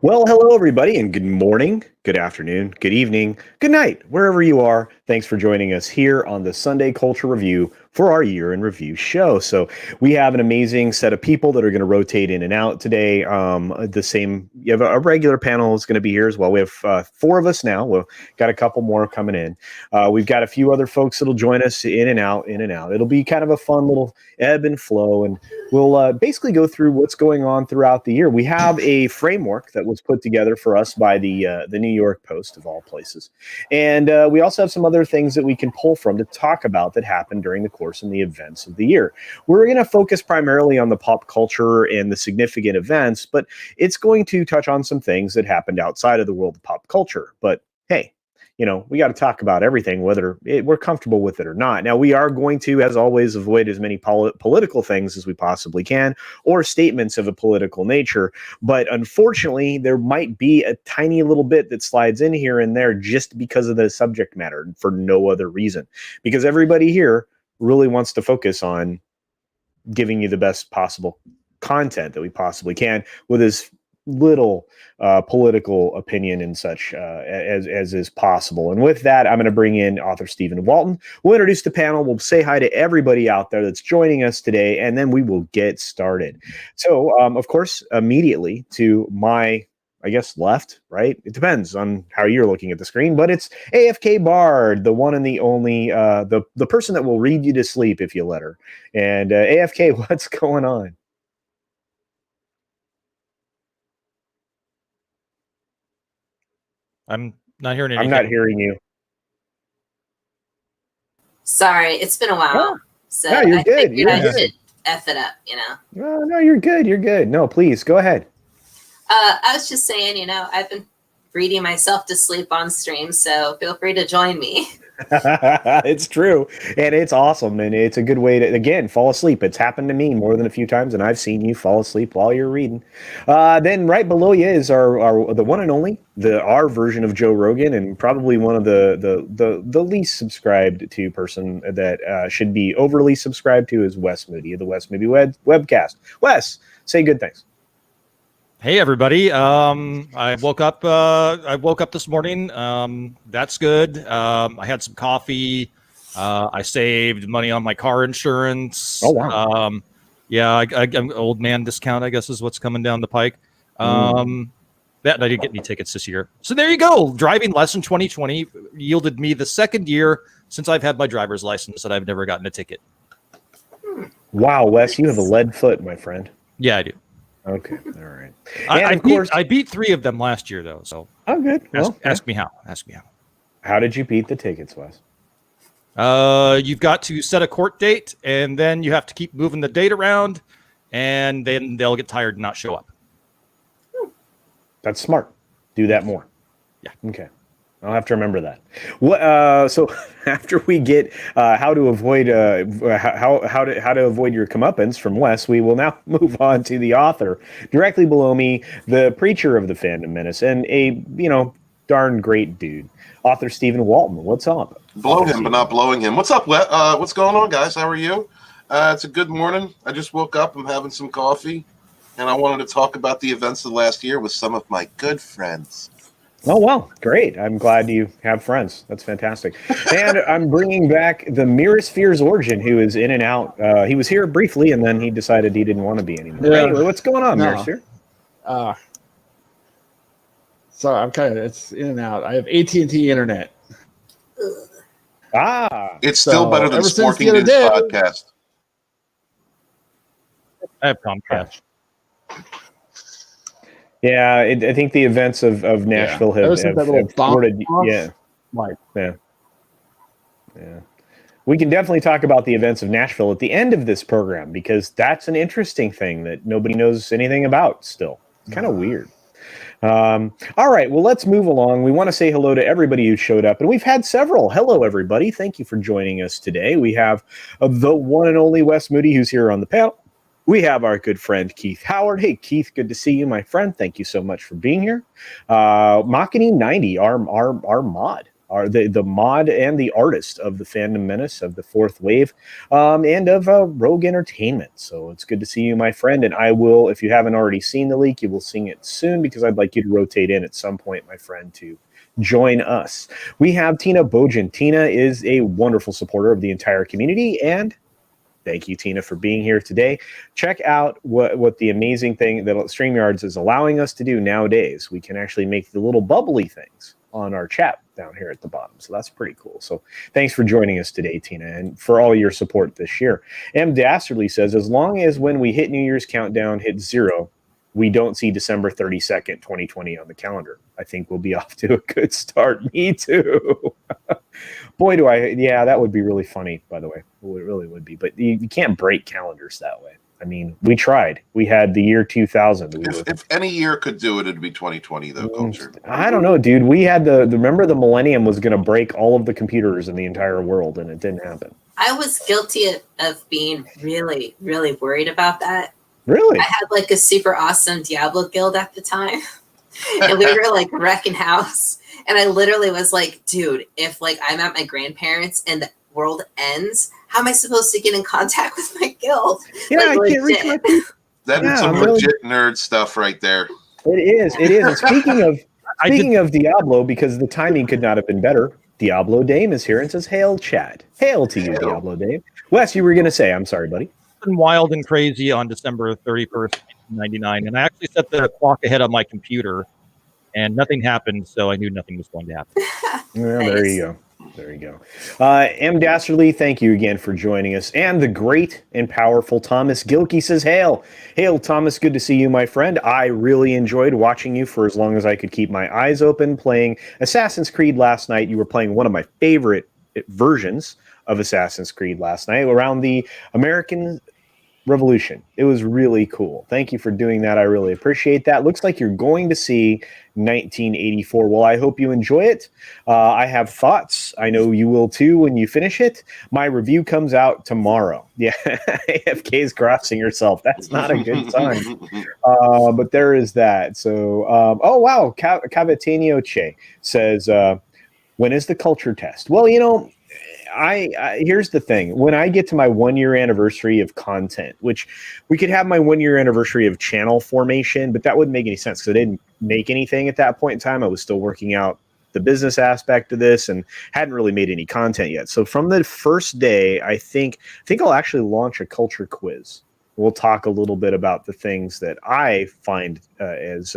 Well, hello, everybody, and good morning, good afternoon, good evening, good night, wherever you are. Thanks for joining us here on the Sunday Culture Review for our Year in Review show. So we have an amazing set of people that are going to rotate in and out today. You have a regular panel that's going to be here as well. We have four of us now. We've got a couple more coming in. We've got a few other folks that'll join us in and out, in and out. It'll be kind of a fun little ebb and flow, and we'll basically go through what's going on throughout the year. We have a framework that was put together for us by the New York Post, of all places. And we also have some other things that we can pull from to talk about that happened during the course and the events of the year. We're going to focus primarily on the pop culture and the significant events, but it's going to touch on some things that happened outside of the world of pop culture. But hey, we got to talk about everything, whether we're comfortable with it or not. Now, we are going to, as always, avoid as many political things as we possibly can, or statements of a political nature. But unfortunately, there might be a tiny little bit that slides in here and there just because of the subject matter, for no other reason. Because everybody here really wants to focus on giving you the best possible content that we possibly can with as little political opinion and such as is possible. And with that, I'm going to bring in author Stephen Walton. We'll introduce the panel. We'll say hi to everybody out there that's joining us today, and then we will get started. So, of course, immediately to my, I guess, left, right? It depends on how you're looking at the screen, but it's AFK Bard, the one and the only, the person that will read you to sleep if you let her. And AFK, what's going on? I'm not hearing anything. I'm not hearing you. Sorry, it's been a while. Oh, so no, you're good. I should F it up, No, you're good. You're good. No, please, go ahead. I was just saying, I've been reading myself to sleep on stream, so feel free to join me. It's true, and it's awesome, and it's a good way to, again, fall asleep. It's happened to me more than a few times, and I've seen you fall asleep while you're reading. Then right below you is our the one and only, our version of Joe Rogan, and probably one of the least subscribed to person that should be overly subscribed to is Wes Moody of the Wes Moody webcast. Wes, say good things. Hey everybody! I woke up this morning. That's good. I had some coffee. I saved money on my car insurance. Oh wow! Yeah, I'm old man discount, I guess, is what's coming down the pike. That I didn't get any tickets this year. So there you go. Driving lesson 2020 yielded me the second year since I've had my driver's license that I've never gotten a ticket. Wow, Wes, you have a lead foot, my friend. Yeah, I do. Okay, all right. I beat 3 of them last year, though. So good. Ask me how. Ask me how. How did you beat the tickets, Wes? You've got to set a court date, and then you have to keep moving the date around, and then they'll get tired and not show up. That's smart. Do that more. Yeah. Okay. I'll have to remember that. So after we get how to avoid your comeuppance from Wes, we will now move on to the author directly below me, the preacher of the fandom menace, and a darn great dude, author Stephen Walton. What's up? Blow him, but not blowing him. What's up? What's going on, guys? How are you? It's a good morning. I just woke up. I'm having some coffee, and I wanted to talk about the events of the last year with some of my good friends. Oh, well, great. I'm glad you have friends. That's fantastic. And I'm bringing back the Mirror Sphere's Origin, who is in and out. He was here briefly, and then he decided he didn't want to be anymore. Yeah. Anyway, what's going on, Mirror Sphere? Sorry, it's in and out. I have AT&T internet. It's still better than Sporking News podcast. I have Comcast. Yeah, I think the events of Nashville have thwarted. Yeah. We can definitely talk about the events of Nashville at the end of this program, because that's an interesting thing that nobody knows anything about still. It's kind of weird. All right, well, let's move along. We want to say hello to everybody who showed up, and we've had several. Hello, everybody. Thank you for joining us today. We have the one and only Wes Moody, who's here on the panel. We have our good friend Keith Howard. Hey, Keith, good to see you, my friend. Thank you so much for being here. Machini90, our mod, are the mod and the artist of the Fandom Menace, of the Fourth Wave, and of Rogue Entertainment. So it's good to see you, my friend. And I will, if you haven't already seen the leak, you will see it soon, because I'd like you to rotate in at some point, my friend, to join us. We have Tina Bojan. Tina is a wonderful supporter of the entire community, and thank you, Tina, for being here today. Check out what the amazing thing that StreamYards is allowing us to do nowadays. We can actually make the little bubbly things on our chat down here at the bottom. So that's pretty cool. So thanks for joining us today, Tina, and for all your support this year. M. Dastardly says, as long as when we hit New Year's countdown hits 0, we don't see December 32nd, 2020 on the calendar, I think we'll be off to a good start. Me too. Boy, do I. Yeah, that would be really funny, by the way. It really would be. But you can't break calendars that way. I mean, we tried. We had the year 2000. If any year could do it, it'd be 2020, though, Culture. I don't know, dude. We had remember the millennium was going to break all of the computers in the entire world, and it didn't happen. I was guilty of being really, really worried about that. Really? I had like a super awesome Diablo guild at the time, and we were like wrecking house. And I literally was like, dude, if like I'm at my grandparents and the world ends, how am I supposed to get in contact with my guild? Yeah, like, I can't reach my people. That's some legit nerd stuff right there. It is. And speaking of Diablo, because the timing could not have been better, Diablo Dame is here and says, hail, Chad. Hail to you, Diablo Dame. Wes, you were going to say, I'm sorry, buddy. Wild and crazy on December 31st, 1999, and I actually set the clock ahead on my computer, and nothing happened, so I knew nothing was going to happen. Well, there you go. There you go. M. Dastardly, thank you again for joining us. And the great and powerful Thomas Gilkey says, hail. Hail, Thomas. Good to see you, my friend. I really enjoyed watching you for as long as I could keep my eyes open playing Assassin's Creed last night. You were playing one of my favorite versions of Assassin's Creed last night around the American Revolution. It was really cool. Thank you for doing that. I really appreciate that. Looks like you're going to see 1984. Well, I hope you enjoy it. I have thoughts. I know you will too when you finish it. My review comes out tomorrow. Yeah, AFK is crossing herself. That's not a good sign. But there is that. So, oh wow, Cavatanio Che says, when is the culture test? Well, you know, I here's the thing. When I get to my 1-year anniversary of content, which we could have my 1-year anniversary of channel formation, but that wouldn't make any sense because I didn't make anything at that point in time. I was still working out the business aspect of this and hadn't really made any content yet. So from the first day, I think I'll actually launch a culture quiz. We'll talk a little bit about the things that I find as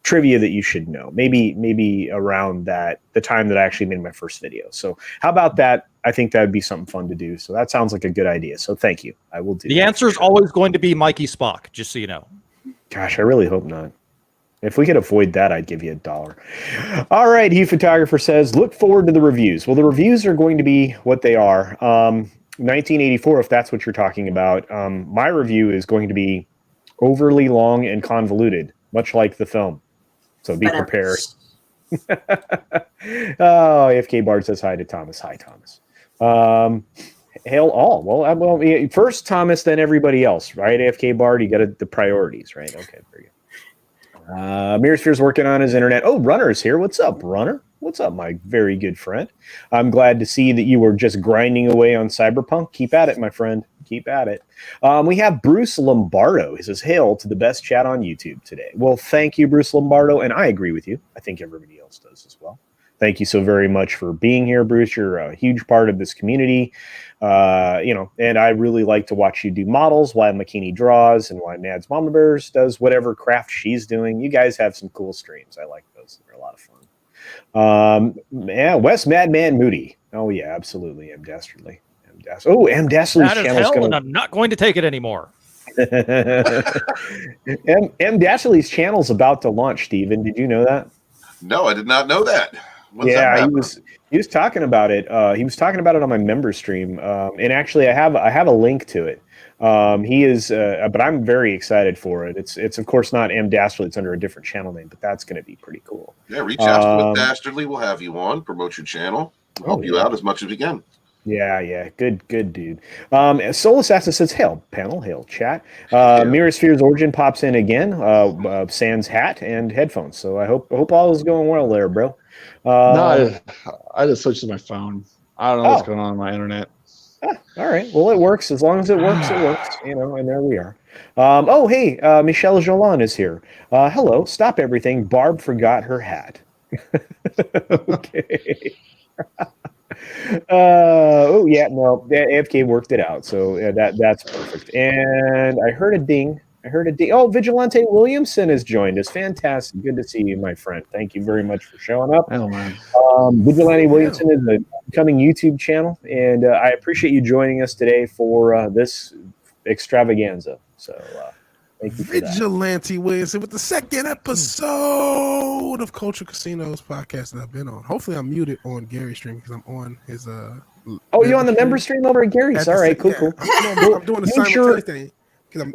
trivia that you should know. Maybe around the time that I actually made my first video. So how about that? I think that would be something fun to do. So that sounds like a good idea. So thank you. I will do. The answer is always going to be Mikey Spock, just so you know. Gosh, I really hope not. If we could avoid that, I'd give you $1. All right, Hugh Photographer says, look forward to the reviews. Well, the reviews are going to be what they are. 1984, if that's what you're talking about. My review is going to be overly long and convoluted, much like the film. So be prepared. Oh, AFK Bard says hi to Thomas. Hi, Thomas. Hail all. Well, first Thomas, then everybody else, right? AFK Bard, you got the priorities, right? Okay, very good. Mirrorsphere's working on his internet. Oh, Runner's here. What's up, Runner? What's up, my very good friend? I'm glad to see that you were just grinding away on Cyberpunk. Keep at it, my friend. Keep at it. We have Bruce Lombardo. He says, hail to the best chat on YouTube today. Well, thank you, Bruce Lombardo. And I agree with you. I think everybody else does as well. Thank you so very much for being here, Bruce. You're a huge part of this community. And I really like to watch you do models while McKinney draws and while Mads Mama Bears does whatever craft she's doing. You guys have some cool streams. I like those. They're a lot of fun. Wes Madman Moody. Oh, yeah, absolutely. M. Dastardly. M. Dastardly's that is hell, and I'm not going to take it anymore. M. Dastardly's channel's about to launch, Steven. Did you know that? No, I did not know that. He was talking about it. He was talking about it on my member stream, and actually, I have a link to it. He is, but I'm very excited for it. It's of course not M. Dastardly. It's under a different channel name, but that's going to be pretty cool. Yeah, reach out to Dastardly. We'll have you on, promote your channel, help you out as much as we can. Yeah. Good, dude. Soul Assassin says, hail, panel, hail, chat. Yeah. Mirror Sphere's Origin pops in again. Sans hat and headphones. So I hope all is going well there, bro. No, I just switched to my phone. I don't know what's going on my internet. All right. Well, it works. As long as it works, it works. And there we are. Hey, Michelle Jolan is here. Hello. Stop everything. Barb forgot her hat. Okay. AFK worked it out, so that's perfect. And I heard a ding. Oh, Vigilante Williamson has joined us. Fantastic. Good to see you, my friend. Thank you very much for showing up. Oh, man. Vigilante Williamson is a coming YouTube channel, and I appreciate you joining us today for this extravaganza. So thank you for that. Vigilante Williamson with the second episode of Culture Casino's podcast that I've been on. Hopefully I'm muted on Gary's stream because I'm on his Oh, you're on the member stream over at Gary's. All right, cool. I'm doing the simultaneous thing.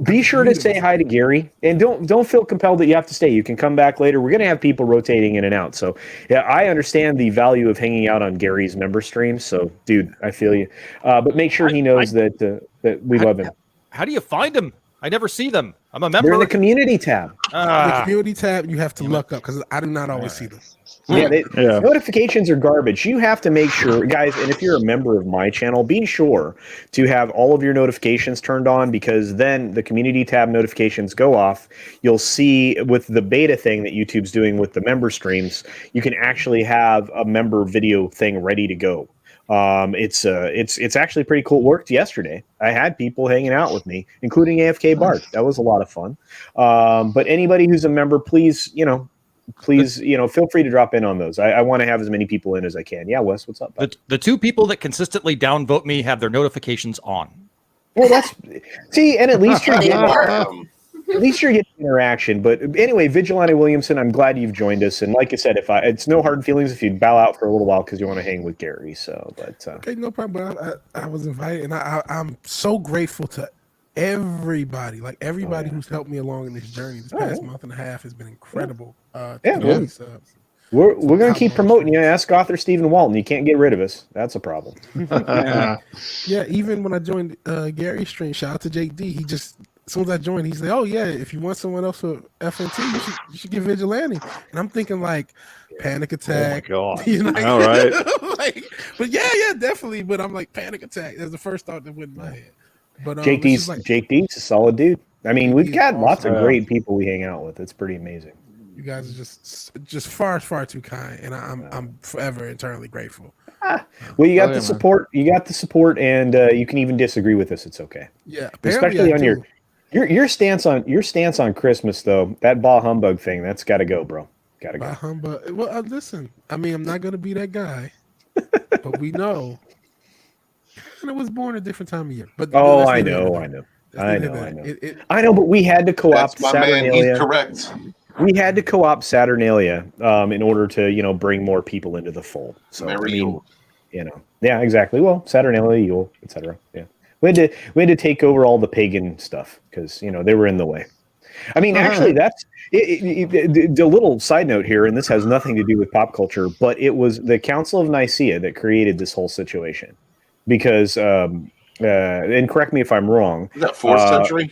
Be sure to say hi to Gary, and don't feel compelled that you have to stay. You can come back later. We're going to have people rotating in and out. So, yeah, I understand the value of hanging out on Gary's member streams. So, dude, I feel you. But make sure he knows that we love him. How do you find them? I never see them. I'm a member. They're in the community tab. The community tab, you have to look up because I do not always see them. Yeah, notifications are garbage. You have to make sure, guys, and if you're a member of my channel, be sure to have all of your notifications turned on, because then the community tab notifications go off. You'll see with the beta thing that YouTube's doing with the member streams, you can actually have a member video thing ready to go. It's actually pretty cool. It worked yesterday. I had people hanging out with me, including AFK Bart. That was a lot of fun. But anybody who's a member, please, feel free to drop in on those. I want to have as many people in as I can. Yeah, Wes, what's up? The two people that consistently downvote me have their notifications on. Well, and at least you're getting interaction. But anyway, Vigilante Williamson, I'm glad you've joined us. And like I said, it's no hard feelings if you bow out for a little while because you want to hang with Gary. So, okay, no problem. I was invited, and I'm so grateful to everybody, who's helped me along in this journey. This past month and a half has been incredible. We're going to keep promoting you. Ask author Stephen Walton. You can't get rid of us. That's a problem. Yeah, even when I joined Gary's stream, shout out to Jake D. He just, as soon as I joined, he's like, "Oh yeah, if you want someone else for FNT, you should get Vigilante." And I'm thinking like Panic Attack. Oh my God! All right. But yeah, definitely. But I'm like Panic Attack. That's the first thought that went in my head. But Jake D's a solid dude. I mean, we've got lots of great people we hang out with. It's pretty amazing. You guys are just far too kind, and I'm forever eternally grateful. Well, you got the support. You got the support, and you can even disagree with us. It's okay. Yeah, especially on your stance on Christmas, though. That bah humbug thing, that's got to go, bro. Got to go. Bah humbug. Well, listen. I mean, I'm not gonna be that guy, but we know. And I was born a different time of year. But I know. I know, but we had to co-opt Saturnalia. He's correct. We had to co-opt Saturnalia in order to, bring more people into the fold. So yeah, exactly. Well, Saturnalia, Yule, etc. Yeah, we had to take over all the pagan stuff because they were in the way. I mean, actually, that's the little side note here, and this has nothing to do with pop culture, but it was the Council of Nicaea that created this whole situation. Because, and correct me if I'm wrong. Is that 4th century?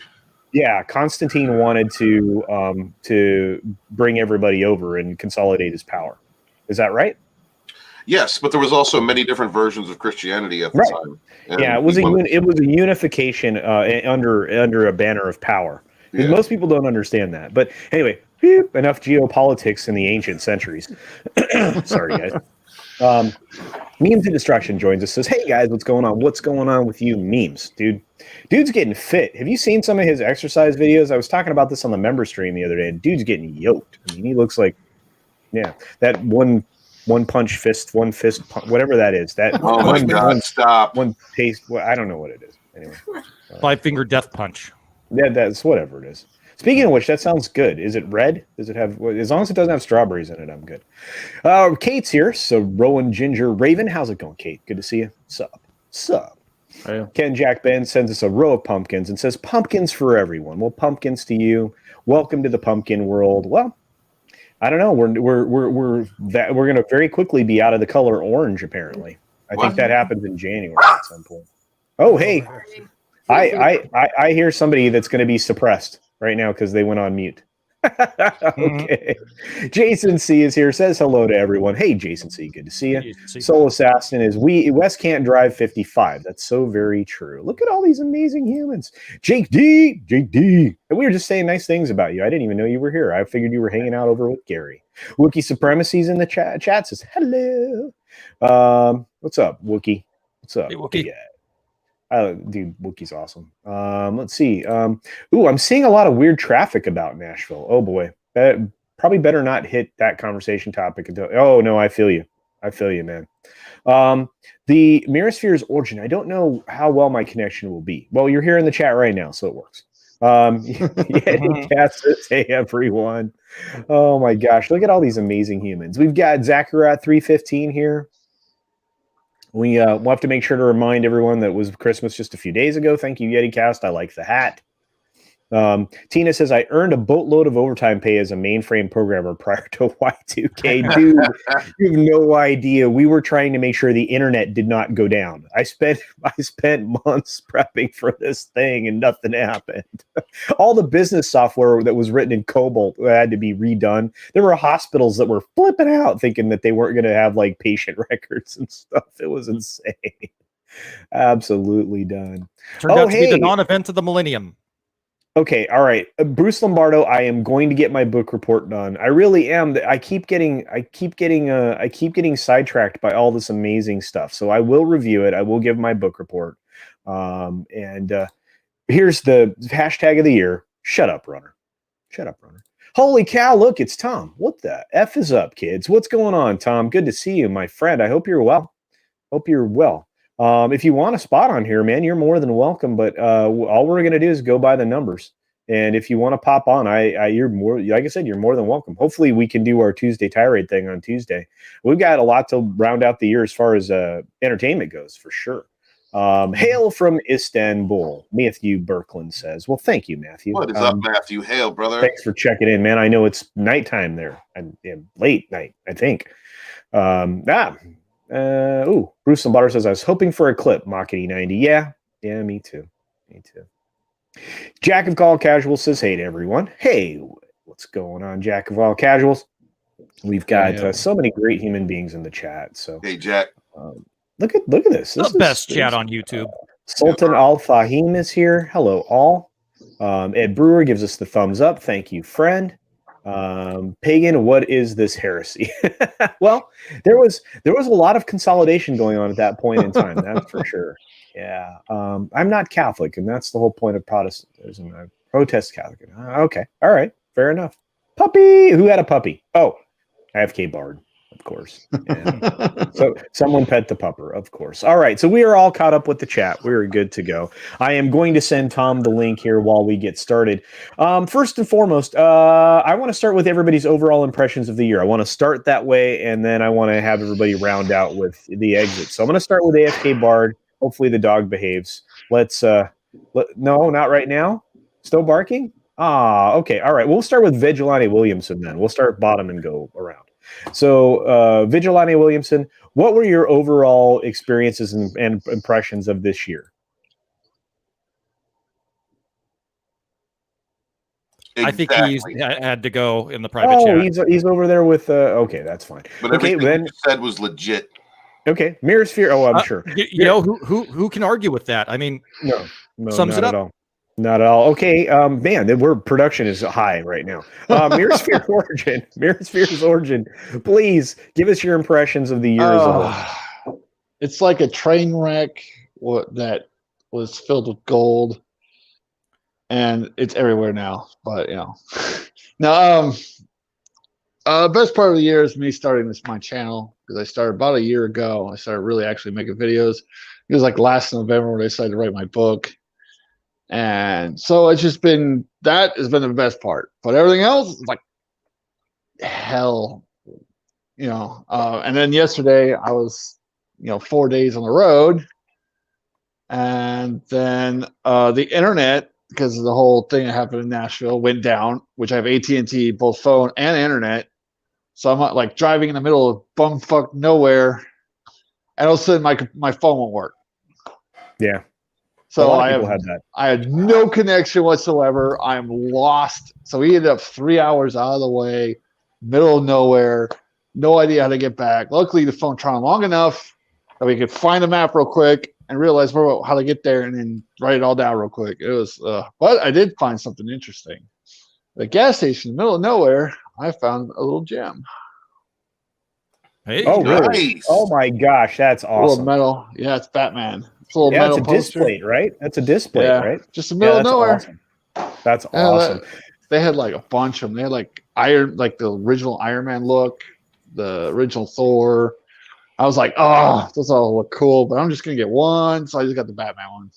Yeah, Constantine wanted to bring everybody over and consolidate his power. Is that right? Yes, but there was also many different versions of Christianity at the time. And it was a unification under a banner of power. Yeah. Most people don't understand that. But anyway, enough geopolitics in the ancient centuries. Sorry, guys. Memes of Destruction joins us, says, "Hey guys, what's going on? What's going on with you memes, dude? Dude's getting fit. Have you seen some of his exercise videos? I was talking about this on the member stream the other day, and dude's getting yoked. I mean, he looks like, that one fist, whatever that is. That oh my God, stop. One pace. Well, I don't know what it is. Anyway, 5-finger death punch. Yeah, that's whatever it is. Speaking of which, that sounds good. Is it red? Does it have? As long as it doesn't have strawberries in it, I'm good. Kate's here. So Rowan Ginger Raven, how's it going, Kate? Good to see you. Sup. Hey. Ken Jack Ben sends us a row of pumpkins and says, "Pumpkins for everyone." Well, pumpkins to you. Welcome to the pumpkin world. Well, I don't know. We're going to very quickly be out of the color orange. Apparently, I What? think that happens in January at some point. Oh, hey, I hear somebody that's going to be suppressed right now because they went on mute. Okay. Jason C is here, says hello to everyone. Hey, Jason C, good to see you. Soul Assassin is Wes can't drive 55. That's so very true. Look at all these amazing humans. Jake D. And we were just saying nice things about you. I didn't even know you were here. I figured you were hanging out over with Gary. Wookie Supremacy's in the chat says hello. What's up, Wookie? What's up? Hey, Wookie. Yeah. Dude, Wookie's awesome. Let's see. I'm seeing a lot of weird traffic about Nashville. Oh boy, probably better not hit that conversation topic until. Oh no, I feel you. I feel you, man. The Mirasphere's origin. I don't know how well my connection will be. Well, you're here in the chat right now, so it works. Hey everyone. Oh my gosh, look at all these amazing humans. We've got Zacharat 315 here. We'll have to make sure to remind everyone that it was Christmas just a few days ago. Thank you, YetiCast. I like the hat. Tina says, I earned a boatload of overtime pay as a mainframe programmer prior to Y2K. Dude, you have no idea. We were trying to make sure the internet did not go down. I spent months prepping for this thing and nothing happened. All the business software that was written in COBOL had to be redone. There were hospitals that were flipping out thinking that they weren't going to have like patient records and stuff. It was insane. Absolutely done. Turned out to be the non-event of the millennium. Okay, all right. Bruce Lombardo, I am going to get my book report done. I really am. I keep getting sidetracked by all this amazing stuff. So I will review it. I will give my book report. And here's the hashtag of the year. Shut up, runner. Shut up, runner. Holy cow, look, it's Tom. What the F is up, kids? What's going on, Tom? Good to see you, my friend. I hope you're well. If you want a spot on here, man, you're more than welcome. But all we're going to do is go by the numbers. And if you want to pop on, you're more, like I said, you're more than welcome. Hopefully we can do our Tuesday tirade thing on Tuesday. We've got a lot to round out the year as far as entertainment goes, for sure. Hail from Istanbul, Matthew Birkland says. Well, thank you, Matthew. What is up, Matthew? Hail, brother. Thanks for checking in, man. I know it's nighttime there and late night, I think. Bruce Lombardo says, I was hoping for a clip, Mach-80 90. Yeah, me too. Jack of All Casuals says, hey to everyone. Hey, what's going on, Jack of All Casuals? We've got so many great human beings in the chat. So hey, Jack. Look at this. The best chat on YouTube. Sultan Al Fahim is here. Hello, all. Ed Brewer gives us the thumbs up. Thank you, friend. Pagan, what is this heresy? Well, there was a lot of consolidation going on at that point in time. That's for sure. Yeah. I'm not Catholic, and that's the whole point of Protestantism. I protest Catholic. Okay. All right. Fair enough. Puppy. Who had a puppy? Oh, IFK Bard, of course. Yeah. So someone pet the pupper, of course. All right. So we are all caught up with the chat. We are good to go. I am going to send Tom the link here while we get started. First and foremost, I want to start with everybody's overall impressions of the year. I want to start that way, and then I want to have everybody round out with the exit. So I'm going to start with AFK Bard. Hopefully the dog behaves. No, not right now. Still barking? Okay. All right. We'll start with Vigilante Williamson then. We'll start bottom and go around. So, Vigilante Williamson, what were your overall experiences and impressions of this year? Exactly. I think he had to go in the private chat. He's over there with. Okay, that's fine. But everything you said was legit. Okay, Mirasphere. Oh, I'm sure. You know who can argue with that? I mean, no, sums it up. At all. Not at all. Okay, man, production is high right now. Mirasphere's origin. Please give us your impressions of the year as a whole. It's like a train wreck that was filled with gold, and it's everywhere now. But now, best part of the year is me starting my channel, because I started about a year ago. I started really actually making videos. It was like last November when I decided to write my book. And so it's just been, that has been the best part. But everything else is like hell, and then yesterday I was, 4 days on the road. And then the internet, because of the whole thing that happened in Nashville, went down, which I have AT&T, both phone and internet. So I'm like driving in the middle of bumfuck nowhere and all of a sudden my phone won't work. Yeah. So a lot of people had that. I had no connection whatsoever. I'm lost. So we ended up 3 hours out of the way, middle of nowhere, no idea how to get back. Luckily, the phone turned on long enough that we could find the map real quick and realize how to get there and then write it all down real quick. It was, but I did find something interesting. At a gas station in the middle of nowhere, I found a little gem. Hey, Oh, really? Nice. Oh my gosh, that's A little awesome. metal. Yeah, it's Batman. It's a little Yeah, metal it's a poster. display, right? That's a display, Yeah, right? just the middle of that's nowhere. awesome. That's Yeah, awesome. They had like a bunch of them. They had like the original Iron Man look, the original Thor. I was like, oh, those all look cool, but I'm just gonna get one, so I just got the Batman one.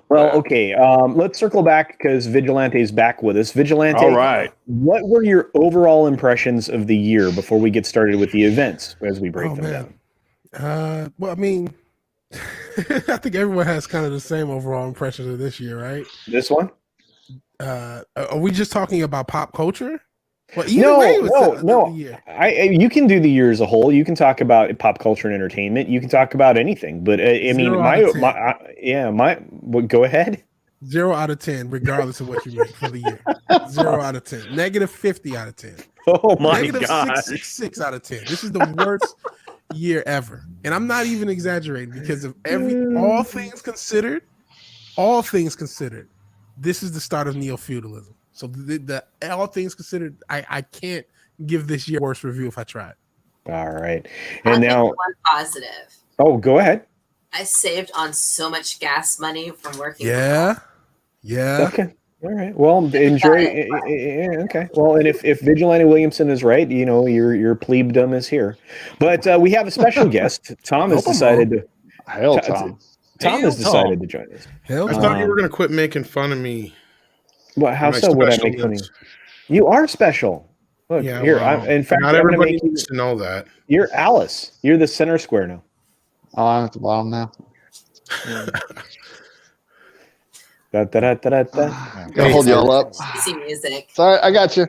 Well, okay. Let's circle back because Vigilante's back with us. Vigilante, All right. what were your overall impressions of the year before we get started with the events as we break them down? Well, I mean, I think everyone has kind of the same overall impressions of this year, right? This one? Are we just talking about pop culture? Well, No. The year. You can do the year as a whole. You can talk about pop culture and entertainment. You can talk about anything. But I mean, go ahead. 0 out of 10, regardless of what you make for the year. 0 out of 10. Negative 50 out of 10. Oh my Negative god! 6 out of 10. This is the worst year ever, and I'm not even exaggerating because of all things considered. All things considered, this is the start of neo-feudalism. So the all things considered, I can't give this year a worse review if I tried. All right, I'll and give now one positive. Oh, go ahead. I saved on so much gas money from working. Yeah. Okay. All right. Well, enjoy. Okay. Well, and if Vigilante Williamson is right, you know your plebedom is here. But we have a special guest. Tom has decided to. Hail Tom. Tom has decided to join us. Hell, I thought you were going to quit making fun of me. Well, how My so would I make fun of you? specialness. You are special. Look, Yeah, here. well, In fact, not I'm gonna everybody make you- needs to know that. You're Alice. You're the center square now. Oh, I'm at the bottom now. Gotta hold y'all up. Easy music. Sorry, I got you.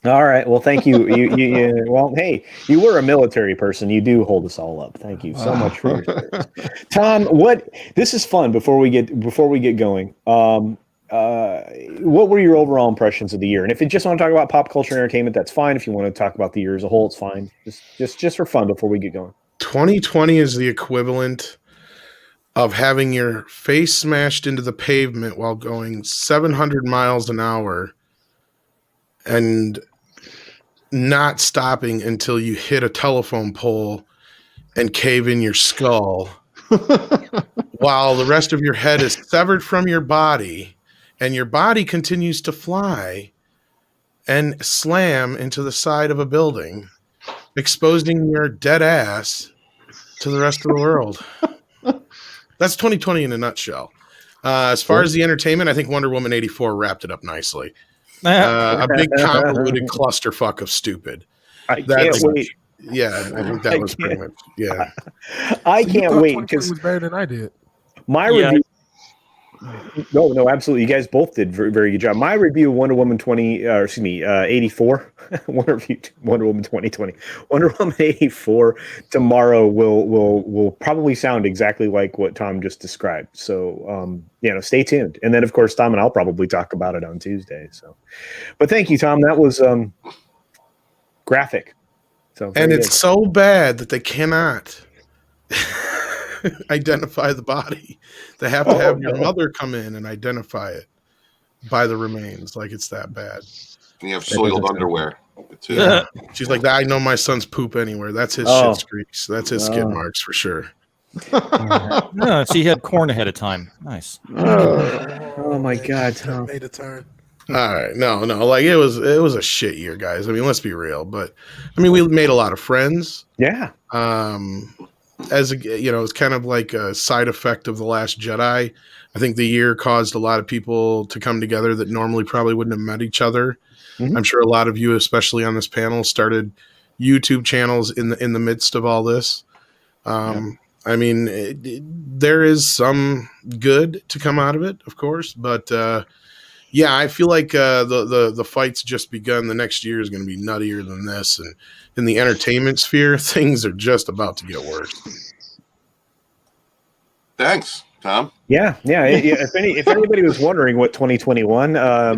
All right. Well, thank you. You well, hey, you were a military person. You do hold us all up. Thank you so much for your service. Tom, this is fun before we get going. What were your overall impressions of the year? And if you just want to talk about pop culture and entertainment, that's fine. If you want to talk about the year as a whole, it's fine. Just for fun before we get going. 2020 is the equivalent of having your face smashed into the pavement while going 700 miles an hour and not stopping until you hit a telephone pole and cave in your skull while the rest of your head is severed from your body and your body continues to fly and slam into the side of a building, exposing your dead ass to the rest of the world. That's 2020 in a nutshell. As far as the entertainment, I think Wonder Woman 84 wrapped it up nicely. A big convoluted clusterfuck of stupid. I can't wait. Yeah, I think that was pretty much. Yeah, I You can't thought wait 2020 because was better than I did. my review. No, absolutely. You guys both did very good job. My review of Wonder Woman 84. Wonder Woman 2020. Wonder Woman 84 tomorrow will probably sound exactly like what Tom just described. So stay tuned. And then of course Tom and I'll probably talk about it on Tuesday. So, but thank you, Tom. That was graphic. So and it's good. so bad that they cannot identify the body. They have to have your mother come in and identify it by the remains. Like it's that bad. And you have soiled underwear. Too. Yeah. She's like, I know my son's poop anywhere. That's his shit streaks. That's his skid marks for sure. No, so he had corn ahead of time. Nice. Oh my God, Tom. Made a turn. All right. No. Like it was a shit year, guys. I mean, let's be real. But I mean, we made a lot of friends. Yeah. It's kind of like a side effect of The Last Jedi. I think the year caused a lot of people to come together that normally probably wouldn't have met each other. Mm-hmm. I'm sure a lot of you, especially on this panel, started YouTube channels in the midst of all this. I mean, there is some good to come out of it, of course, but Yeah, I feel like the fight's just begun. The next year is going to be nuttier than this, and in the entertainment sphere, things are just about to get worse. Thanks, Tom. Yeah. If anybody was wondering what 2021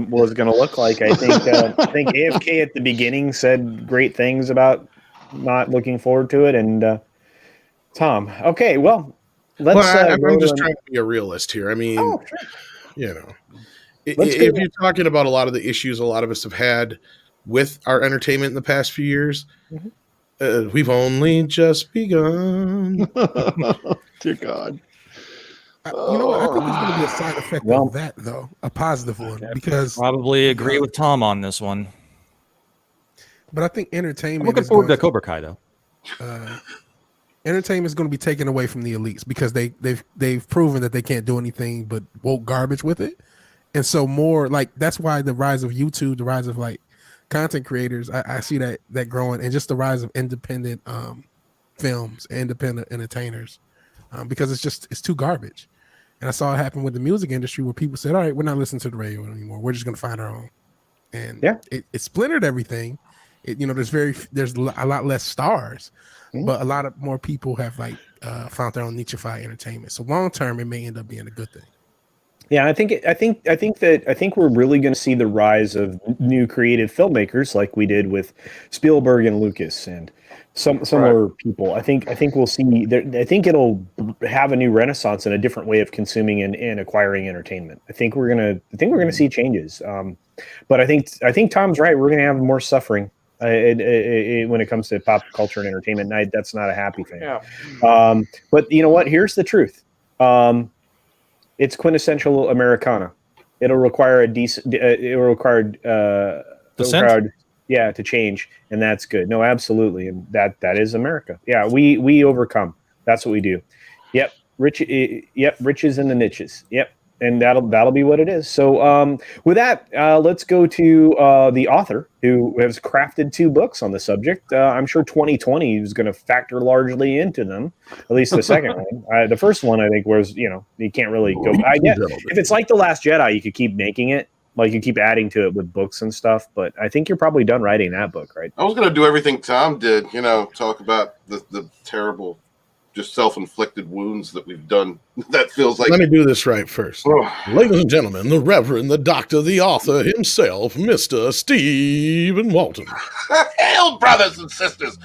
was going to look like, I think AFK at the beginning said great things about not looking forward to it. And Tom, okay, well, let's. I'm just trying to be a realist here. I mean, sure. You know, Let's if you're talking about a lot of the issues a lot of us have had with our entertainment in the past few years, we've only just begun. Dear God. You know what? I think there's going to be a side effect of that, though, a positive one, because Probably agree with Tom on this one. But I think entertainment. I'm looking forward to Cobra Kai, though. Entertainment is going to be taken away from the elites because they've proven that they can't do anything but woke garbage with it, and so more like that's why the rise of YouTube, the rise of like content creators, I see that growing, and just the rise of independent films, independent entertainers, because it's too garbage. And I saw it happen with the music industry where people said, all right, we're not listening to the radio anymore. We're just going to find our own. And it splintered everything. There's a lot less stars, but a lot of more people have found their own nicheified entertainment. So long term, it may end up being a good thing. Yeah, I think we're really going to see the rise of new creative filmmakers like we did with Spielberg and Lucas and some other people. I think we'll see. I think it'll have a new renaissance and a different way of consuming and acquiring entertainment. I think we're gonna see changes. But I think Tom's right. We're gonna have more suffering when it comes to pop culture and entertainment. And that's not a happy thing. Yeah. But you know what? Here's the truth. It's quintessential Americana. It'll require a decent. It'll require to change, and that's good. No, absolutely, and that is America. Yeah, we overcome. That's what we do. Yep, riches in the niches. Yep, and that'll be what it is. So with that, let's go to the author who has crafted 2 books on the subject. I'm sure 2020 is going to factor largely into them. At least the second one. The first one, I think, was you can't really go. I guess if it's like The Last Jedi, you could keep making it. Like you keep adding to it with books and stuff, but I think you're probably done writing that book, right? I was going to do everything Tom did, talk about the terrible, just self-inflicted wounds that we've done. That feels like. Let me do this right first. Ladies and gentlemen, the Reverend, the Doctor, the author himself, Mr. Stephen Walton. Hail, brothers and sisters.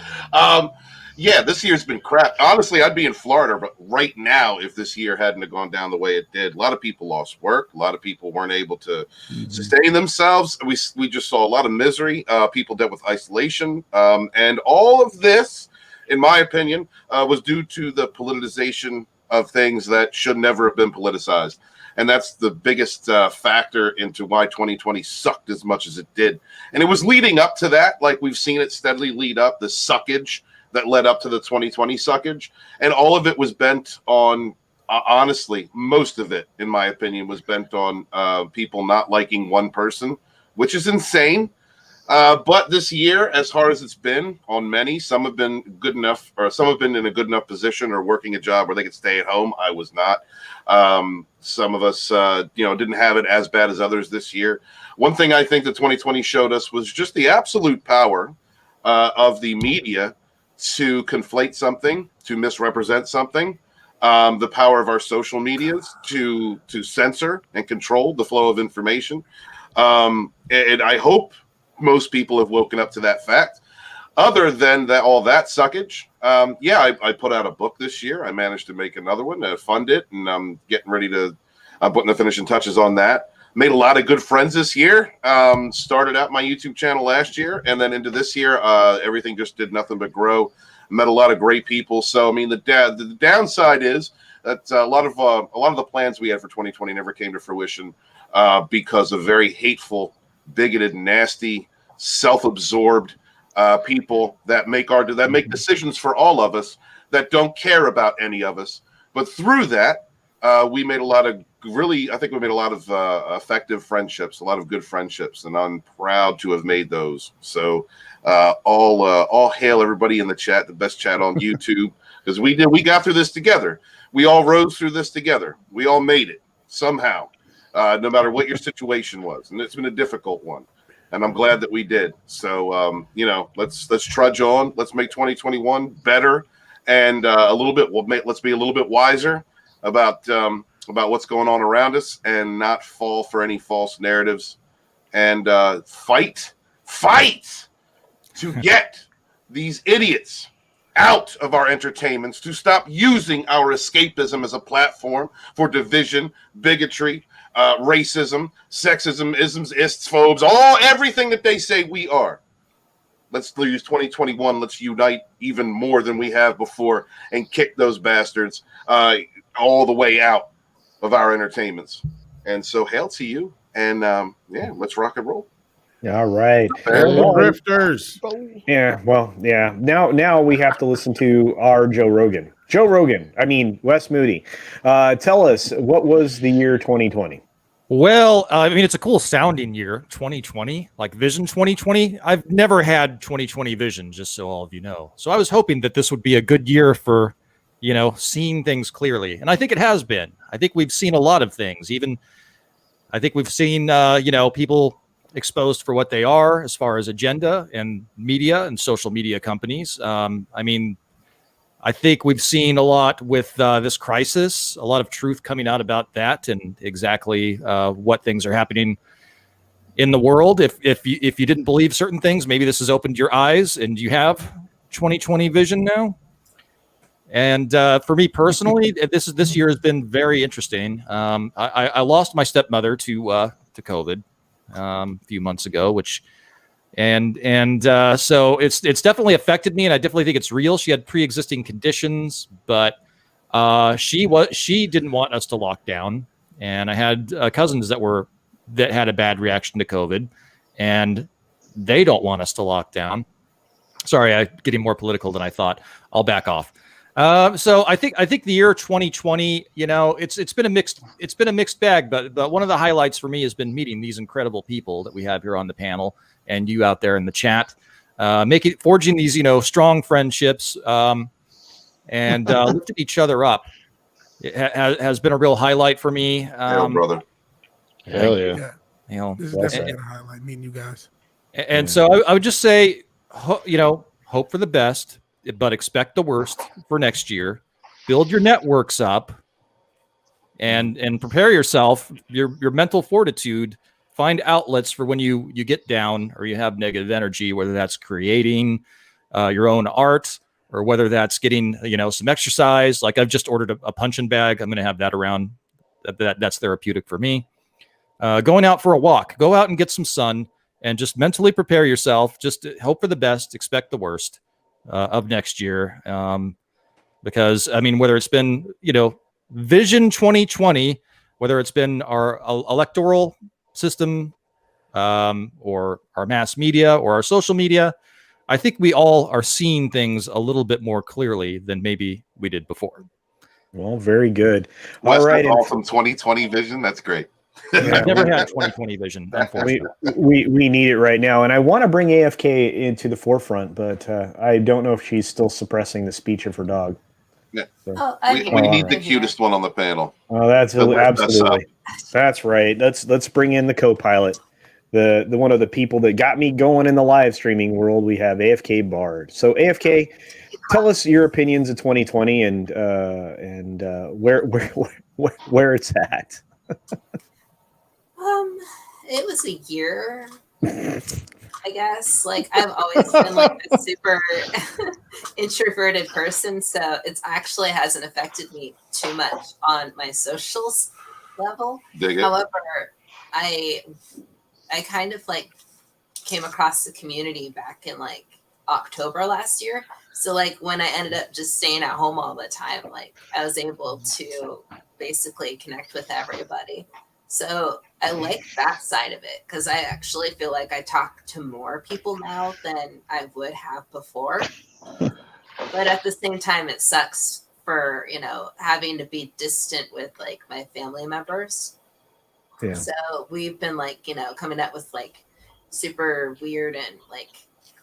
Yeah, this year's been crap. Honestly, I'd be in Florida, but right now, if this year hadn't gone down the way it did, a lot of people lost work. A lot of people weren't able to sustain themselves. We just saw a lot of misery. People dealt with isolation. And all of this, in my opinion, was due to the politicization of things that should never have been politicized. And that's the biggest factor into why 2020 sucked as much as it did. And it was leading up to that, like we've seen it steadily lead up, the suckage that led up to the 2020 suckage. And all of it was bent on, honestly, most of it, in my opinion, was bent on people not liking one person, which is insane. But this year, as hard as it's been on many, some have been good enough, or some have been in a good enough position or working a job where they could stay at home. I was not. Some of us, didn't have it as bad as others this year. One thing I think that 2020 showed us was just the absolute power of the media to conflate something, to misrepresent something, the power of our social medias to censor and control the flow of information. And I hope most people have woken up to that fact. Other than that, all that suckage, I put out a book this year. I managed to make another one, fund it, and I'm getting ready to putting the finishing touches on that. Made a lot of good friends this year. Started out my YouTube channel last year, and then into this year, everything just did nothing but grow. Met a lot of great people. So, I mean, the downside is that a lot of the plans we had for 2020 never came to fruition because of very hateful, bigoted, nasty, self-absorbed people that make decisions for all of us that don't care about any of us. But through that, we made a lot of effective friendships, a lot of good friendships, and I'm proud to have made those. So all hail everybody in the chat, the best chat on YouTube, because we got through this together. We all rose through this together. We all made it somehow. no matter what your situation was, and it's been a difficult one. And I'm glad that we did. So, let's trudge on. Let's make 2021 better, and let's be a little bit wiser about what's going on around us, and not fall for any false narratives, and fight to get these idiots out of our entertainments, to stop using our escapism as a platform for division, bigotry, racism, sexism, isms, ists, phobes, everything that they say we are. Let's use 2021. Let's unite even more than we have before and kick those bastards all the way out of our entertainments. And so, hail to you. And let's rock and roll. All right. Grifters. Yeah. Well, yeah. Now we have to listen to our Joe Rogan. Wes Moody. Tell us, what was the year 2020? Well, it's a cool sounding year, 2020, like Vision 2020. I've never had 2020 vision, just so all of you know. So I was hoping that this would be a good year for, seeing things clearly. And I think it has been. I think we've seen a lot of things. I think we've seen, people exposed for what they are as far as agenda and media and social media companies. I think we've seen a lot with this crisis, a lot of truth coming out about that and exactly what things are happening in the world. If you didn't believe certain things, maybe this has opened your eyes and you have 2020 vision now. And for me personally, this year has been very interesting. I lost my stepmother to COVID a few months ago, so it's definitely affected me, and I definitely think it's real. She had pre-existing conditions, but she didn't want us to lock down, and I had cousins that had a bad reaction to COVID, and they don't want us to lock down. Sorry, I'm getting more political than I thought. I'll back off. So I think the year 2020, it's been a mixed bag, but one of the highlights for me has been meeting these incredible people that we have here on the panel and you out there in the chat, forging these, strong friendships, and lifting each other up. It has been a real highlight for me. Brother. Hell yeah. This is definitely a highlight, meeting you guys. And so I would just say, hope for the best, but expect the worst for next year. Build your networks up and prepare yourself, your mental fortitude. Find outlets for when you get down or you have negative energy, whether that's creating your own art or whether that's getting, some exercise. Like I've just ordered a punching bag. I'm going to have that around. That's therapeutic for me. Going out for a walk, go out and get some sun and just mentally prepare yourself. Just hope for the best, expect the worst of next year. Because whether it's been, Vision 2020, whether it's been our electoral system, or our mass media or our social media, I think we all are seeing things a little bit more clearly than maybe we did before. Well, very good. Wes, all right. Awesome 2020 vision. That's great. I've never had 2020 vision, unfortunately. We need it right now. And I want to bring AFK into the forefront, but I don't know if she's still suppressing the speech of her dog. Yeah. So. We need the cutest one on the panel. Oh, that's absolutely. That's right. Let's bring in the co-pilot, the one of the people that got me going in the live streaming world. We have AFK Bard. So AFK, tell us your opinions of 2020 and where it's at. It was a year, I guess. Like I've always been like a super introverted person, so it's actually hasn't affected me too much on my socials level. However, I kind of like came across the community back in like October last year. So like when I ended up just staying at home all the time, like I was able to basically connect with everybody. So I like that side of it because I actually feel like I talk to more people now than I would have before. But at the same time, it sucks for, having to be distant with like my family members. Yeah. So we've been like, coming up with like super weird and like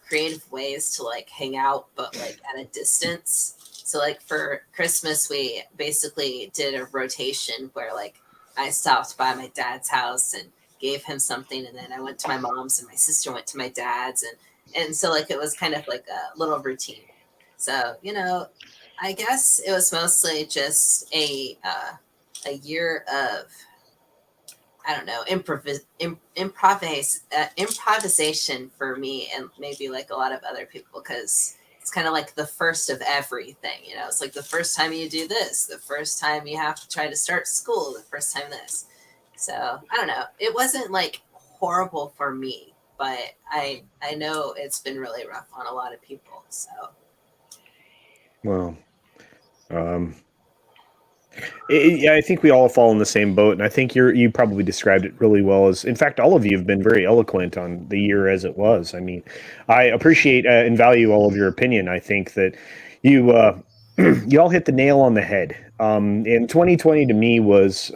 creative ways to like hang out, but like at a distance. So like for Christmas, we basically did a rotation where like I stopped by my dad's house and gave him something, and then I went to my mom's, and my sister went to my dad's, and so like it was kind of like a little routine. So I guess it was mostly just a year of, I don't know, improvisation for me, and maybe like a lot of other people, because it's kind of like the first of everything. It's like the first time you do this, the first time you have to try to start school, the first time this. So I don't know. It wasn't like horrible for me, but I know it's been really rough on a lot of people. So. Well, I think we all fall in the same boat, and I think you probably described it really well. In fact, all of you have been very eloquent on the year as it was. I mean, I appreciate and value all of your opinion. I think that you you all hit the nail on the head. And 2020 to me was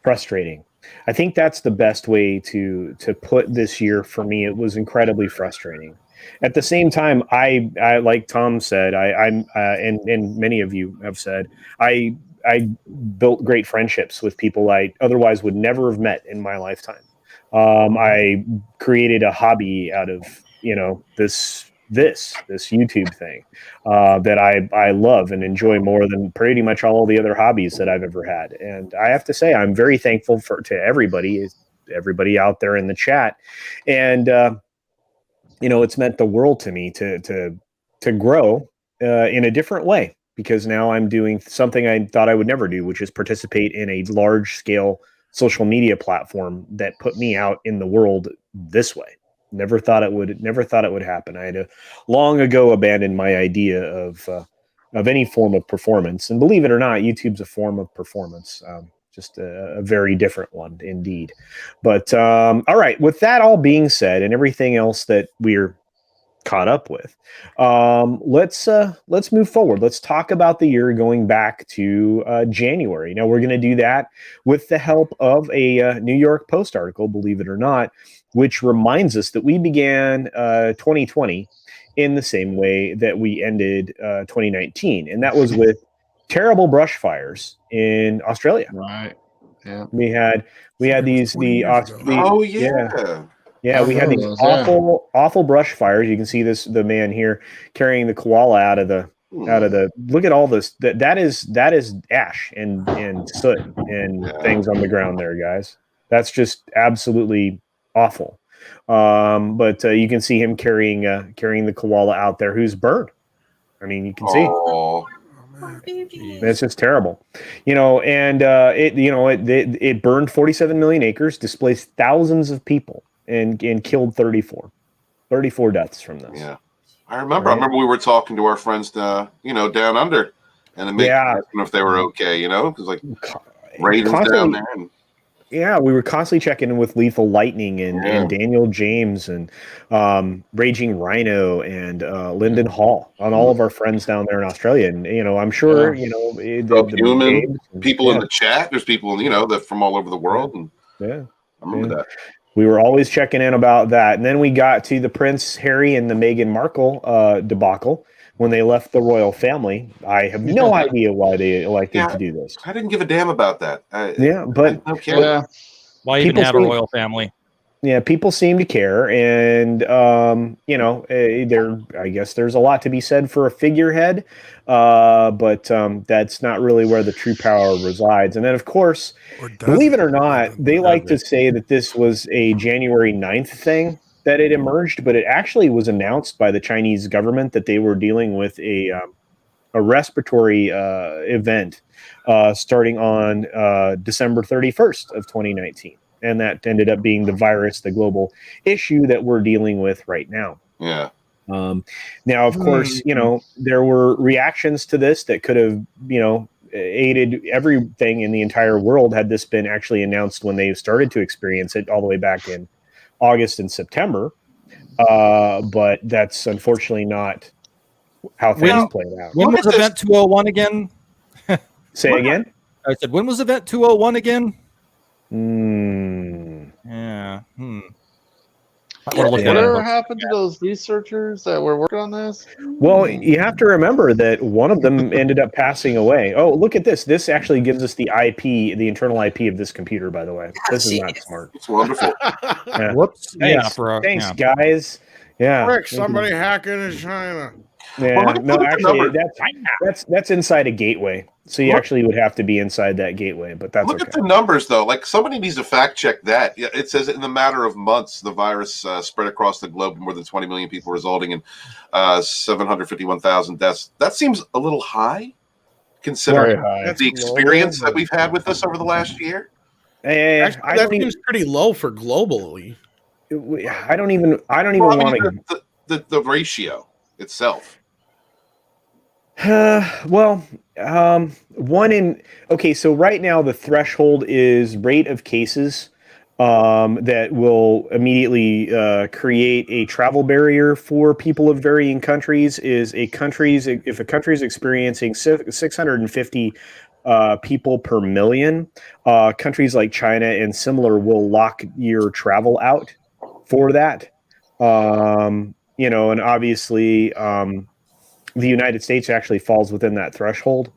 frustrating. I think that's the best way to put this year for me. It was incredibly frustrating. At the same time, I like Tom said, I'm and many of you have said, I built great friendships with people I otherwise would never have met in my lifetime. I created a hobby out of this YouTube thing that I love and enjoy more than pretty much all the other hobbies that I've ever had. And I have to say, I'm very thankful to everybody out there in the chat, and it's meant the world to me to grow in a different way, because now I'm doing something I thought I would never do, which is participate in a large scale social media platform that put me out in the world this way. Never thought it would happen. I had long ago abandoned my idea of any form of performance, and believe it or not, YouTube's a form of performance. Just a very different one indeed. But all right, with that all being said, and everything else that we're caught up with, let's move forward. Let's talk about the year going back to January. Now, we're going to do that with the help of a New York Post article, believe it or not, which reminds us that we began 2020 in the same way that we ended 2019, and that was with terrible brush fires in Australia. Right. Yeah. We had these we had these awful brush fires. You can see the man here carrying the koala out of the look at all this. That is ash and soot and things on the ground there, guys. That's just absolutely awful. But you can see him carrying the koala out there who's burned. I mean, you can see. It's just terrible, and it burned 47 million acres, displaced thousands of people, and killed 34 deaths from this. Yeah, I remember we were talking to our friends, down under, and they asking if they were okay, because like raiders down there. Yeah, we were constantly checking in with Lethal Lightning and Daniel James and Raging Rhino and Lyndon Hall, on all of our friends down there in Australia. And, I'm sure, the people in the chat, there's people, that from all over the world. And I remember that. We were always checking in about that. And then we got to the Prince Harry and the Meghan Markle debacle. When they left the royal family, I have no idea why they elected to do this. I didn't give a damn about that. But why even have a royal family? Yeah, people seem to care, and I guess there's a lot to be said for a figurehead, but that's not really where the true power resides. And then, of course, believe it or not, they like to say that this was a January 9th thing that it emerged, but it actually was announced by the Chinese government that they were dealing with a respiratory event starting on December 31st of 2019. And that ended up being the virus, the global issue that we're dealing with right now. Yeah. Now, of course, there were reactions to this that could have, aided everything in the entire world had this been actually announced when they started to experience it all the way back in August and September. But that's unfortunately not how things played out. When was Event 201 again? Say again? I said, when was Event 201 again? Yeah. I want to look Yeah. that Whatever up. happened to those researchers that were working on this? Well, you have to remember that one of them ended up passing away. Oh, look at this. This actually gives us the IP, the internal IP of this computer, by the way. This is not Jeez. smart. It's wonderful. Yeah. Whoops. Yeah, Thanks, for thanks guys. Yeah. Rick, somebody hacking in China. Yeah. Well, look at No, the actually, numbers. that's inside a gateway. So you Look- actually would have to be inside that gateway, but that's Look okay. at the numbers, though. Like, somebody needs to fact check that. Yeah, it says in the matter of months, the virus spread across the globe to more than 20 million people, resulting in 751,000 deaths. That seems a little high, considering Very high. That's the experience global, that we've had with this over the last year. Hey, Actually, I that don't even. seems pretty low for globally. I don't even Well, I want mean, the ratio itself. Well, okay, so right now the threshold is rate of cases that will immediately create a travel barrier for people of varying countries. If a country is experiencing 650 people per million, countries like China and similar will lock your travel out for that. And obviously, the United States actually falls within that threshold.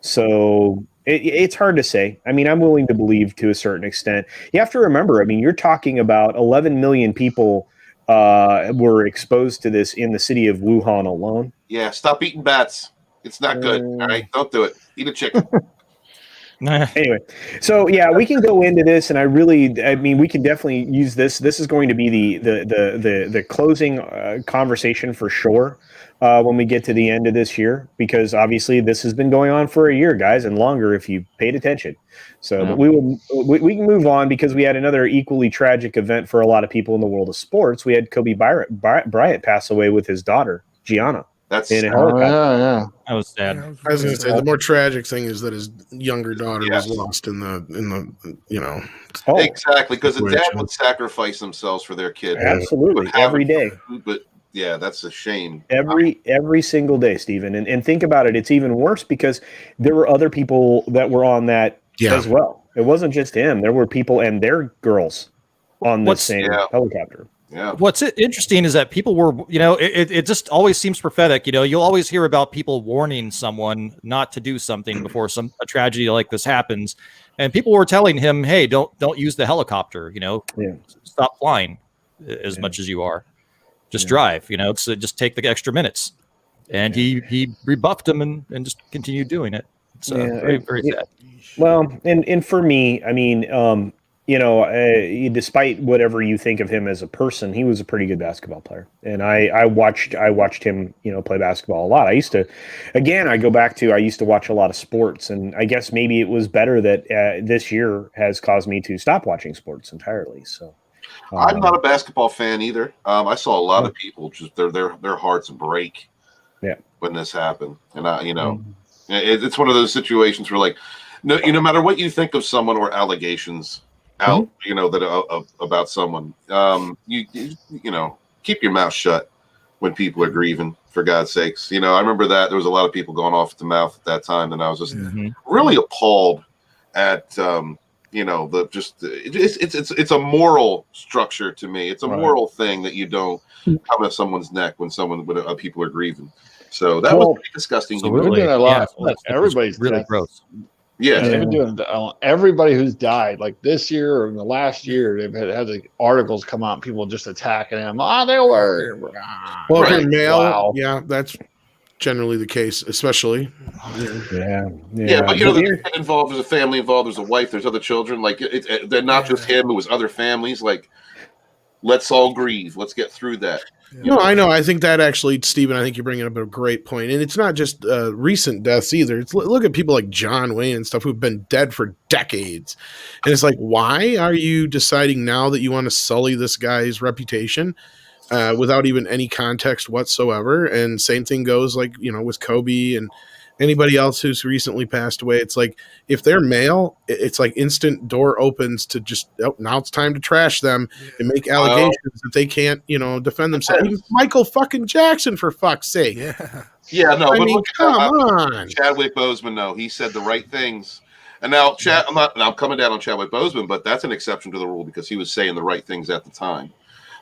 So it's hard to say. I mean, I'm willing to believe to a certain extent. You have to remember, I mean, you're talking about 11 million people were exposed to this in the city of Wuhan alone. Yeah, stop eating bats. It's not good. All right, don't do it. Eat a chicken. Anyway, so yeah, we can go into this, and I mean, we can definitely use this. This is going to be the closing conversation for sure when we get to the end of this year, because obviously this has been going on for a year, guys, and longer if you paid attention. So, but we can move on, because we had another equally tragic event for a lot of people in the world of sports. We had Kobe Bryant pass away with his daughter Gianna. That's In a Oh, helicopter. yeah. That was sad. Yeah, I was going to say the more tragic thing is that his younger daughter Yes. was lost in the Oh, exactly, because the dad Situation. would sacrifice themselves for their kid. absolutely, But have every it- day. But yeah, that's a shame. Every single day, Stephen. And think about it, it's even worse because there were other people that were on that as well. It wasn't just him. There were people and their girls on the same helicopter. Yeah. What's interesting is that people were, it just always seems prophetic. You'll always hear about people warning someone not to do something before a tragedy like this happens, and people were telling him, "Hey, don't use the helicopter. Stop flying as much as you are. Just drive. Just take the extra minutes." And he rebuffed them and just continued doing it. It's very, very sad. Well, and for me, I mean, despite whatever you think of him as a person, he was a pretty good basketball player, and I watched him, play basketball a lot. I used to watch a lot of sports, and I guess maybe it was better that this year has caused me to stop watching sports entirely. So I'm not a basketball fan either. I saw a lot of people just their hearts break. Yeah. When this happened, and it's one of those situations where, like, no matter what you think of someone or allegations out, that about someone, you keep your mouth shut when people are grieving, for God's sakes. I remember that there was a lot of people going off at the mouth at that time, and I was just really appalled at it's a moral structure to me. It's a moral thing that you don't come at someone's neck when people are grieving. So that was pretty disgusting. We've been doing a lot. Everybody's really death. gross. Yeah, they've been doing everybody who's died, like this year or in the last year. They've had the articles come out, and people just attacking them. They were. Well, if you're male, Wow. that's generally the case, especially. Yeah. But there's a kid involved, there's a family involved, there's a wife, there's other children. Like they're not just him; it was other families. Like, let's all grieve. Let's get through that. No, I know. I think that actually, Stephen, I think you're bringing up a great point. And it's not just recent deaths either. It's look at people like John Wayne and stuff who've been dead for decades. And it's like, why are you deciding now that you want to sully this guy's reputation without even any context whatsoever? And same thing goes with Kobe and anybody else who's recently passed away. It's like, if they're male, it's like instant door opens to just, now it's time to trash them and make allegations that they can't, defend themselves. Even Michael fucking Jackson, for fuck's sake. Yeah, no, I but mean, look, come on. Chadwick Boseman, though, he said the right things. And now, I'm coming down on Chadwick Boseman, but that's an exception to the rule because he was saying the right things at the time.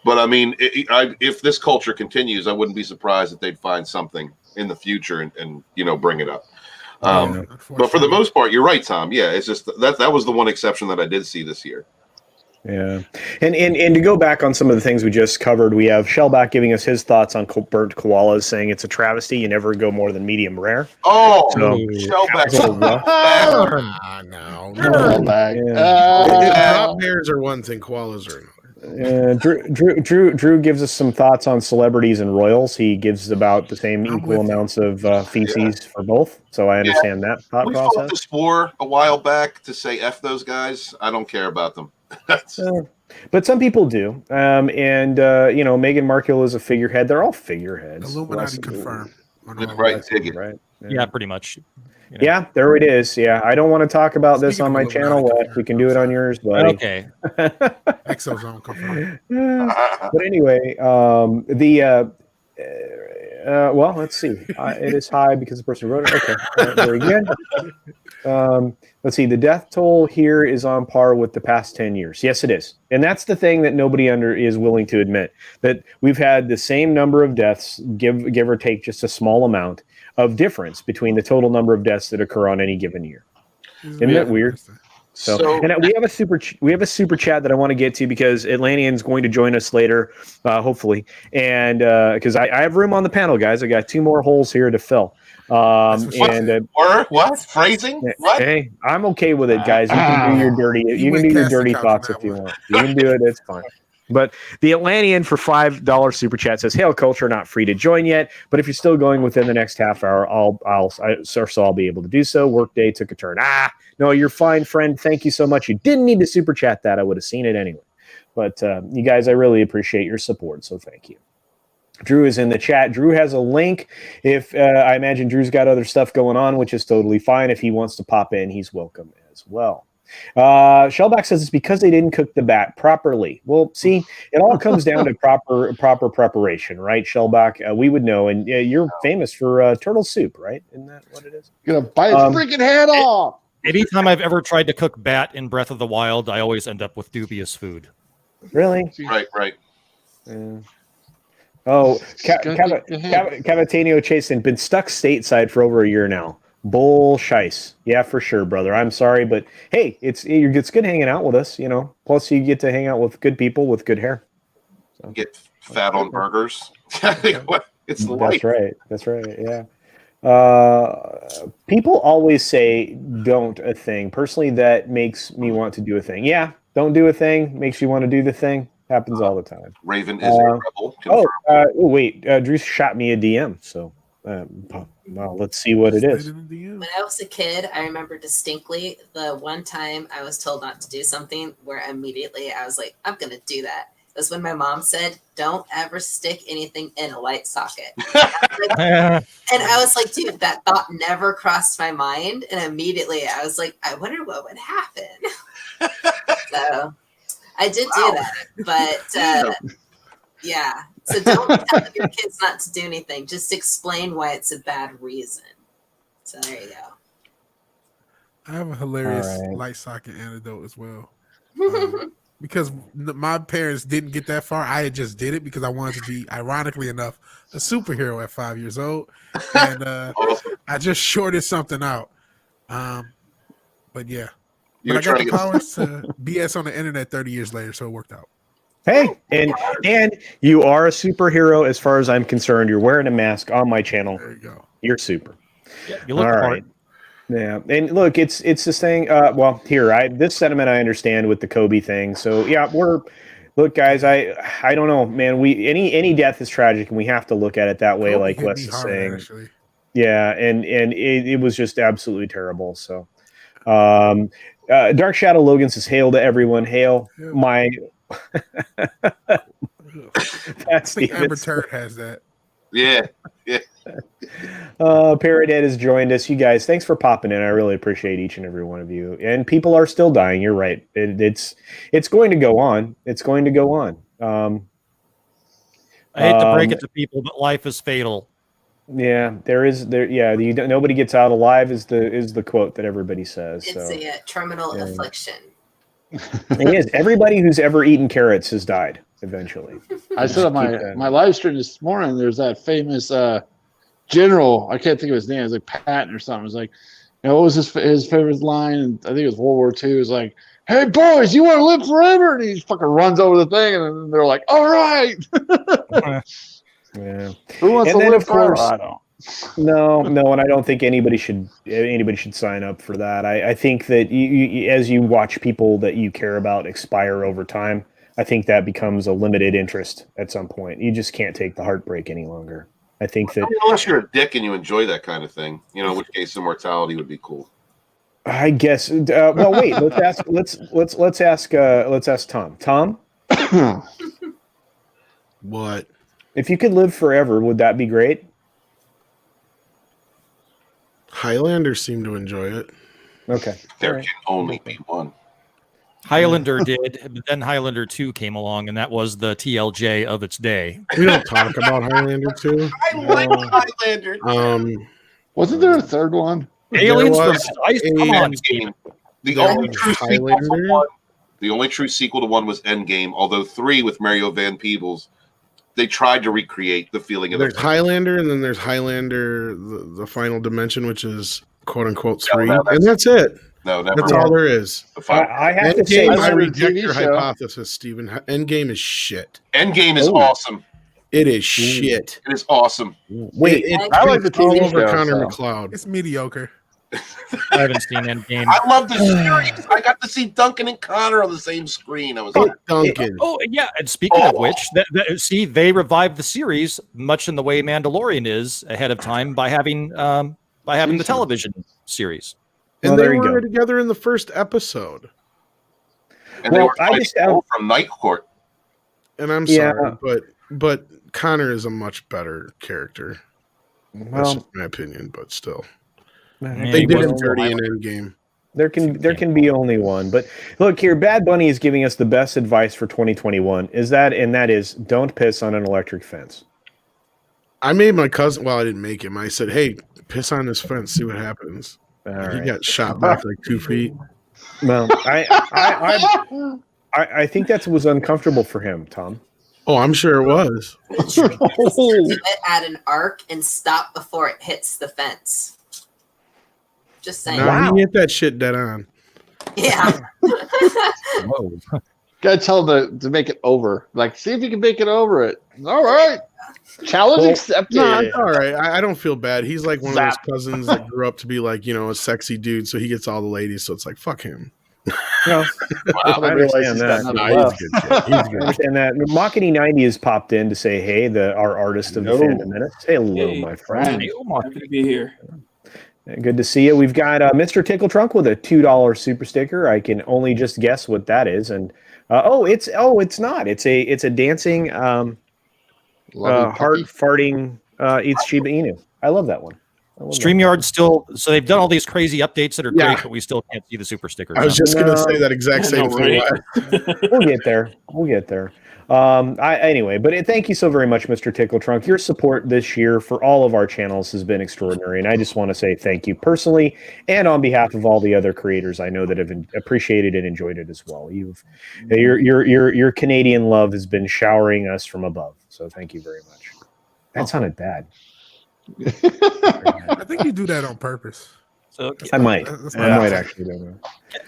But I mean, if this culture continues, I wouldn't be surprised if they'd find something in the future and bring it up. But for the most part, you're right, Tom. Yeah, it's just that was the one exception that I did see this year. Yeah, and to go back on some of the things we just covered, we have Shellback giving us his thoughts on burnt koalas, saying it's a travesty. You never go more than medium rare. Oh, So, Shellback. No. Shellback. Bears are one thing, koalas are another. Drew gives us some thoughts on celebrities and royals. He gives about the same equal amounts of feces for both. So I understand that thought We process. fought this war a while back to say F those guys. I don't care about them. But some people do. Meghan Markle is a figurehead. They're all figureheads. Illuminati confirmed. Right, dig it. Right. Yeah, pretty much. Yeah, there it is. Yeah, I don't want to talk about this on my channel. We can do it on yours, buddy. Okay. Exozone confirmed. But anyway, well, let's see. It is high because the person wrote it. Okay, very good. Let's see. The death toll here is on par with the past 10 years. Yes, it is. And that's the thing that nobody is willing to admit, that we've had the same number of deaths, give or take just a small amount of difference between the total number of deaths that occur on any given year. Isn't that weird? So and we have a super chat that I want to get to because Atlantean's going to join us later, hopefully, and because I have room on the panel, guys. I got 2 more holes here to fill. What phrasing? What? Hey, I'm okay with it, guys. You can do your dirty. You can do your dirty thoughts if you want. You can do it. It's fine. But the Atlantean for $5 super chat says, "Hail Culture, not free to join yet, but if you're still going within the next half hour, I'll be able to do so. Workday took a turn. No, you're fine, friend. Thank you so much. You didn't need to super chat that. I would have seen it anyway. But you guys, I really appreciate your support. So thank you." Drew is in the chat. Drew has a link. If I imagine Drew's got other stuff going on, which is totally fine. If he wants to pop in, he's welcome as well. Shellback says it's because they didn't cook the bat properly. Well, see, it all comes down to proper preparation, right, Shellback? We would know, and you're famous for turtle soup, right? Isn't that what it is? Gonna bite its freaking head off. Anytime I've ever tried to cook bat in Breath of the Wild, I always end up with dubious food. Really? Right. Oh, Cavatanio Chasen, been stuck stateside for over a year now. Bull shice. Yeah, for sure, brother. I'm sorry, but hey, it's good hanging out with us, Plus, you get to hang out with good people with good hair. So. Get fat on burgers. It's life. That's right. Yeah. People always say don't a thing. Personally, that makes me want to do a thing. Yeah, don't do a thing makes you want to do the thing. Happens all the time. Raven is a rebel. Wait. Drew shot me a DM, so well, let's see what it is. When I was a kid, I remember distinctly the one time I was told not to do something where immediately I was like, I'm going to do that. It was when my mom said, don't ever stick anything in a light socket. And I was like, dude, that thought never crossed my mind. And immediately I was like, I wonder what would happen. So I did do that. But yeah. So don't tell your kids not to do anything. Just explain why it's a bad reason. So there you go. I have a hilarious light socket anecdote as well. Because my parents didn't get that far. I just did it because I wanted to be, ironically enough, a superhero at 5 years old. And I just shorted something out. But yeah. But I got the powers to BS on the internet 30 years later, so it worked out. Hey, and you are a superhero as far as I'm concerned. You're wearing a mask on my channel. There you go. You're super. Yeah, you look all hard. right. Yeah, and look, it's this thing. This sentiment I understand with the Kobe thing. So yeah, look, guys. I don't know, man. Any death is tragic, and we have to look at it that way. Kobe like hit Wes me is hard, saying. actually. Yeah, and it was just absolutely terrible. So, Dark Shadow Logan says, "Hail to everyone! Hail my." That's the Amber Turd has that. Yeah. Parrot has joined us. You guys, thanks for popping in. I really appreciate each and every one of you. And people are still dying. You're right. It's going to go on. It's going to go on. I hate to break it to people, but life is fatal. Yeah, nobody gets out alive is the quote that everybody says. It's a terminal affliction. It is. Everybody who's ever eaten carrots has died eventually. I said on my live stream this morning, there's that famous general. I can't think of his name. It's like Patton or something. It's like, what was his favorite line? And I think it was World War II. It was like, "Hey boys, you want to live forever?" And he fucking runs over the thing, and then they're like, "All right." Yeah. Who wants And to then, live of course, forever? I don't. No, and I don't think anybody should sign up for that. I think that you, as you watch people that you care about expire over time, I think that becomes a limited interest at some point. You just can't take the heartbreak any longer. I think that unless you're a dick and you enjoy that kind of thing, in which case immortality would be cool. I guess. Well, wait. Let's ask Tom. Tom, What? if you could live forever, would that be great? Highlanders seem to enjoy it. Okay. There can only be one. Highlander did, but then Highlander 2 came along, and that was the TLJ of its day. We don't talk about Highlander 2. I like Highlander. Wasn't there a third one? Aliens from was Ice. Come on, Endgame. The There only was true sequel to Highlander. one. The only true sequel to one was Endgame. Although 3 with Mario Van Peebles, they tried to recreate the feeling of There's the. Highlander, and then there's Highlander, the Final Dimension, which is quote unquote No, 3, no, and that's it. No, never. That's all there is. The final. I have to Endgame, say, I Highlander reject TV your show. hypothesis, Stephen. Endgame is shit. Endgame is Oh. awesome. It is shit. It is awesome. wait. I like the all TV over show, Connor so. McLeod. It's mediocre. I haven't seen Endgame. I love the series. I got to see Duncan and Connor on the same screen. I was like, Duncan. Oh yeah, and speaking of which, see, they revived the series much in the way Mandalorian is ahead of time by having the television series. And Well, they there you were go. together in the first episode. and they Well, were I fighting just have- from Night Court. And I'm Yeah. sorry, but Connor is a much better character. That's Well, just my opinion, but still. Man, They he did him wasn't dirty in alive. Endgame. there can be only one. But look here, Bad Bunny is giving us the best advice for 2021. That is don't piss on an electric fence. I made my cousin, well, I didn't make him. I said, hey, piss on this fence, see what happens. All He right. got shot back like 2 feet. Well, I think that was uncomfortable for him, Tom. Oh, I'm sure it was. Do it at an arc and stop before it hits the fence. Just saying. Nah, Wow. he hit that shit dead on. Yeah. Whoa. Gotta tell them to make it over. Like, see if you can make it over it. All right. Challenge Well, accepted. No, it's all right. I don't feel bad. He's like one of Zap. those cousins that grew up to be like, a sexy dude. So he gets all the ladies. So it's like, fuck him. No, I I understand that. Got Nah, nothing left. he's good. Kid. He's I good. understand that. Makini 90 has popped in to say, hey, our artist of the Hello. Fandom Minutes. Say hello, Hey, my friend. Happy to be here. Good to see you. We've got Mr. Tickle Trunk with a $2 super sticker. I can only just guess what that is. And it's not. It's a dancing Lovely heart puppy. farting eats Shiba Inu. I love that one. I love that. StreamYard still, so they've done all these crazy updates that are Yeah. great, but we still can't see the super stickers. I was just going to say that exact I same know, thing. right? We'll get there. Anyway, but thank you so very much, Mr. Tickle Trunk. Your support this year for all of our channels has been extraordinary, and I just want to say thank you personally and on behalf of all the other creators I know that have appreciated and enjoyed it as well. Your Canadian love has been showering us from above, so thank you very much. That sounded bad. I think you do that on purpose. So, I might. That's I not- might actually do that.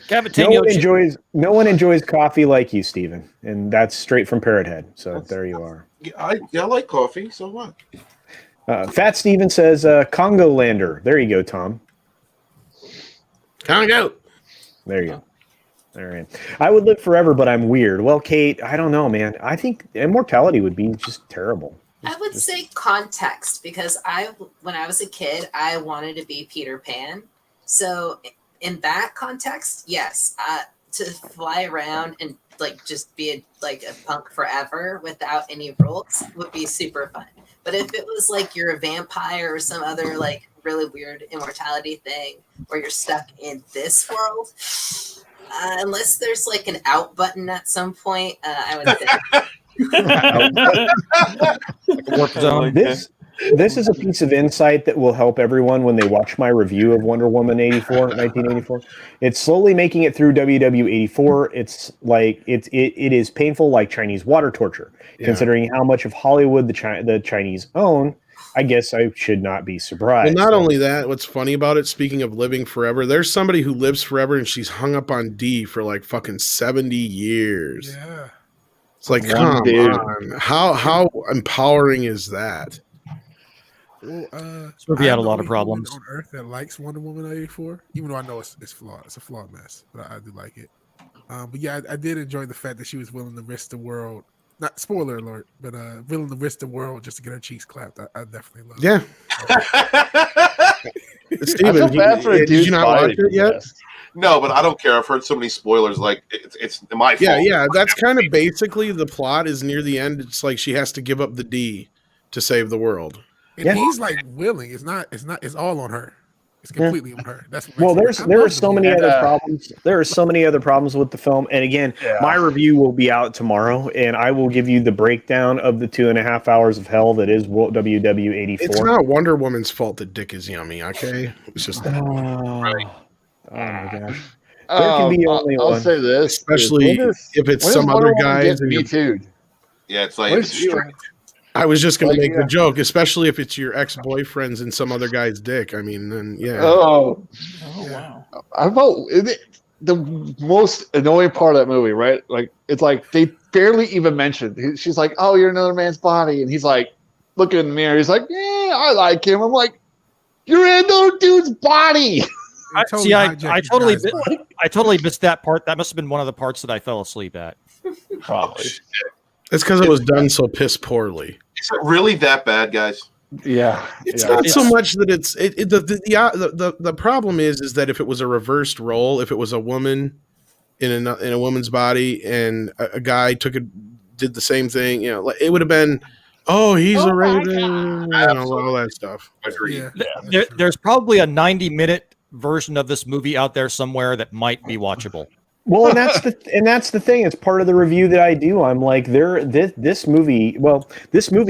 Cavatinho, No one enjoys coffee like you, Stephen, and that's straight from Parrot Head. So there you are. Yeah, I like coffee. So what? Fat Steven says Congo Lander. There you go, Tom. Count go. There you go. All right. I would live forever, but I'm weird. Well, Kate, I don't know, man. I think immortality would be just terrible. I would say context because when I was a kid, I wanted to be Peter Pan. So in that context, yes, to fly around and like just be a punk forever without any rules would be super fun. But if it was like you're a vampire or some other like really weird immortality thing where you're stuck in this world, unless there's like an out button at some point, I would say. warp zone. This this is a piece of insight that will help everyone when they watch my review of Wonder Woman 1984. It's slowly making it through WW84. It's like it is painful like Chinese water torture. Yeah. Considering how much of Hollywood the Chinese own, I guess I should not be surprised. Well, not only that, what's funny about it, speaking of living forever, there's somebody who lives forever and she's hung up on D for like fucking 70 years. Yeah. It's like, One come dude. on. How empowering is that? Well, This movie had I'm a the lot of only problems. human on Earth that likes Wonder Woman 84, even though I know it's flawed. It's a flawed mess, but I do like it. But yeah, I did enjoy the fact that she was willing to risk the world. Not spoiler alert, but willing to risk the world just to get her cheeks clapped. I definitely love it. Yeah. I Steven, feel bad for a did dude's you not body watch it yet? possessed. No, but I don't care. I've heard so many spoilers. Like it's my fault. Yeah. That's kind of basically the plot is near the end. It's like she has to give up the D to save the world. And he's like willing. It's all on her. It's completely on her. That's what makes it- I there are love the so movie. many other And, problems. There are so many other problems with the film. And again, my review will be out tomorrow, and I will give you the breakdown of the 2.5 hours of hell that is WW84. It's not Wonder Woman's fault that dick is yummy, okay? It's just Oh my gosh. There can be only I'll one. say this, especially if it's some other guys. Me too. Yeah, it's like Where's you? I was just going to Like, make yeah. the joke, especially if it's your ex-boyfriend's and some other guy's dick. I mean, then yeah. Oh, Oh wow. I about the most annoying part of that movie, right? Like it's like they barely even mentioned. She's like, "Oh, you're another man's body," and he's like, looking in the mirror. He's like, "Yeah, I like him." I'm like, "You're in another dude's body." I hijacked totally, you guys' mind. I totally missed that part. That must have been one of the parts that I fell asleep at. Probably. It's because it was done so piss poorly. Is it really that bad, guys? Yeah, It's yeah. not so much that it's the problem is that if it was a reversed role, if it was a woman in a woman's body and a guy did the same thing, like, it would have been, oh, he's a raven, all that stuff. Agreed. Yeah. There's probably a 90-minute version of this movie out there somewhere that might be watchable. Well, and that's the thing. It's part of the review that I do. I'm like, this movie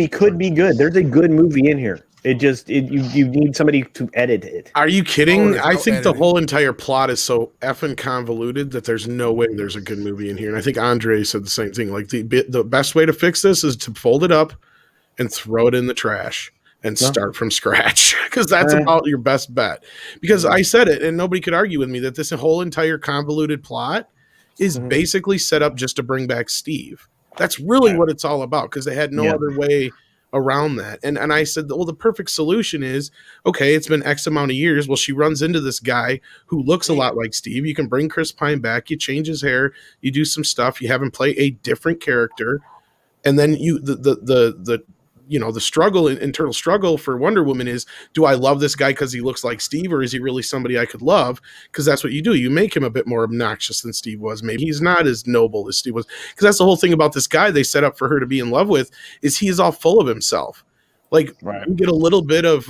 could be good. There's a good movie in here. You need somebody to edit it. Are you kidding? there's I no think the editing. whole entire plot is so effing convoluted that there's no way there's a good movie in here. And I think Andre said the same thing. Like the best way to fix this is to fold it up and throw it in the trash and start from scratch, because that's about your best bet. Because I said it, and nobody could argue with me, that this whole entire convoluted plot is basically set up just to bring back Steve. That's really what it's all about, because they had no other way around that. And I said, well, the perfect solution is, okay, it's been X amount of years. Well, she runs into this guy who looks a lot like Steve. You can bring Chris Pine back, you change his hair, you do some stuff, you have him play a different character, and then the struggle, internal struggle for Wonder Woman is, do I love this guy because he looks like Steve, or is he really somebody I could love? Because that's what you do. You make him a bit more obnoxious than Steve was. Maybe he's not as noble as Steve was. Because that's the whole thing about this guy they set up for her to be in love with, is he is all full of himself. Like, we get a little bit of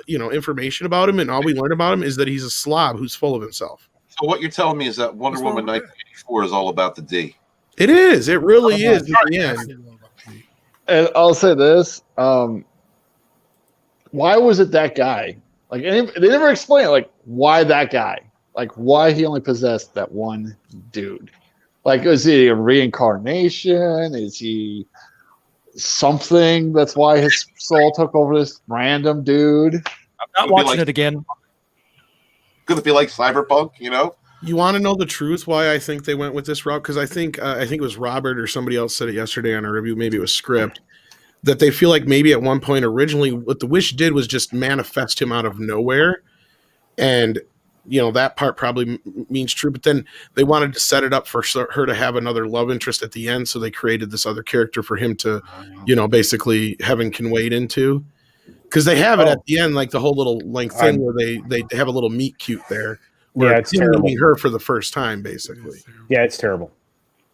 information about him, and all we learn about him is that he's a slob who's full of himself. So what you're telling me is that Wonder What's wrong Woman with that? 1984 is all about the D. It is. It really is. In the end. And I'll say this: why was it that guy? Like, they never explain, like, why that guy? Like, why he only possessed that one dude? Like, is he a reincarnation? Is he something? That's why his soul took over this random dude. I'm not watching it again. Could it be like Cyberpunk? You want to know the truth why I think they went with this route? Because I think it was Robert or somebody else said it yesterday on a review, maybe it was Script, that they feel like maybe at one point originally what the Wish did was just manifest him out of nowhere. And, that part probably means true. But then they wanted to set it up for her to have another love interest at the end. So they created this other character for him to, basically heaven can wade into. Because they have it at the end, like the whole little thing where they have a little meet cute there. Yeah, it's terrible. Meeting her for the first time, basically. Yeah, it's terrible.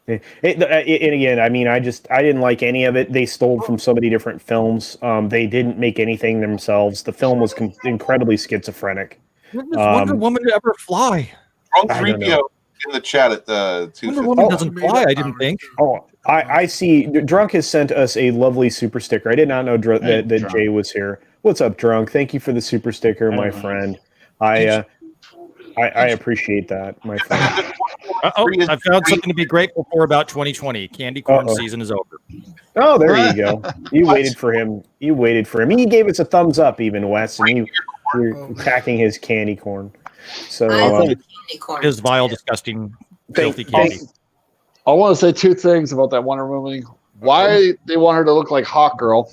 And again, I mean, I didn't like any of it. They stole from so many different films. They didn't make anything themselves. The film was incredibly schizophrenic. When does Wonder Woman ever fly? Wrong 3PO in the chat at the Wonder 250. Woman doesn't fly, I didn't think. Oh, I see. Drunk has sent us a lovely super sticker. I did not know that Jay was here. What's up, Drunk? Thank you for the super sticker, my friend. I appreciate that, my friend. I found something to be grateful for about 2020. Candy corn season is over. Oh, there you go. You waited for him. You waited for him. He gave us a thumbs up, even Wes, and you're attacking his candy corn. So I love candy corn. His vile, disgusting, filthy candy. I want to say two things about that Wonder Woman. Why they want her to look like Hawk Girl?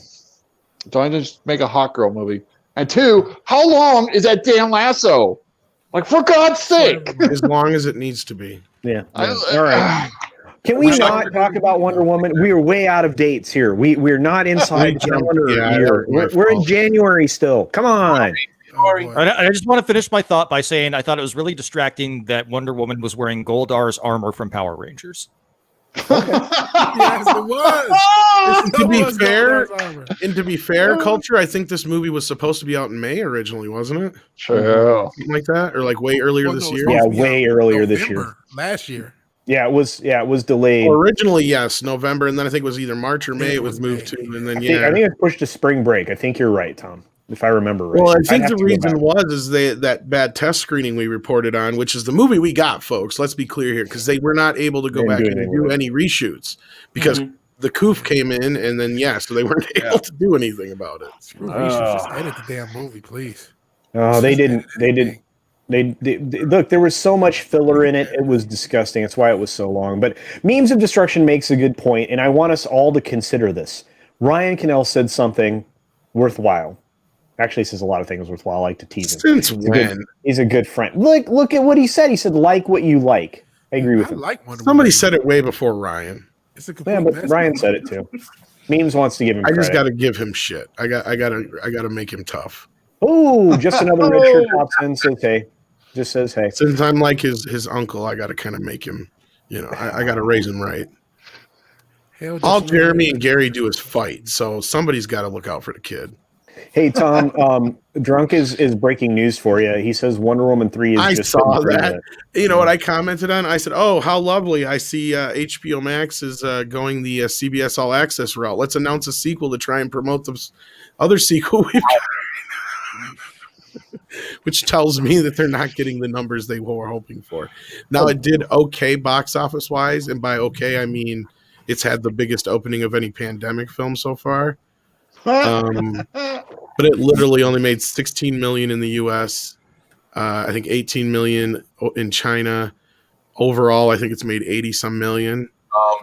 Don't just make a Hawk Girl movie. And two, how long is that damn lasso? Like, for God's sake! As long as it needs to be. Yeah. All right. Can we not talk about Wonder Woman? We are way out of dates here. We're not inside calendar year. We're in January still. Come on. I just want to finish my thought by saying I thought it was really distracting that Wonder Woman was wearing Goldar's armor from Power Rangers. Yes, it was. To be fair, Culture, I think this movie was supposed to be out in May originally, wasn't it? Sure. Something like that, or like way earlier this year. Yeah, way earlier this year. Last year. Yeah, it was delayed. Well, originally, yes, November, and then I think it was either March or May. It was moved to, and then I think it was pushed to spring break. I think you're right, Tom. If I remember right. Well, I think the reason was that bad test screening we reported on, which is the movie we got, folks. Let's be clear here, because they were not able to go back and do any reshoots because the coof came in, and then so they weren't able to do anything about it. Just edit the damn movie, please. Oh, they didn't. They look. There was so much filler in it. It was disgusting. That's why it was so long. But Memes of Destruction makes a good point, and I want us all to consider this. Ryan Cannell said something worthwhile. Actually, he says a lot of things worthwhile. I like to tease him. Since when? He's a good friend. Look at what he said. He said, like what you like. I agree with him. Somebody said it way before Ryan. It's a but Ryan said it too. Memes wants to give him credit. I just got to give him shit. I got to make him tough. Oh, just another red shirt pops in, says hey. Just says hey. Since I'm like his uncle, I got to kind of make him, I got to raise him right. All Jeremy and Gary do is fight, so somebody's got to look out for the kid. Hey, Tom, Drunk is breaking news for you. He says Wonder Woman 3 is I just... saw that. You know what I commented on? I said, oh, how lovely. I see HBO Max is going the CBS All Access route. Let's announce a sequel to try and promote the other sequel we've got right now. Which tells me that they're not getting the numbers they were hoping for. Now, it did okay box office-wise, and by okay, I mean it's had the biggest opening of any pandemic film so far. But it literally only made 16 million in the US. I think 18 million in China. Overall, I think it's made 80 some million.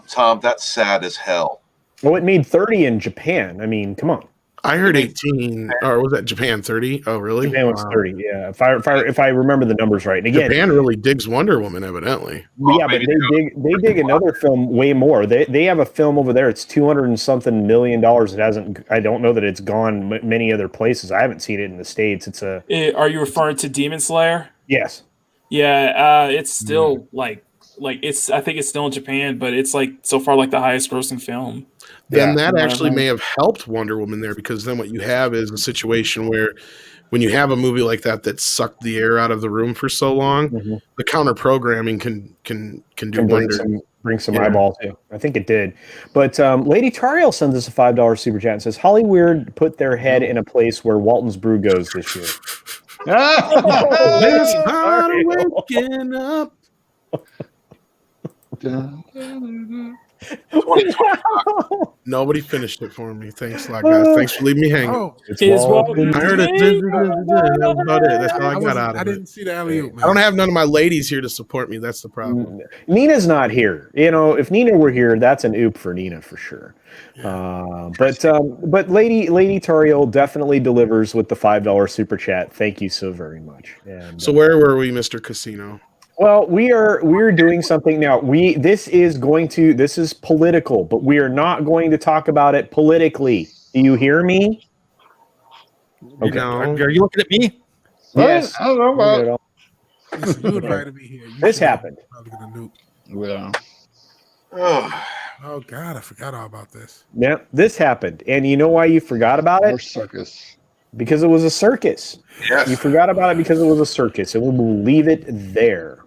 Tom, that's sad as hell. Well, it made 30 in Japan. I mean, come on. I heard 18, or was that Japan 30? Oh, really? Japan was 30. Yeah, if I remember the numbers right. And again, Japan really digs Wonder Woman, evidently. Yeah, but they dig another film way more. They have a film over there. It's $200 and something million. It hasn't. I don't know that it's gone many other places. I haven't seen it in the States. It's a. Are you referring to Demon Slayer? Yes. Yeah, it's still like it's. I think it's still in Japan, but it's like so far like the highest grossing film. Then that actually may have helped Wonder Woman there, because then what you have is a situation where when you have a movie like that sucked the air out of the room for so long, the counter programming can do wonders. Bring some eyeballs too. I think it did. But Lady Tariel sends us a $5 super chat and says Hollywood put their head in a place where Walton's Brew goes this year. This heart waking up. Nobody finished it for me. Thanks a lot, guys. Thanks for leaving me hanging. I heard it. That's about it. That's all I got out of it. I didn't see the alley-oop, man. I don't have none of my ladies here to support me. That's the problem. Nina's not here. If Nina were here, that's an oop for Nina for sure. But Lady Tariel definitely delivers with the $5 super chat. Thank you so very much. And, so where were we, Mr. Casino? Well, we're doing something now. This is political, but we are not going to talk about it politically. Do you hear me? Okay. Are you looking at me? Yes. I don't know about You invited me here. This happened. Yeah. Oh God, I forgot all about this. Yeah, this happened, and you know why you forgot about it? Circus. Because it was a circus. Yes. You forgot about it because it was a circus, and we'll leave it there.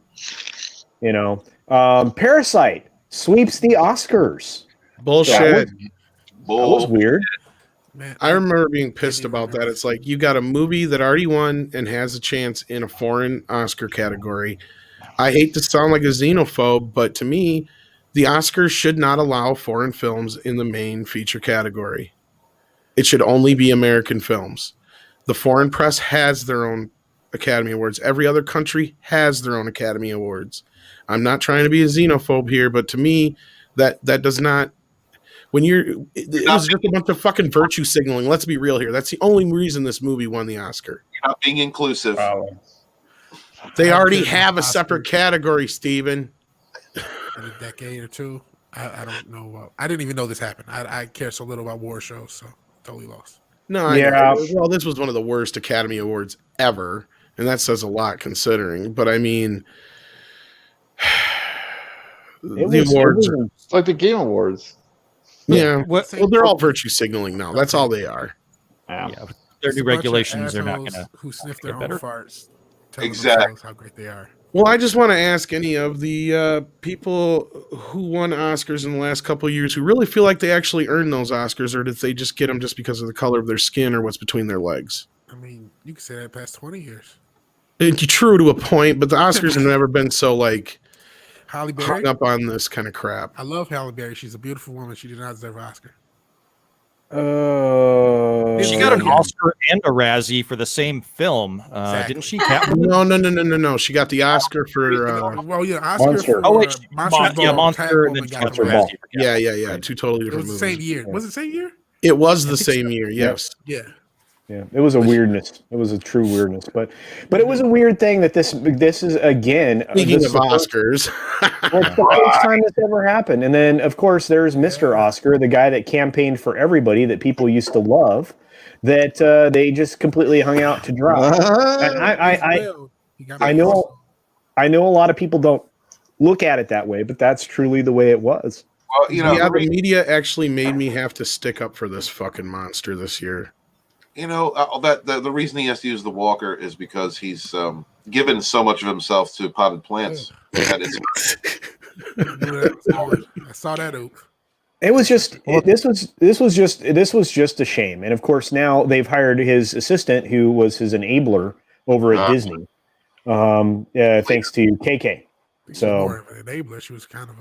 Parasite sweeps the Oscars. Bullshit. That was weird. Man, I remember being pissed didn't even about that. remember. It's like you got a movie that already won and has a chance in a foreign Oscar category. I hate to sound like a xenophobe, but to me, the Oscars should not allow foreign films in the main feature category. It should only be American films. The foreign press has their own Academy Awards. Every other country has their own Academy Awards. I'm not trying to be a xenophobe here, but to me, that does not. When it was just a bunch of fucking virtue signaling. Let's be real here. That's the only reason this movie won the Oscar. You're not being inclusive. They I already could have a Oscar separate category, Steven. in a decade or two. I don't know. I didn't even know this happened. I care so little about war shows, so totally lost. No, well, this was one of the worst Academy Awards ever, and that says a lot considering. But I mean, the awards. It's like the Game Awards. Yeah, What- well, they're all virtue signaling now. That's all they are. Yeah, with their It's new a bunch of regulations, they're not assholes going to. who sniff their get own better. farts, telling Exactly. themselves how great they are. Well, I just want to ask any of the people who won Oscars in the last couple of years who really feel like they actually earned those Oscars, or did they just get them just because of the color of their skin or what's between their legs? I mean, you could say that past 20 years. It's true to a point, but the Oscars have never been so like Halle Berry. hung up on this kind of crap. I love Halle Berry. She's a beautiful woman. She did not deserve an Oscar. She got an Yeah. Oscar and a Razzie for the same film, Exactly. didn't she? Catwoman? No. She got the Oscar for Well, yeah, Oscar Monster. for Oh wait, Monster yeah, Ball, Monster and then Catwoman got Monster the Ball. Razzie. yeah, two totally It was different the movies. same year. Was it the same year? It was the same year, yes. Yeah. Yeah, it was a weirdness. It was a true weirdness, but it was a weird thing that this is again. Speaking this of is the first- Oscars, well, it's the first time this ever happened. And then, of course, there's Mr. Oscar, the guy that campaigned for everybody that people used to love, that they just completely hung out to dry. And I know a lot of people don't look at it that way, but that's truly the way it was. Well, you know, yeah, the media actually made me have to stick up for this fucking monster this year. you know that the reason he has to use the walker is because he's given so much of himself to potted plants. That is, I saw that. It was just this was just a shame. And of course, now they've hired his assistant, who was his enabler over at Disney, thanks to KK. So more of an enabler. She was kind of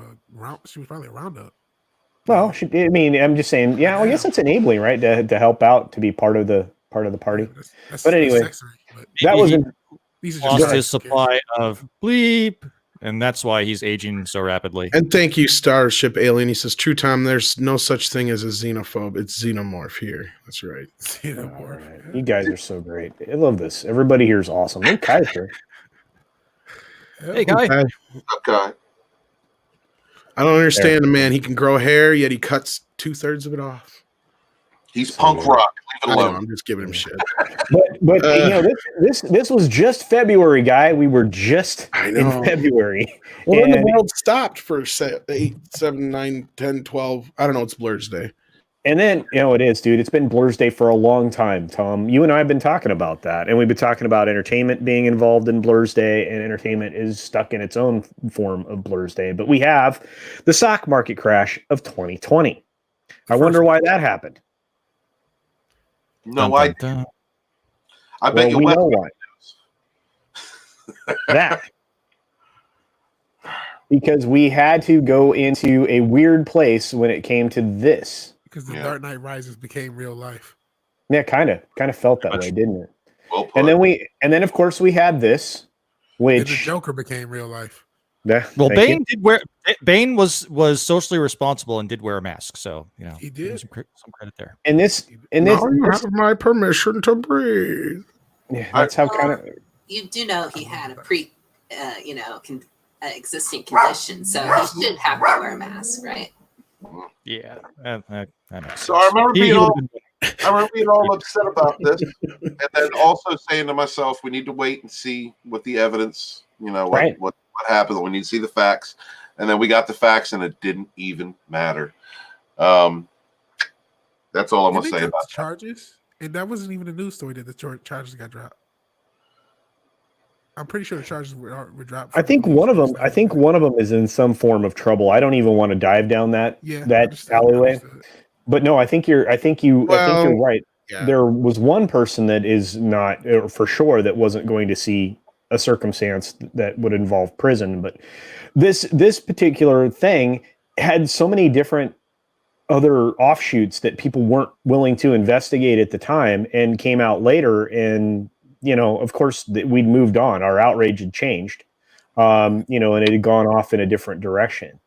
she was probably a roundup. well, I'm just saying. Yeah, well, I guess it's enabling, right? To help out, to be part of the party. But anyway, that was these are Lost just his supply of bleep, and that's why he's aging so rapidly. And thank you, Starship Alien. He says, "True, Tom. There's no such thing as a xenophobe. It's xenomorph here." That's right. You guys are so great. I love this. Everybody here is awesome. Hey, Kaiser. Hey, guy. okay. I don't understand the man. He can grow hair, yet he cuts 2/3 of it off. He's punk rock. Leave it I know, alone. I'm just giving him shit. But this was just February, guy. We were just in February. Well, then the And- world stopped for 8, 7, 9, 10, 12. I don't know. It's Blur's Day. And then, it is, dude. It's been Blur's Day for a long time, Tom. You and I have been talking about that. And we've been talking about entertainment being involved in Blur's Day, and entertainment is stuck in its own form of Blur's Day. But we have the stock market crash of 2020. I wonder why that happened. No, Dun, dun, dun. I bet you we Wes know why. That. Because we had to go into a weird place when it came to this. Because the Dark Knight Rises became real life. Yeah, kind of felt that way, didn't it? Well put. And then of course we had this, And the which Joker became real life. Well, thank you. Bane was socially responsible and did wear a mask, so He did. some credit there. And this Now you have my permission to breathe. yeah, that's how kind of You do know he had a existing condition, so he should have to wear a mask, right? Yeah, that makes So I sense. remember He being would've all been- I remember being all upset about this, and then also saying to myself, "We need to wait and see what the evidence, what happened. We need to see the facts." And then we got the facts, and it didn't even matter. That's all I'm And gonna they say got about the charges, and that wasn't even a news story that the charges got dropped. I'm pretty sure the charges were dropped. I think one of them. I think one of them is in some form of trouble. I don't even want to dive down that alleyway. But no, I think you're right. Yeah. There was one person that is not for sure that wasn't going to see a circumstance that would involve prison. But this particular thing had so many different other offshoots that people weren't willing to investigate at the time, and came out later. And of course, we'd moved on. Our outrage had changed, and it had gone off in a different direction.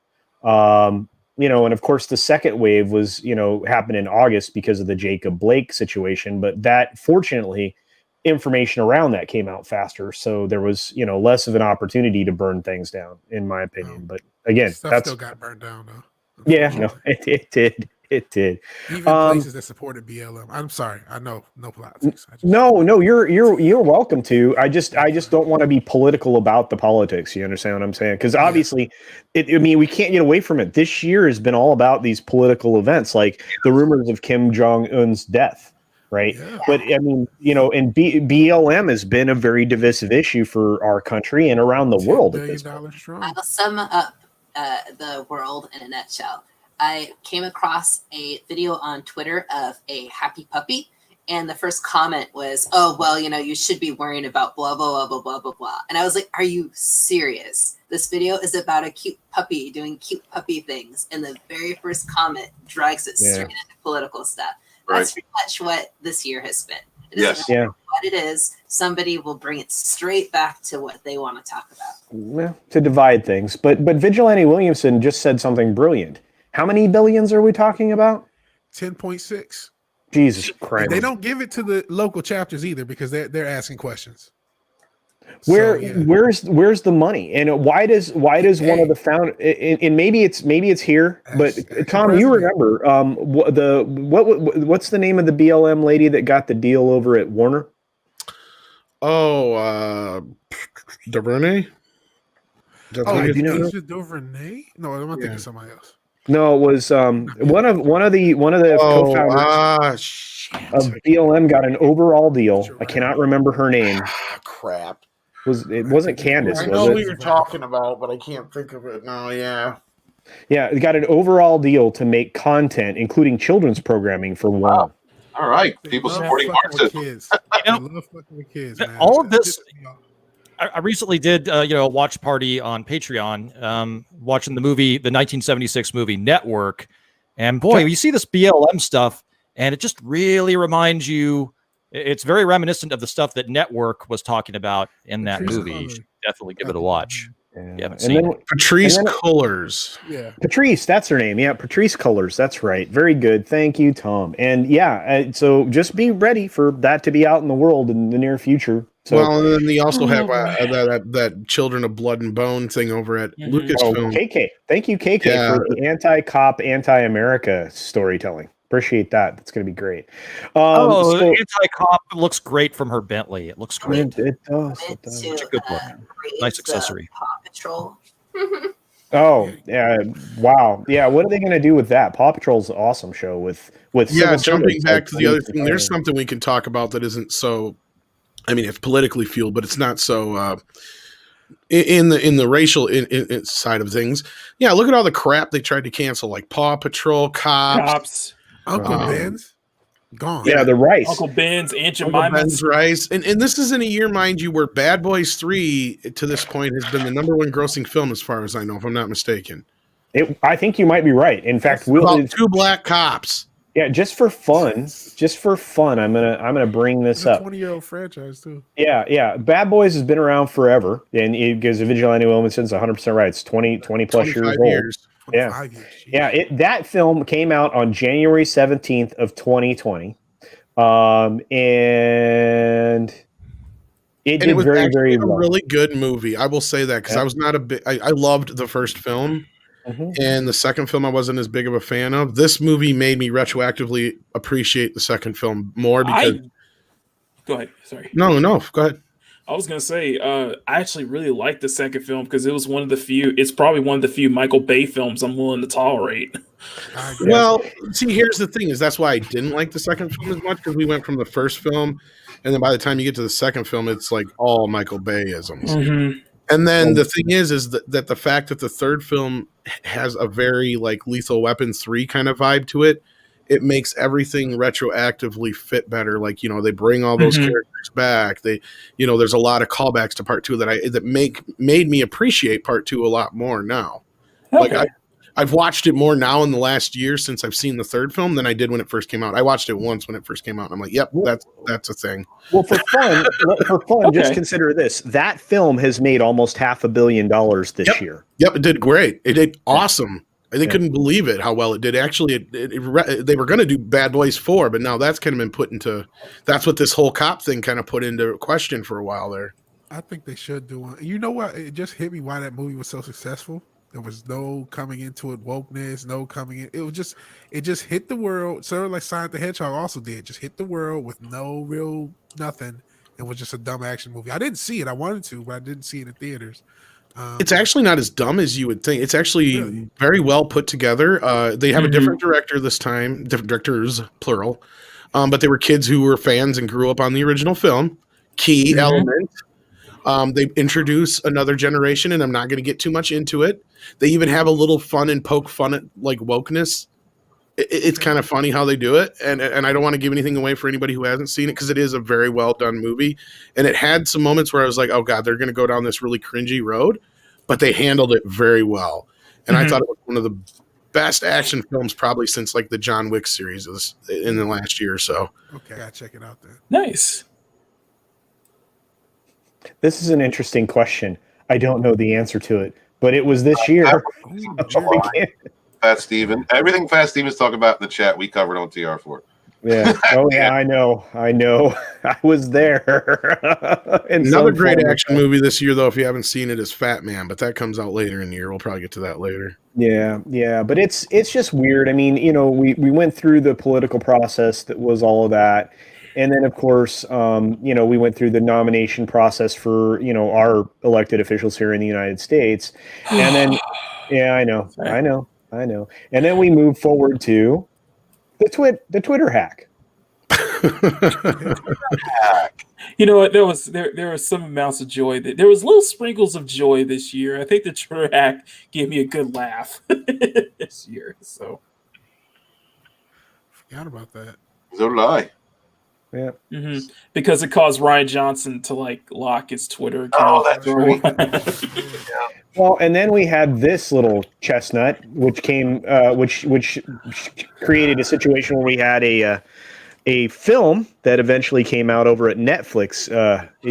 And of course the second wave was, happened in August because of the Jacob Blake situation. But that, fortunately, information around that came out faster. So there was, less of an opportunity to burn things down, in my opinion. But again, stuff still got burned down though. Yeah, no, it did. It did. Even places that supported BLM. I'm sorry. I know no politics. No, you're welcome to. I just don't want to be political about the politics. You understand what I'm saying? Because obviously, we can't get away from it. This year has been all about these political events, like the rumors of Kim Jong-un's death, right? Yeah. But and BLM has been a very divisive issue for our country and around the world. I'll sum up the world in a nutshell. I came across a video on Twitter of a happy puppy, and the first comment was, "Oh, well, you should be worrying about blah, blah, blah, blah, blah, blah." And I was like, are you serious? This video is about a cute puppy doing cute puppy things, and the very first comment drags it straight into political stuff. That's pretty much what this year has been. It doesn't matter what it is. Somebody will bring it straight back to what they want to talk about. Well, to divide things. But Vigilante Williamson just said something brilliant. How many billions are we talking about? 10.6. Jesus Christ! They don't give it to the local chapters either because they're asking questions. Where's the money, and why does one of the found and maybe it's here, but Tom, you remember what's the name of the BLM lady that got the deal over at Warner? DuVernay. DuVernay? No, I'm not thinking of somebody else. No, it was one of the co-founders of BLM got an overall deal. I cannot remember her name. Crap. It wasn't Candace? I know who you're talking about, but I can't think of it now. Yeah, it got an overall deal to make content, including children's programming, for one. Wow. All right, people supporting Marxism. Love fucking with kids, man. All of this. I recently did, a watch party on Patreon, watching the 1976 movie Network, and boy, you see this BLM stuff, and it just really reminds you. It's very reminiscent of the stuff that Network was talking about in that movie. You should definitely give it a watch. You haven't seen it. Patrice Cullors. Yeah, Patrice, that's her name. Yeah, Patrice Cullors. That's right. Very good. Thank you, Tom. And so just be ready for that to be out in the world in the near future. So, well, and then they also have that Children of Blood and Bone thing over at Lucasfilm. KK. Thank you, KK, for the anti-cop, anti-America storytelling. Appreciate that. That's going to be great. Anti-cop looks great from her Bentley. It looks great. It does. Such a good look. Nice accessory. Paw Patrol. Oh, yeah. Wow. Yeah. What are they going to do with that? Paw Patrol's an awesome show with jumping back to the other thing, there's something we can talk about that isn't so, it's politically fueled, but it's not so in the racial side of things. Yeah, look at all the crap they tried to cancel, like Paw Patrol, Cops. Uncle Ben's gone. Yeah, the Rice. Uncle Ben's, Aunt Jemima's Rice. And this is in a year, mind you, where Bad Boys 3 to this point has been the number one grossing film, as far as I know, if I'm not mistaken. I think you might be right. In fact, about two black cops. Yeah, just for fun, I'm gonna bring this up. 20-year-old franchise too. Yeah. Bad Boys has been around forever, and because Vigilante Williamson's 100% right. It's 20 plus years old. Yeah. That film came out on January 17th of 2020, and it was very, very well. A really good movie. I will say that because I was not I loved the first film. Mm-hmm. And the second film I wasn't as big of a fan of. This movie made me retroactively appreciate the second film more because. Go ahead. Sorry. No. Go ahead. I was gonna say, I actually really liked the second film because it was one of the few. It's probably one of the few Michael Bay films I'm willing to tolerate. Well, see, here's the thing: is that's why I didn't like the second film as much, because we went from the first film, and then by the time you get to the second film, it's like all Michael Bay-isms. Mm-hmm. And then the thing is that the fact that the third film has a very like Lethal Weapon 3 kind of vibe to it, it makes everything retroactively fit better. Like, you know, they bring all those characters back. They, you know, there's a lot of callbacks to part 2 that made me appreciate part 2 a lot more now. Okay. Like I've watched it more now in the last year since I've seen the third film than I did when it first came out. I watched it once when it first came out, and I'm like, yep, that's a thing. Well, for fun, just consider this. That film has made almost $500 million this year. Yep, it did great. It did awesome. They couldn't believe it, how well it did. Actually, they were going to do Bad Boys 4, but now that's kind of been put into – that's what this whole cop thing kind of put into question for a while there. I think they should do one. You know what? It just hit me why that movie was so successful. There was no coming into it wokeness, no coming in. It just hit the world. Sort of like Sonic the Hedgehog also did. Just hit the world with no real nothing. It was just a dumb action movie. I didn't see it. I wanted to, but I didn't see it in theaters. It's actually not as dumb as you would think. It's actually very well put together. They have a different director this time, different directors, plural. But they were kids who were fans and grew up on the original film. Key element. They introduce another generation, and I'm not going to get too much into it. They even have a little fun and poke fun at like wokeness. It's kind of funny how they do it, and I don't want to give anything away for anybody who hasn't seen it because it is a very well done movie, and it had some moments where I was like, oh god, they're going to go down this really cringy road, but they handled it very well, and I thought it was one of the best action films probably since like the John Wick series in the last year or so. Okay, I gotta check it out then. Nice. This is an interesting question. I don't know the answer to it, but it was this year. Fat Steven. Everything Fat Steven's talking about in the chat, we covered on TR4. Yeah. Oh, yeah, I know. I was there. Another great action movie this year, though, if you haven't seen it, is Fat Man, but that comes out later in the year. We'll probably get to that later. Yeah. But it's just weird. I mean, you know, we went through the political process that was all of that. And then, of course, you know, we went through the nomination process for, you know, our elected officials here in the United States. And then, yeah, I know. And then we move forward to the Twitter hack. You know what? There was some amounts of joy. There was little sprinkles of joy this year. I think the Twitter hack gave me a good laugh this year. So forgot about that. So did I. Yeah. Because it caused Ryan Johnson to like lock his Twitter account. Oh, that's right. Well, and then we had this little chestnut, which came, which created a situation where we had a film that eventually came out over at Netflix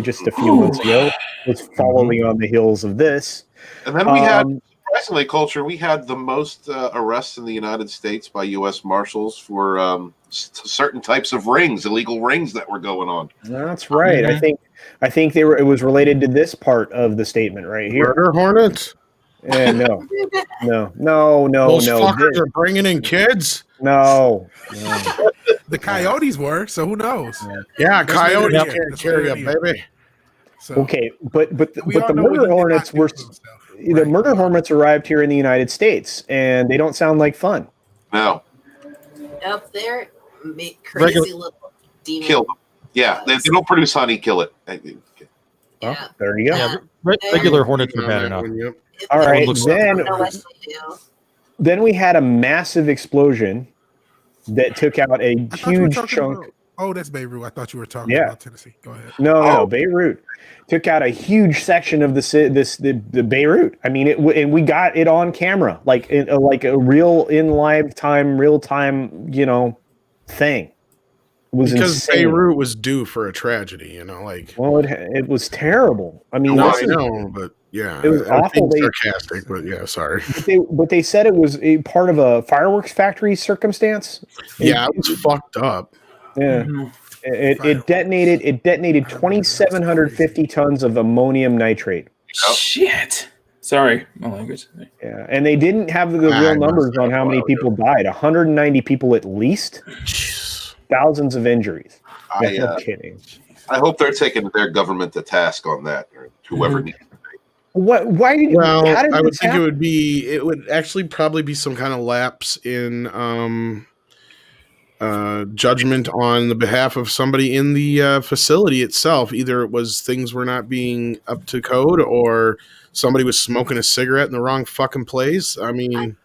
just a few months ago. Was following on the heels of this. And then we had, surprisingly, Culture, we had the most arrests in the United States by U.S. Marshals for certain types of rings, illegal rings that were going on. That's right. I think they were. It was related to this part of the statement right here. Murder hornets? And no. Those fuckers are bringing in kids? No. The Coyotes were, so who knows? Yeah, Coyotes can't carry a baby. So, okay, but the murder hornets were. The murder hornets arrived here in the United States, and they don't sound like fun. No. Nope, they're crazy little demons. Kill them. Yeah, they don't produce honey. Kill it. Yeah. There you go. Yeah. Regular hornets are bad enough. All right, Looks then we had a massive explosion that took out a huge chunk. Oh, that's Beirut. I thought you were talking about Tennessee. Go ahead. No, Beirut took out a huge section of the Beirut. I mean, and we got it on camera, like a real real time, you know, thing. It was because insane. Beirut was due for a tragedy, you know, like. Well, it was terrible. I mean, I know, but yeah, it was awful. Sarcastic, but yeah, sorry. But they said it was a part of a fireworks factory circumstance. Yeah, it was fucked up. Yeah. It detonated. It detonated 2,750 tons of ammonium nitrate. Shit. Sorry, my language. Yeah, and they didn't have the real numbers on how many people died. 190 people at least. thousands of injuries. I No kidding. I hope they're taking their government to task on that, or whoever needs. What? Why did? Well, how did I would this think happen? it would actually probably be some kind of lapse in judgment on the behalf of somebody in the facility itself. Either it was things were not being up to code, or somebody was smoking a cigarette in the wrong fucking place. I mean,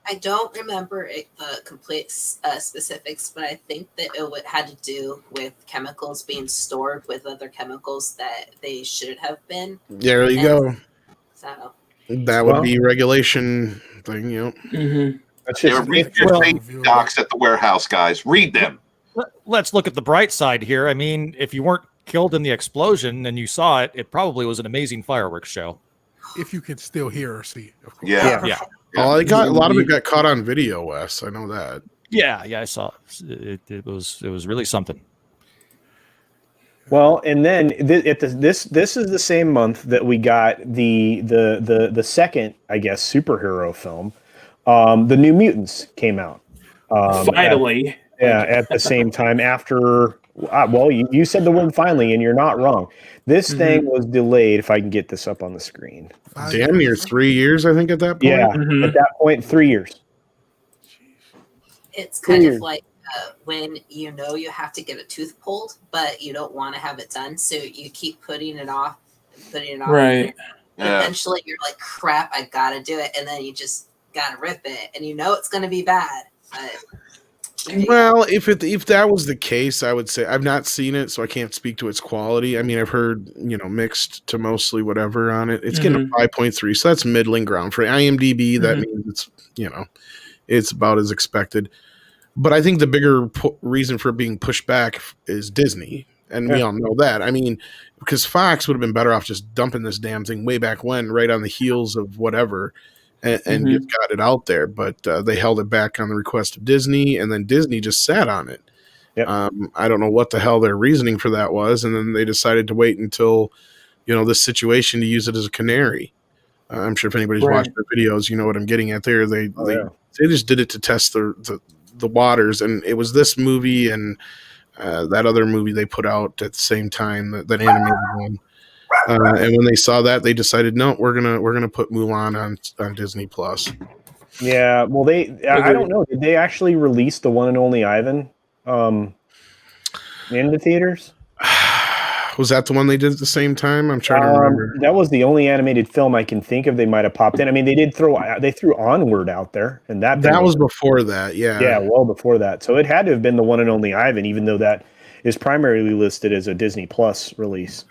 I don't remember the complete specifics, but I think that had to do with chemicals being stored with other chemicals that they should have been. there you go. So That would be regulation thing, you know. Mm-hmm. That's Yeah, just read your safety docs at the warehouse, guys. Read them. Let's look at the bright side here. I mean, if you weren't killed in the explosion and you saw it, it probably was an amazing fireworks show. If you could still hear or see, of course. Yeah. Yeah. Oh, a lot of it got caught on video, Wes. I know that. Yeah, I saw it. It was really something. Well, and then this is the same month that we got the second, I guess, superhero film. The New Mutants came out. Finally. At the same time after. Well, you said the word finally, and you're not wrong. This thing was delayed. If I can get this up on the screen. Damn near 3 years, I think, at that point. Yeah, at that point, 3 years. it's kind of like when you know you have to get a tooth pulled, but you don't want to have it done, so you keep putting it off, Right. Yeah. Eventually, you're like, "Crap, I gotta do it," and then you just gotta rip it, and you know it's gonna be bad. But Well, if that was the case, I would say I've not seen it, so I can't speak to its quality. I mean, I've heard mixed to mostly whatever on it. It's getting a 5.3, so that's middling ground for IMDb. That means it's it's about as expected. But I think the bigger reason for it being pushed back is Disney, and we all know that. I mean, because Fox would have been better off just dumping this damn thing way back when, right on the heels of whatever. And just got it out there, but they held it back on the request of Disney, and then Disney just sat on it. Yep. I don't know what the hell their reasoning for that was, and then they decided to wait until this situation to use it as a canary. I'm sure if anybody's watched their videos, you know what I'm getting at there. They just did it to test the waters, and it was this movie and that other movie they put out at the same time, that animated one. And when they saw that, they decided, no, we're gonna put Mulan on Disney Plus. Yeah, well, I don't know. Did they actually release the one and only Ivan in the theaters? Was that the one they did at the same time? I'm trying to remember. That was the only animated film I can think of. They might have popped in. I mean, they threw Onward out there, and that was before that. Yeah, well before that. So it had to have been the one and only Ivan, even though that is primarily listed as a Disney Plus release.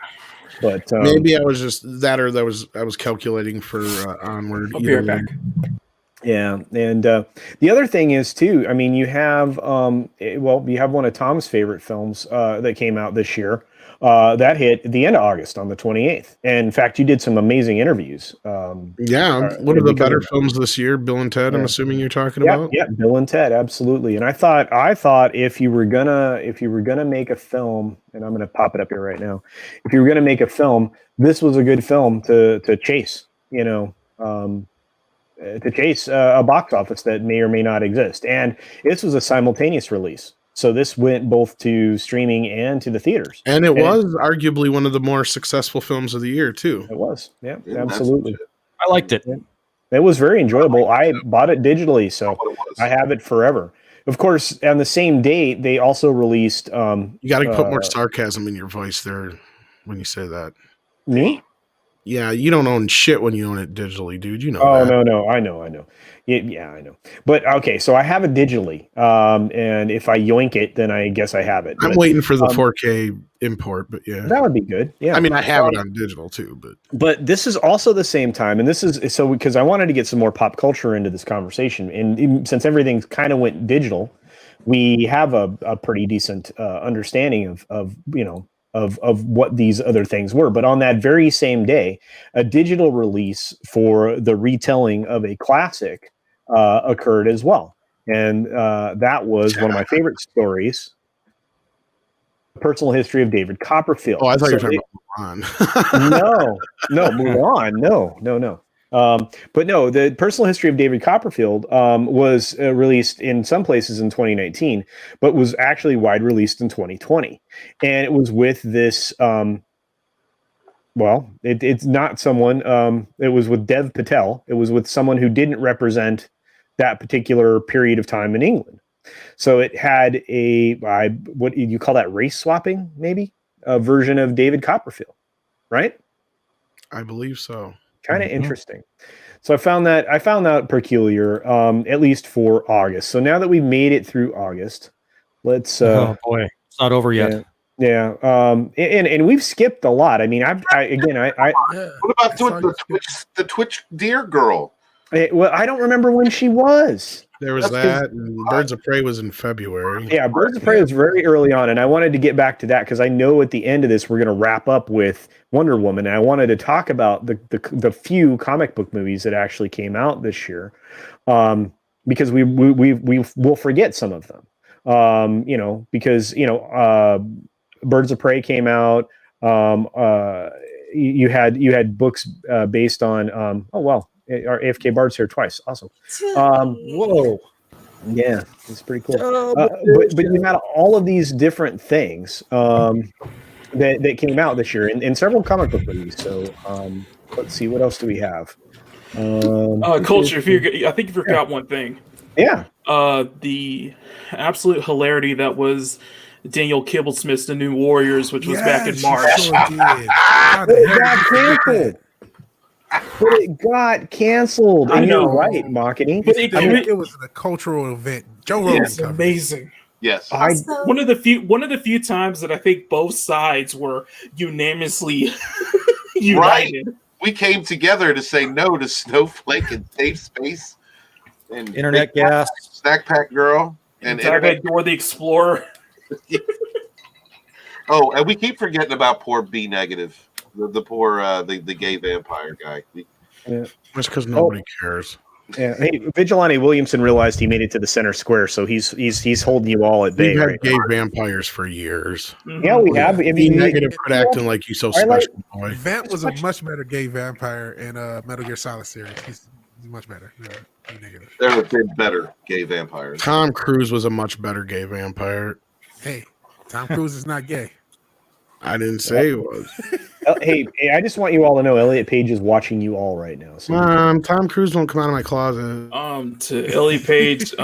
But maybe I was just that, or I was calculating for Onward. I'll be right back. Yeah, and the other thing is too. I mean, you have you have one of Tom's favorite films that came out this year. That hit at the end of August on the 28th. And in fact, you did some amazing interviews. One of the better films this year, Bill and Ted. I'm assuming you're talking about. Yeah, Bill and Ted, absolutely. And I thought if you were gonna make a film, and I'm gonna pop it up here right now, if you were gonna make a film, this was a good film to chase. To chase a box office that may or may not exist. And this was a simultaneous release. So this went both to streaming and to the theaters. And it was arguably one of the more successful films of the year, too. It was. Yeah, absolutely. I liked it. It was very enjoyable. I bought it digitally, so I have it forever. Of course, on the same date, they also released... you got to put more sarcasm in your voice there when you say that. Me? Yeah, you don't own shit when you own it digitally, dude. You know that. No. I know. Yeah, I know. But, okay, so I have it digitally. And if I yoink it, then I guess I have it. I'm waiting for the 4K import, but yeah. That would be good. Yeah. I mean, I have it on digital, too. But this is also the same time, and this is... So, because I wanted to get some more pop culture into this conversation, and since everything kind of went digital, we have a pretty decent understanding of what these other things were. But on that very same day, a digital release for the retelling of a classic occurred as well. And that was one of my favorite stories, The Personal History of David Copperfield. Oh, I thought you were talking about Mulan. No, Mulan. No. But no, the personal history of David Copperfield was released in some places in 2019, but was actually wide released in 2020. And it was with this, it's not someone, it was with Dev Patel. It was with someone who didn't represent that particular period of time in England. So it had what you call that, race swapping, maybe? A version of David Copperfield, right? I believe so. Kind of interesting. So I found that peculiar, at least for August. So now that we've made it through August, let's. Oh boy, it's not over yet. Yeah. And we've skipped a lot. I mean, What about the Twitch deer girl? I don't remember when she was. There was that, and Birds of Prey was in February. Yeah, Birds of Prey was very early on, and I wanted to get back to that because I know at the end of this we're going to wrap up with Wonder Woman, and I wanted to talk about the few comic book movies that actually came out this year, because we will forget some of them, because Birds of Prey came out. You had books based on our AFK Bard's here twice. Awesome. Whoa. Yeah, it's pretty cool. But you had all of these different things that came out this year in several comic book movies. So let's see, what else do we have? Culture. I think you forgot one thing. Yeah. The absolute hilarity that was Daniel Kibblesmith's The New Warriors, which was back in March. It got canceled. And you're right, Mockety. It was a cultural event. Joe Rogan covered. Amazing. Yes. One of the few times that I think both sides were unanimously united. Right. We came together to say no to Snowflake and Safe Space and Internet Gas, Snack Pack Girl, and Internet Door the Explorer. Oh, and we keep forgetting about poor B negative. The poor the gay vampire guy. Yeah. That's because nobody cares. Yeah. Hey, Vigilante Williamson realized he made it to the center square, so he's holding you all at bay. We've had right gay now. vampires for years. Yeah, we have. I mean, negative quit acting like you so special, boy. Vamp was a much better gay vampire in Metal Gear Solid series. He's much better. There have been better gay vampires. Tom Cruise was a much better gay vampire. Hey, Tom Cruise is not gay. I didn't say he was. Hey, I just want you all to know Elliot Page is watching you all right now. So Tom Cruise don't come out of my closet. To Elliot Page,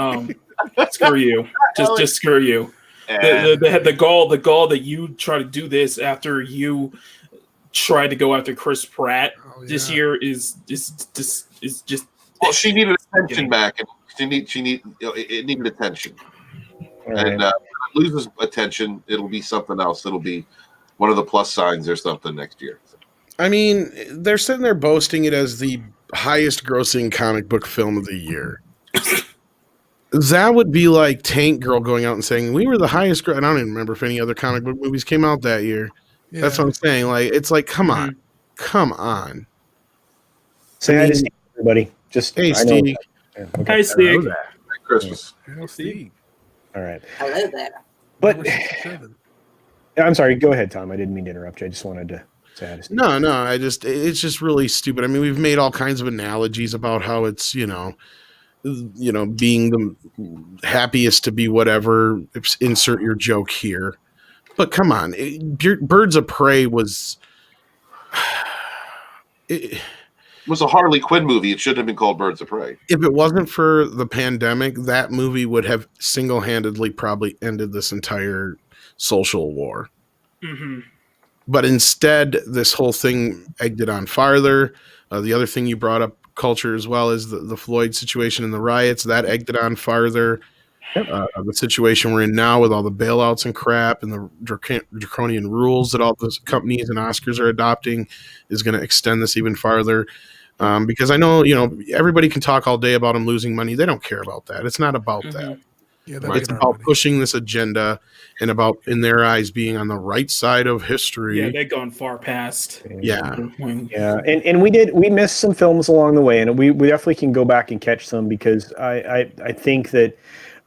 screw you. Just screw you. The gall that you try to do this after you tried to go after Chris Pratt this year is just. Well, she needed attention back, and it needed attention. Right. And if it loses attention, it'll be something else. It'll be one of the plus signs or something next year. I mean, they're sitting there boasting it as the highest grossing comic book film of the year. That would be like Tank Girl going out and saying, we were the highest. I don't even remember if any other comic book movies came out that year. Yeah. That's what I'm saying. Like, it's like, come on. Say hi to Steve, everybody. Hey, Steve. Yeah, okay. Hi, Steve. Merry Christmas. Hello, Steve. All right. Hello there. But I'm sorry. Go ahead, Tom. I didn't mean to interrupt you. I just wanted to say hi to Steve. No. It's just really stupid. I mean, we've made all kinds of analogies about how it's, being the happiest to be whatever. Insert your joke here. But come on, Birds of Prey was. It was a Harley Quinn movie. It shouldn't have been called Birds of Prey. If it wasn't for the pandemic, that movie would have single-handedly probably ended this entire social war. Mm-hmm. But instead, this whole thing egged it on farther. The other thing you brought up, Culture, as well, is the Floyd situation and the riots. That egged it on farther. The situation we're in now with all the bailouts and crap and the draconian rules that all the companies and Oscars are adopting is going to extend this even farther. Because I know, everybody can talk all day about them losing money. They don't care about that. It's not about that. Yeah, it's about pushing this agenda and about, in their eyes, being on the right side of history. Yeah, they've gone far past. Yeah. And we missed some films along the way, and we definitely can go back and catch some, because I think that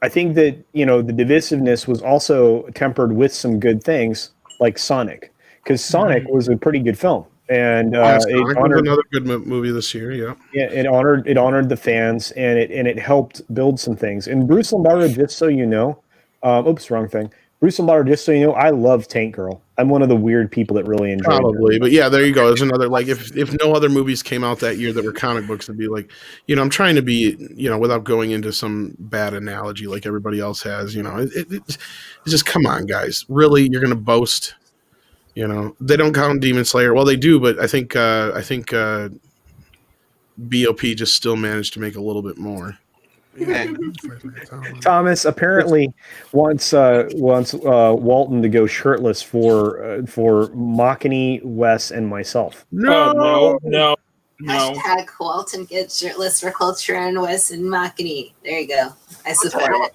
the divisiveness was also tempered with some good things like Sonic, because Sonic was a pretty good film. and Sonic was another good movie this year. Yeah, it honored the fans, and it helped build some things. And Bruce Lombardo, just so you know, oops, wrong thing. Bruce Lombardo, just so you know, I love Tank Girl. I'm one of the weird people that really enjoy probably, that. but yeah, there you go. There's another, like, if no other movies came out that year that were comic books, it'd be like, I'm trying to be, without going into some bad analogy like everybody else has, it's just, come on, guys, really, you're gonna boast, they don't count Demon Slayer. Well, they do, but I think BOP just still managed to make a little bit more. Thomas apparently wants Walton to go shirtless for Machini, Wes, and myself. No. Hashtag Walton gets shirtless for culture and Wes and Machini. There you go. I support it.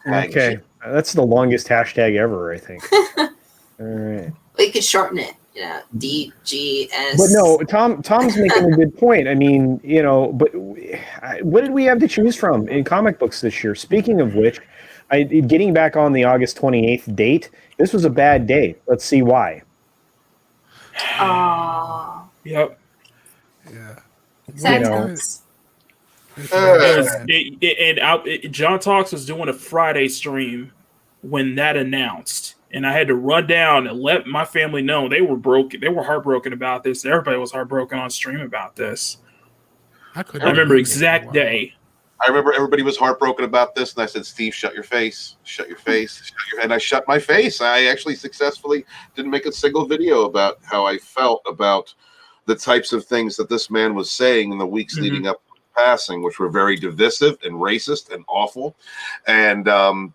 Okay, that's the longest hashtag ever, I think. All right. We could shorten it. DGS. But no, Tom's making a good point. I mean, but what did we have to choose from in comic books this year? Speaking of which, getting back on the August 28th date, this was a bad day. Let's see why. Oh. Yep. Yeah. John Talks was doing a Friday stream when that announced. And I had to run down and let my family know they were broken. They were heartbroken about this. Everybody was heartbroken on stream about this. I remember exact day. I remember everybody was heartbroken about this, and I said, "Steve, shut your face, shut your face." And I shut my face. I actually successfully didn't make a single video about how I felt about the types of things that this man was saying in the weeks leading up to passing, which were very divisive and racist and awful. And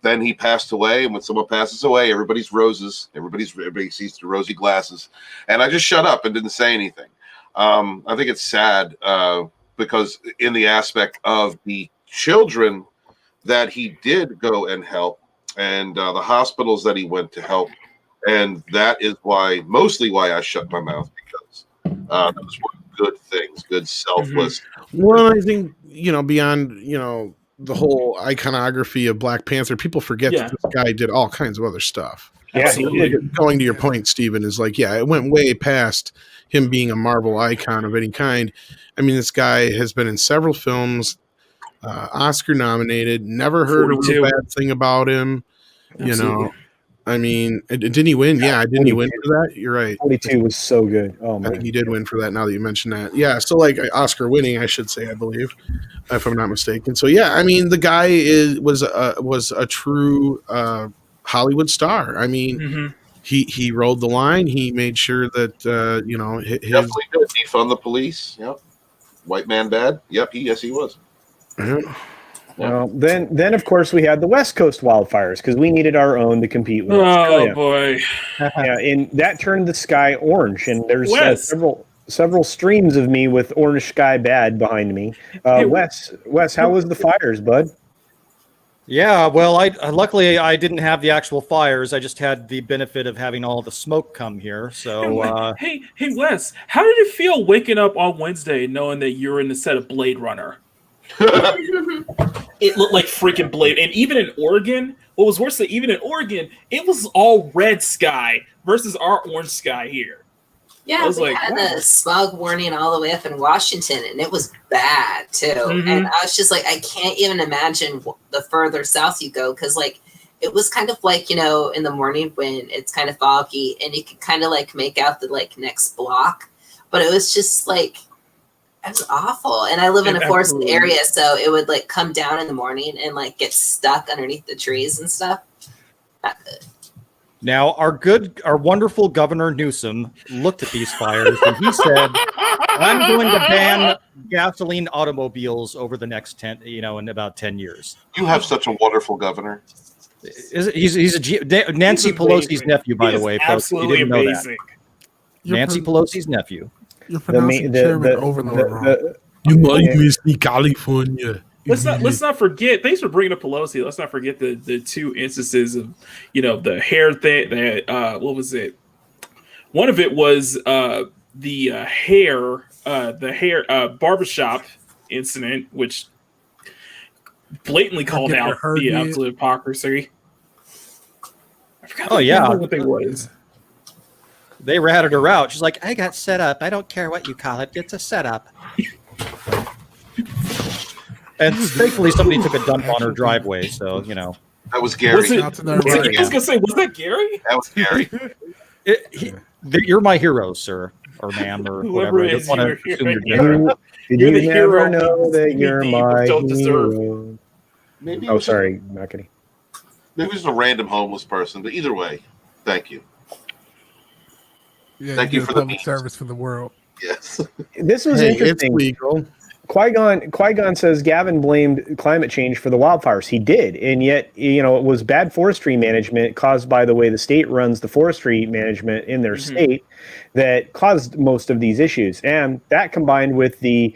then he passed away, and when someone passes away, everybody's roses. Everybody sees through rosy glasses. And I just shut up and didn't say anything. I think it's sad because in the aspect of the children that he did go and help, and the hospitals that he went to help, and that is mostly why I shut my mouth, because those were good things, good selfless. Well, I think, beyond, the whole iconography of Black Panther, people forget that this guy did all kinds of other stuff. Yeah, absolutely. Going to your point, Stephen, is like, it went way past him being a Marvel icon of any kind. I mean, this guy has been in several films, Oscar nominated, never heard 42. A real bad thing about him. Absolutely. I mean, didn't he win? Yeah, didn't he win for that? You're right. 42 was so good. Oh, man. I think he did win for that now that you mention that. Yeah, so like Oscar winning, I should say, I believe, if I'm not mistaken. So yeah, I mean, the guy was a true Hollywood star. I mean, he rode the line. He made sure that his definitely did. Defund the police. Yep. White man bad. Yep. Yes, he was. Yeah. Well, then of course we had the West Coast wildfires because we needed our own to compete with. Oh boy! Yeah, and that turned the sky orange, and there's several streams of me with orange sky bad behind me. Wes, how was the fires, bud? Yeah, well, luckily I didn't have the actual fires. I just had the benefit of having all the smoke come here. So, hey, Wes, how did it feel waking up on Wednesday knowing that you're in the set of Blade Runner? It looked like freaking Blade. And even in Oregon, what was worse than even in Oregon, it was all red sky versus our orange sky here. Yeah, we had a smog warning all the way up in Washington, and it was bad too. And I was just like, I can't even imagine the further south you go, because like it was kind of like, in the morning when it's kind of foggy and you could kind of like make out the like next block, but it was just like, it was awful. And I live in a forested area, so it would like come down in the morning and like get stuck underneath the trees and stuff. Not good. Now, our wonderful Governor Newsom looked at these fires and he said, "I'm going to ban gasoline automobiles over the next in about 10 years." You have such a wonderful governor. He's Nancy Pelosi's nephew, by the way. Absolutely amazing. Nancy Pelosi's nephew. You're pronouncing Chairman Overlord. You might miss me, California. Let's not forget. Thanks for bringing up Pelosi. Let's not forget the two instances of the hair thing. What was it? One of it was the hair barbershop incident, which blatantly called out the absolute hypocrisy. I forgot what they was. They ratted her out. She's like, I got set up. I don't care what you call it. It's a setup. And thankfully, somebody took a dump on her driveway. So, you know. That was Gary. I was going to say, was that Gary? That was Gary. You're my hero, sir, or ma'am, or whatever. I don't want to assume your gender. Did you the never hero know that you're my don't deserve. hero? Maybe Oh, sorry, not kidding. Maybe it's a random homeless person, but either way, thank you. Yeah, Thank you did for the public memes. service for the world. Yes. This was Hey, it's interesting. legal. Qui-Gon says Gavin blamed climate change for the wildfires. He did, and yet, you know, it was bad forestry management caused by the way the state runs the forestry management in their state that caused most of these issues. And that combined with the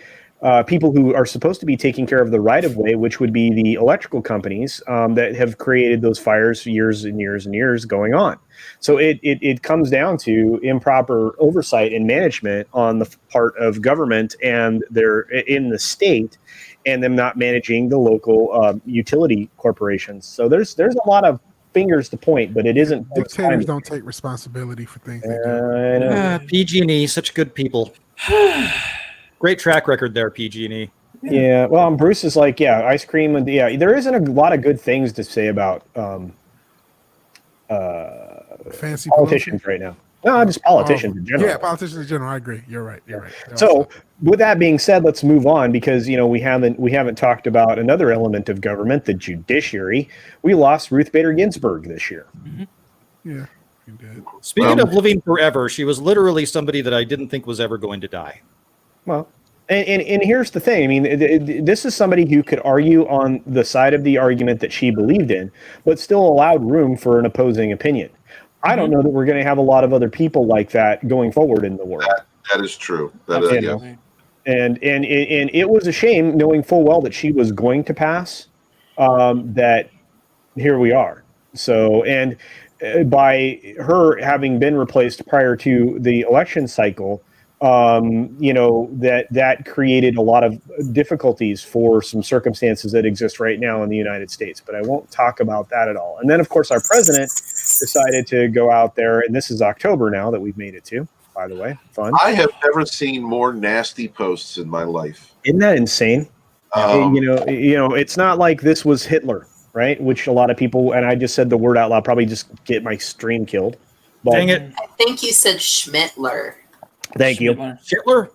people who are supposed to be taking care of the right-of-way, which would be the electrical companies that have created those fires years and years and years going on. So it comes down to improper oversight and management on the part of government and they're in the state, and them not managing the local utility corporations. So there's a lot of fingers to point, but it isn't. Dictators don't take responsibility for things they do. I know. PG&E, such good people. Great track record there, PG&E. Yeah. Well, and Bruce is like, yeah, ice cream, and yeah, there isn't a lot of good things to say about Fancy politicians right now. No, just politicians in general. Yeah, politicians in general. I agree. You're right. So, with that being said, let's move on because we haven't talked about another element of government, the judiciary. We lost Ruth Bader Ginsburg this year. Yeah, you did. Speaking of living forever, she was literally somebody that I didn't think was ever going to die. Well, and here's the thing. I mean, this is somebody who could argue on the side of the argument that she believed in, but still allowed room for an opposing opinion. I don't know that we're going to have a lot of other people like that going forward in the world. That is true. And it was a shame, knowing full well that she was going to pass. That here we are. So, and by her having been replaced prior to the election cycle, that created a lot of difficulties for some circumstances that exist right now in the United States. But I won't talk about that at all. And then, of course, our president decided to go out there, and this is October now that we've made it to, by the way. Fun. I have never seen more nasty posts in my life. Isn't that insane? It's not like this was Hitler, right? Which a lot of people, and I just said the word out loud, probably just get my stream killed. But, Dang it. I think you said Schmittler. Thank you. Hitler?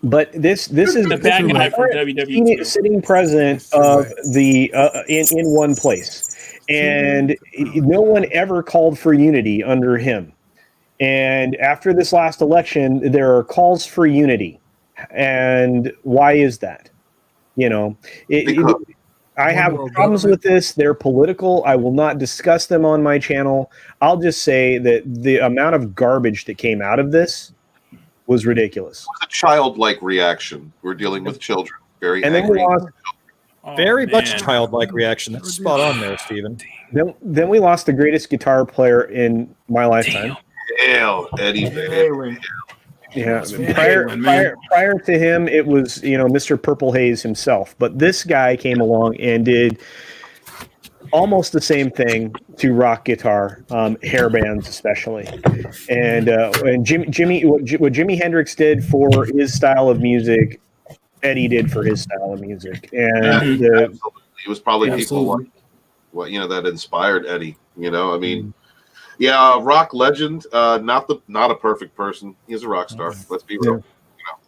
But this is The bad guy from WWE. sitting president of the in one place, and no one ever called for unity under him. And after this last election, there are calls for unity, and why is that? I have problems with this. They're political. I will not discuss them on my channel. I'll just say that the amount of garbage that came out of this was ridiculous. It's a childlike reaction. We're dealing with children. Very and angry. Then we lost, very much childlike reaction. That's spot on there, Steven. Then we lost the greatest guitar player in my lifetime. Hell, Eddie. Yeah. Prior to him, it was Mr. Purple Haze himself. But this guy came along and did almost the same thing to rock guitar, hair bands especially, and what Jimi Hendrix did for his style of music, Eddie did for his style of music, and it was probably people like that inspired Eddie. Rock legend, not a perfect person. He's a rock star. Let's be real.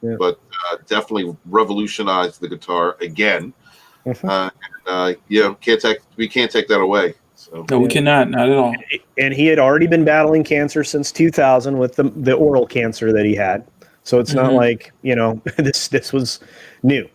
But definitely revolutionized the guitar again. We can't take that away. So. No, we cannot. Not at all. And he had already been battling cancer since 2000 with the oral cancer that he had. So it's not like this was new.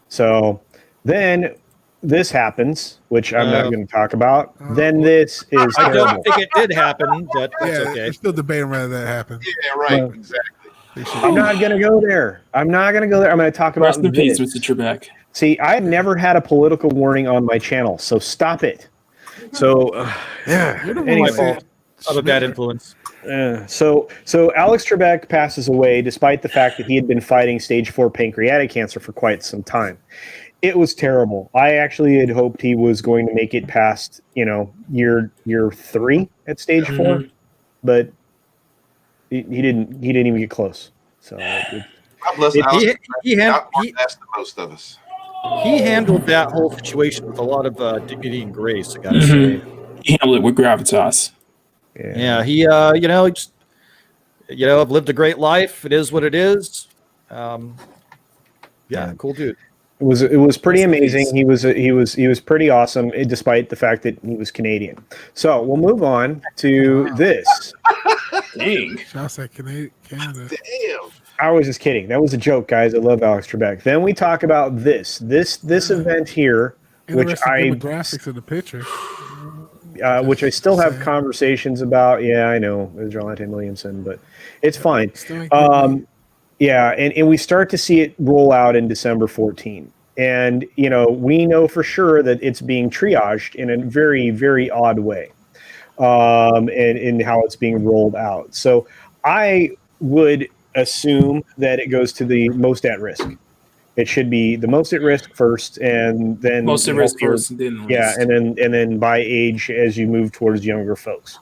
So then this happens, which I'm not going to talk about. Then this is. I don't think it did happen, but that's okay. They're still debating whether that happened. Yeah, right. Exactly. I'm not going to go there. I'm going to talk about. Rest in peace, Mr. Trebek. See, I've never had a political warning on my channel, so stop it. So, My fault. I'm a bad influence. So Alex Trebek passes away despite the fact that he had been fighting stage 4 pancreatic cancer for quite some time. It was terrible. I actually had hoped he was going to make it past, year 3 at stage 4, but he didn't even get close. So God bless He- Alex. he Not more he- fast than most of us. He handled that whole situation with a lot of dignity and grace, I gotta Mhm. say. He handled it with gravitas. Yeah, he, just, I've lived a great life. It is what it is. Yeah, cool dude. It was pretty Yes, amazing. please. He was pretty awesome, despite the fact that he was Canadian. So we'll move on to this. Dang. Shouts at Canada. Damn. I was just kidding. That was a joke, guys. I love Alex Trebek. Then we talk about this event here, which Interesting I demographics of the picture. which I still have conversations about. Yeah, I know it was Jonathan Williamson, but it's fine. Yeah, and we start to see it roll out in December 14. And, we know for sure that it's being triaged in a very, very odd way, and in how it's being rolled out. So I would assume that it goes to the most at risk. It should be the most at risk first, and then Most at risk first, and then yeah, and then by age as you move towards younger folks,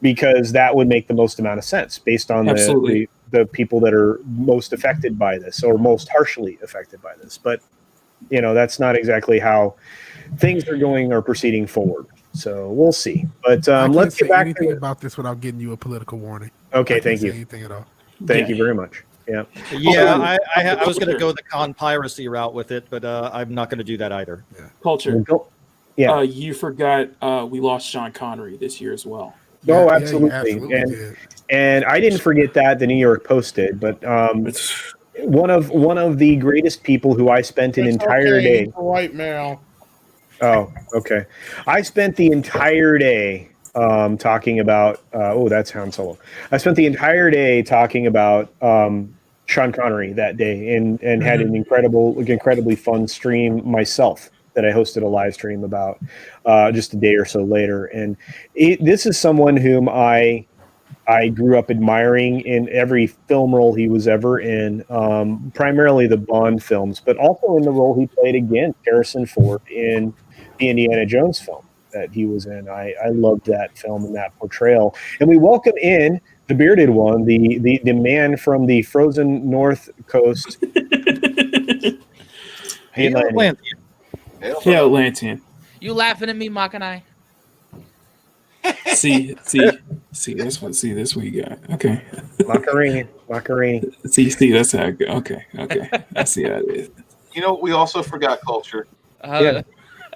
because that would make the most amount of sense based on the people that are most affected by this or most harshly affected by this. But that's not exactly how things are going or proceeding forward. So we'll see. But let's get back to about this without getting you a political warning. Okay, thank you. Anything at all. Thank you very much. Yeah. Yeah, I was going to go the conspiracy route with it, but I'm not going to do that either. Yeah. Culture. Yeah. You forgot we lost Sean Connery this year as well. Oh, absolutely. And I didn't forget that the New York Post did, but one of the greatest people who I spent an entire day. White male. Oh, okay. I spent the entire day talking about. That's Han Solo. I spent the entire day talking about Sean Connery that day, and had an incredibly fun stream myself that I hosted a live stream about just a day or so later. And this is someone whom I grew up admiring in every film role he was ever in, primarily the Bond films, but also in the role he played against Harrison Ford in the Indiana Jones film that he was in. I loved that film and that portrayal. And we welcome in the bearded one, the man from the frozen North Coast. Hey, Atlantean. Hey, Atlantean. You laughing at me, Makanai? See, that's what you got. Okay. Macaroni. See, that's how it go. Okay. I see how it is. We also forgot Culture. Yeah.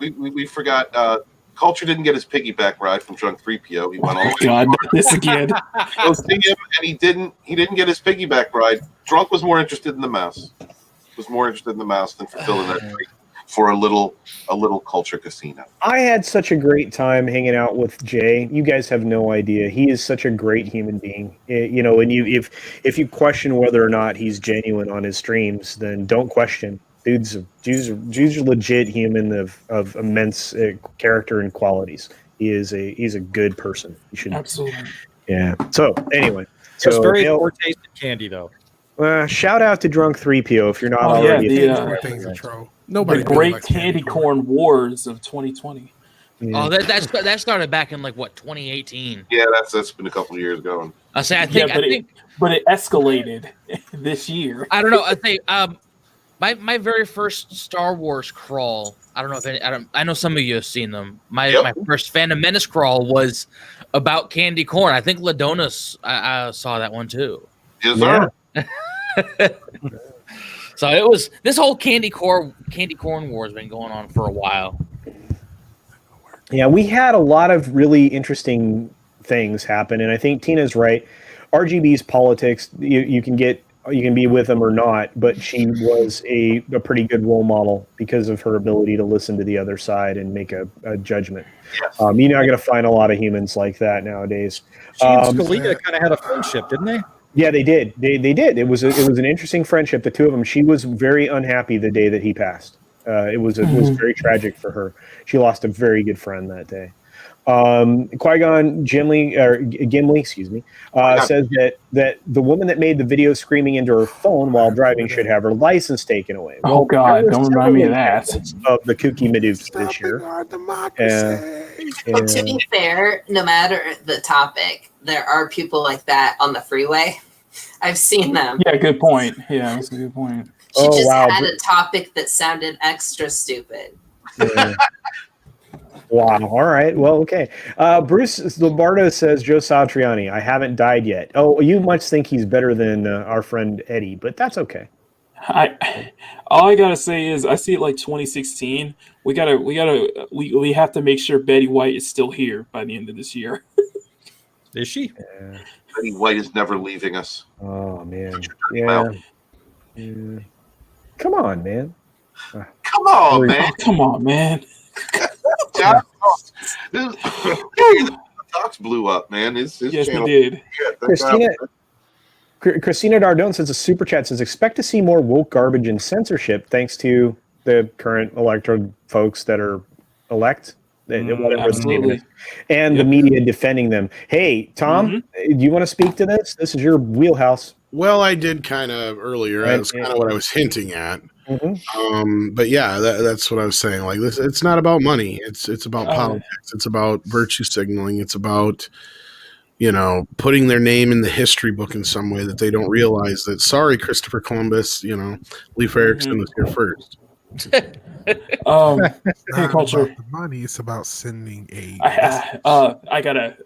We forgot Culture didn't get his piggyback ride from Drunk 3PO. He went all the way. God, this again. Go see him, and he didn't get his piggyback ride. Drunk was more interested in the mouse. Was more interested in the mouse than fulfilling that dream for a little Culture Casino. I had such a great time hanging out with Jay. You guys have no idea. He is such a great human being. And if you question whether or not he's genuine on his streams, then don't question. Dude's a legit human of immense character and qualities. He's a good person. You should Absolutely. Yeah. So anyway, Just very poor taste in candy, though. Shout out to Drunk 3PO if you're not already. The great candy corn wars of 2020. Yeah. Oh, that started back in 2018. Yeah, that's been a couple of years going. I think, but it escalated this year. I don't know. I think my very first Star Wars crawl. I don't know if I know some of you have seen them. My first Phantom Menace crawl was about candy corn. I think Ladonis I saw that one too. Yes, sir. So it was this whole candy corn war has been going on for a while. Yeah, we had a lot of really interesting things happen, and I think Tina's right. RGB's politics, you can be with them or not, but she was a pretty good role model because of her ability to listen to the other side and make a judgment. Yes. You're not going to find a lot of humans like that nowadays. She and Scalia kind of had a friendship, didn't they? Yeah, they did. They did. It was an interesting friendship. The two of them. She was very unhappy the day that he passed. It was very tragic for her. She lost a very good friend that day. Qui-Gon Gimli, excuse me, says that the woman that made the video screaming into her phone while driving should have her license taken away. Oh God, don't remind me of that. Of the kooky Medusa this year. Well, to be fair, no matter the topic, there are people like that on the freeway. I've seen them. Yeah, good point. Yeah, that's a good point. She Oh, just wow. had a topic that sounded extra stupid. Yeah. Wow. All right. Well, okay. Bruce Lombardo says Joe Satriani. I haven't died yet. Oh, you must think he's better than our friend Eddie, but that's okay. All I gotta say is I see it like 2016. We have to make sure Betty White is still here by the end of this year. Is she? Yeah. Betty White is never leaving us. Oh man. Yeah. Yeah. Come on, man. Come on, man. Oh, come on, man. Talks blew up, man. His Yes, channel. he did. Christina Dardone says a super chat says expect to see more woke garbage and censorship thanks to the current elected folks that are elect. Whatever the name is, and the media defending them. Hey, Tom, do you want to speak to this? This is your wheelhouse. Well, I did kind of earlier. That's kind of what I was hinting at. But yeah, that's what I was saying. Like this, it's not about money. It's about politics. It's about virtue signaling. It's about, putting their name in the history book in some way that they don't realize that. Sorry, Christopher Columbus. Leif Erikson was here first. It's Hey, not Culture. about the money, it's about sending aid. I gotta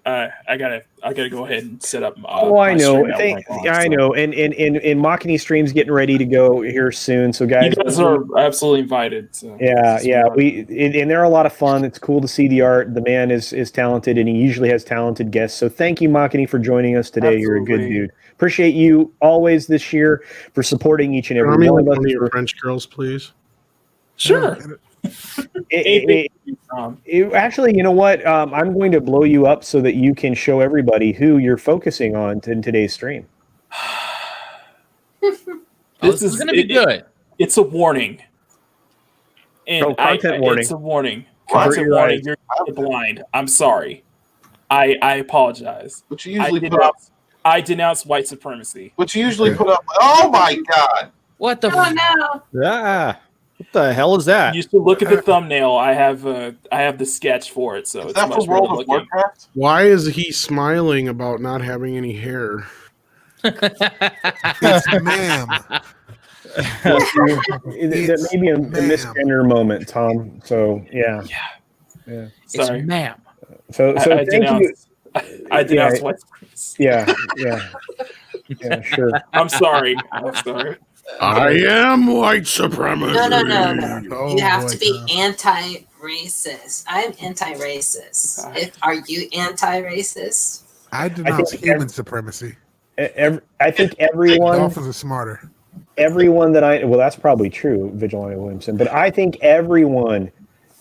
go ahead and set up. I know. I know. And Makini stream's getting ready to go here soon. So guys, you guys are absolutely invited. So yeah. And they're a lot of fun. It's cool to see the art. The man is talented, and he usually has talented guests. So thank you, Makini, for joining us today. Absolutely. You're a good dude. Appreciate you always this year for supporting each and every one of us. Your French girls, please. Sure. Actually, you know what? I'm going to blow you up so that you can show everybody who you're focusing on in today's stream. This is going to be good. It's a warning. And content warning. It's a warning. Content warning. You're blind. I'm sorry. I apologize. But you usually I denounce white supremacy. But you usually put up. Oh my God! What the? No. Yeah. What the hell is that? You should look at the thumbnail. I have the sketch for it, so is it's that much for World better of Warcraft? Why is he smiling about not having any hair? It's ma'am. That may be a misgender moment, Tom. So yeah. Sorry, it's ma'am. So I thank you. I denounce white supremacy. Yeah, sure. I'm sorry. I am white supremacy. No. Oh, You have boy, to be Tom. anti-racist. I'm anti-racist. Are you anti-racist? I denounce human supremacy. I think everyone. Dolphins are smarter. Everyone that well, that's probably true, Vigilante Williamson. But I think everyone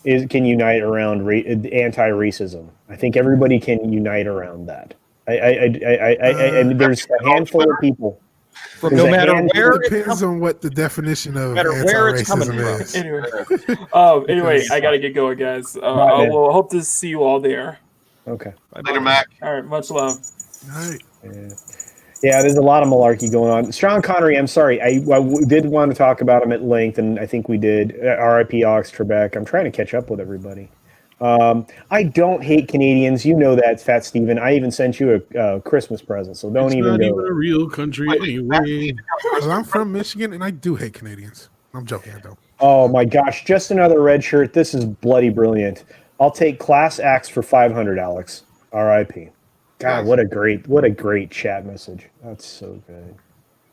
can unite around anti-racism. I think everybody can unite around that. And there's a handful of people. No matter where It depends on what the definition of where it's coming anti-racism from. is. Anyway, I gotta get going, guys. I will hope to see you all there. Okay. Later, Mac. All right, much love. All right. Yeah, there's a lot of malarkey going on. Sean Connery, I'm sorry. I did want to talk about him at length, and I think we did. R.I.P. Alex Trebek. I'm trying to catch up with everybody. I don't hate Canadians. You know that, Fat Steven. I even sent you a Christmas present, so don't even go. It's not even a real country anyway. Well, I'm from Michigan, and I do hate Canadians. I'm joking. I don't. Oh my gosh, just another red shirt. This is bloody brilliant. I'll take Class Axe for 500, Alex. R.I.P. God, what a great chat message. That's so good.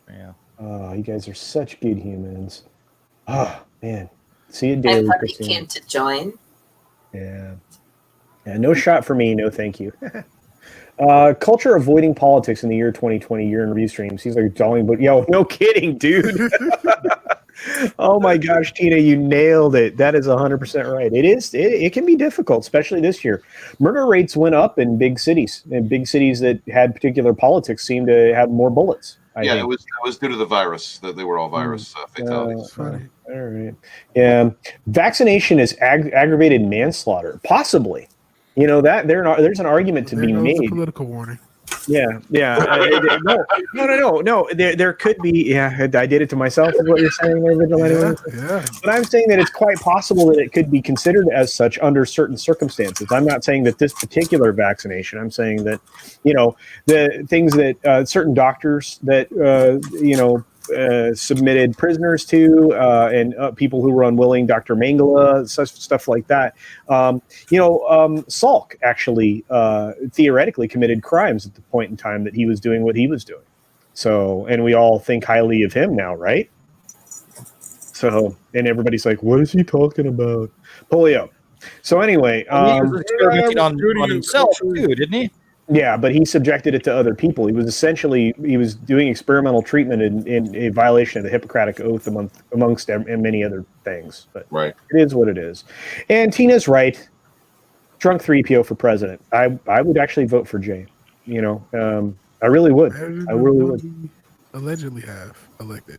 Yeah. Oh, you guys are such good humans. Oh man, see you, I daily. thought he came to join. Yeah, no shot for me. No, thank you. Culture avoiding politics in the year 2020 year in review stream. Seems like a darling, but no kidding, dude. Oh my gosh, Tina, you nailed it. That is 100% right. It is. It can be difficult, especially this year. Murder rates went up in big cities. And big cities that had particular politics seem to have more bullets. I think. It was due to the virus. That they were all virus fatalities. Funny. All right. Yeah. Vaccination is aggravated manslaughter. Possibly. That there's an argument to be There goes made. the political warning. Yeah. No. There could be. Yeah, I did it to myself. Is what you're saying, there, Vigilante? Yeah. But I'm saying that it's quite possible that it could be considered as such under certain circumstances. I'm not saying that this particular vaccination. I'm saying that, the things that certain doctors that submitted prisoners to and people who were unwilling, Dr. Mangala, such stuff like that. Salk actually theoretically committed crimes at the point in time that he was doing what he was doing. So, and we all think highly of him now, right? So, and everybody's like, what is he talking about? Polio. So anyway, he was experimenting on himself too, didn't he? Yeah, but he subjected it to other people. He was doing experimental treatment in a violation of the Hippocratic Oath amongst many other things. But right. It is what it is. And Tina's right. Drunk 3PO for president. I would actually vote for Jay. I really would. I really would. Allegedly have elected.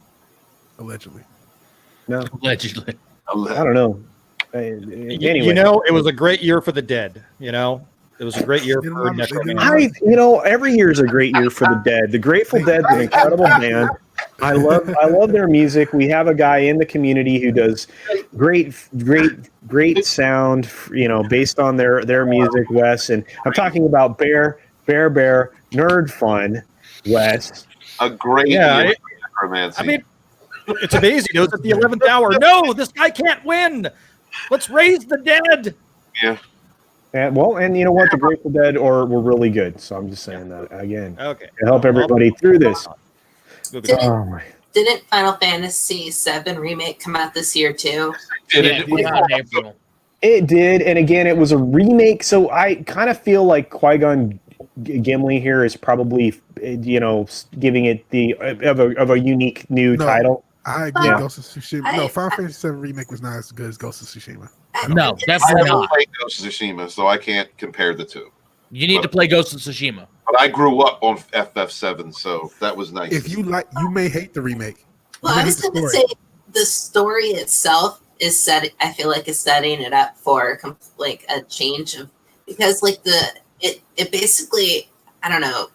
Allegedly. No. Allegedly. I don't know. Anyway. It was a great year for the dead. It was a great year for necromancy. Every year is a great year for the Dead. The Grateful Dead's an incredible band. I love their music. We have a guy in the community who does great sound, based on their music, Wes. And I'm talking about Bear Nerd Fun, Wes. A great year for necromancy. I mean, it's amazing. It was at the 11th hour. No, this guy can't win. Let's raise the dead. Yeah. And you know what? The Grateful Dead were really good. So I'm just saying that again. Okay. To help everybody through this. Didn't Final Fantasy VII Remake come out this year too? It did, and again, it was a remake. So I kind of feel like Qui-Gon Gimli here is probably, giving it of a unique new title. I agree. Ghost of Tsushima. No, Final Fantasy VII Remake was not as good as Ghost of Tsushima. No, definitely not. Played Ghost of Tsushima, so I can't compare the two. You need to play Ghost of Tsushima. But I grew up on FF7, so that was nice. If you you may hate the remake. Well, I was going to say the story itself is I feel like is setting it up for like a change of, because like it basically, I don't know,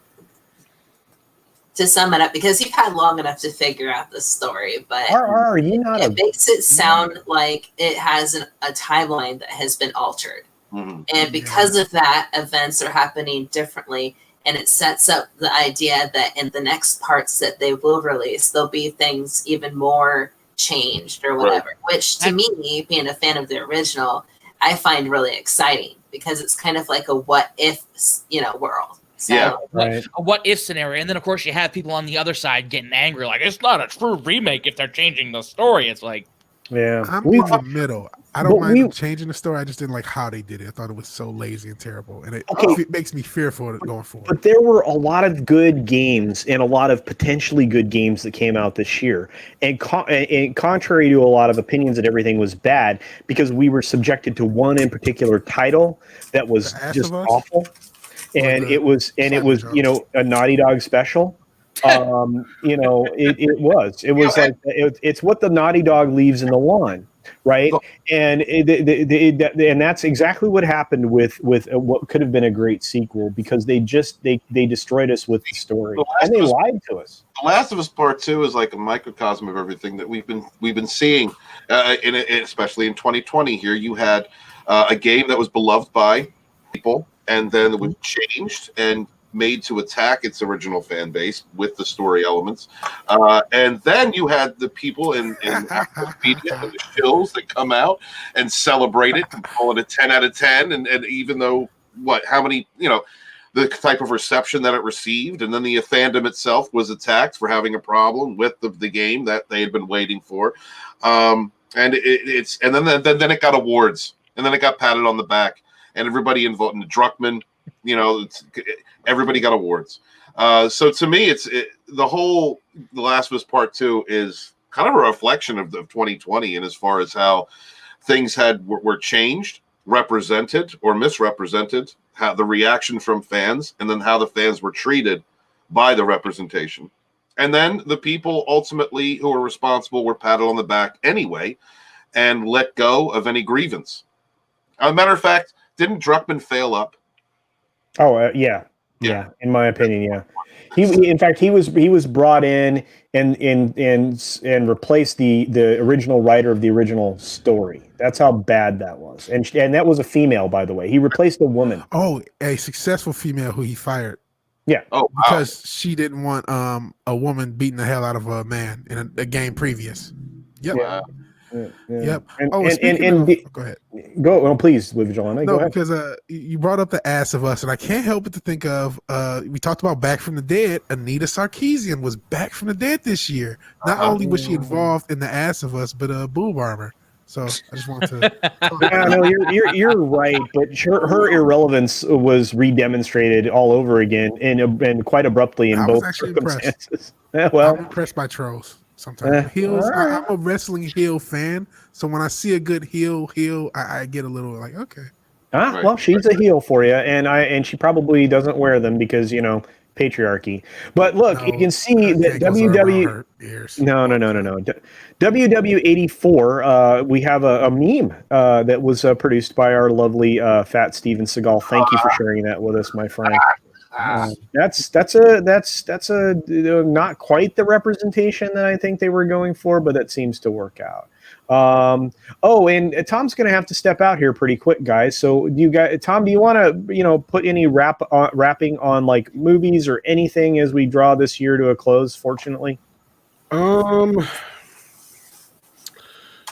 to sum it up, because you've had long enough to figure out the story, but it makes it sound like it has a timeline that has been altered. Mm-hmm. And because of that, events are happening differently, and it sets up the idea that in the next parts that they will release, there'll be things even more changed or whatever, which to me, being a fan of the original, I find really exciting, because it's kind of like a what if, world. So, a what if scenario. And then, of course, you have people on the other side getting angry, like, it's not a true remake if they're changing the story. It's like, I'm in the middle. I don't mind them changing the story. I just didn't like how they did it. I thought it was so lazy and terrible, and it makes me fearful going forward. But there were a lot of good games and a lot of potentially good games that came out this year. And contrary to a lot of opinions that everything was bad, because we were subjected to one in particular title that was just awful. And it was a Naughty Dog special. It was like it's what the Naughty Dog leaves in the lawn, right? And and that's exactly what happened with what could have been a great sequel, because they destroyed us with the story, and they lied to us. The Last of Us Part 2 is like a microcosm of everything that we've been seeing, especially in 2020. Here you had a game that was beloved by people, and then it was changed and made to attack its original fan base with the story elements. And then you had the people in media and the shills that come out and celebrate it and call it a 10 out of 10. And even though the type of reception that it received, and then the fandom itself was attacked for having a problem with the game that they had been waiting for. And then it got awards, and then it got patted on the back. And everybody involved in the Druckmann, everybody got awards. So to me, The Last of Us Part 2 is kind of a reflection of 2020, and as far as how things were changed, represented or misrepresented, how the reaction from fans, and then how the fans were treated by the representation. And then the people ultimately who were responsible were patted on the back anyway and let go of any grievance. As a matter of fact, didn't Druckmann fail up? Oh, yeah. Yeah, in my opinion, yeah. In fact, he was brought in and replaced the original writer of the original story. That's how bad that was. And that was a female, by the way. He replaced a woman. Oh, a successful female who he fired. Yeah. Oh, wow. Because she didn't want a woman beating the hell out of a man in a game previous. Yep. Yeah. Yep. Go ahead. Go. Well, please, Vigilante. No, go ahead. because you brought up The Ass of Us, and I can't help but to think of we talked about Back from the Dead. Anita Sarkeesian was back from the dead this year. Not only was she involved in The Ass of Us, but Boob Armor. So I just want to. Yeah, no, you're right, but her irrelevance was redemonstrated all over again and quite abruptly in both circumstances. Yeah, well, I'm impressed by trolls. Sometimes heels. I'm a wrestling heel fan, so when I see a good heel, I get a little like, okay. Well, she's a heel for you, and she probably doesn't wear them because patriarchy. But look, you can see that WW. No. WW84. We have a meme that was produced by our lovely fat Steven Seagal. Thank you for sharing that with us, my friend. That's a not quite the representation that I think they were going for, but that seems to work out. And Tom's going to have to step out here pretty quick, guys. So Tom, do you want to put any wrapping on like movies or anything as we draw this year to a close? Fortunately,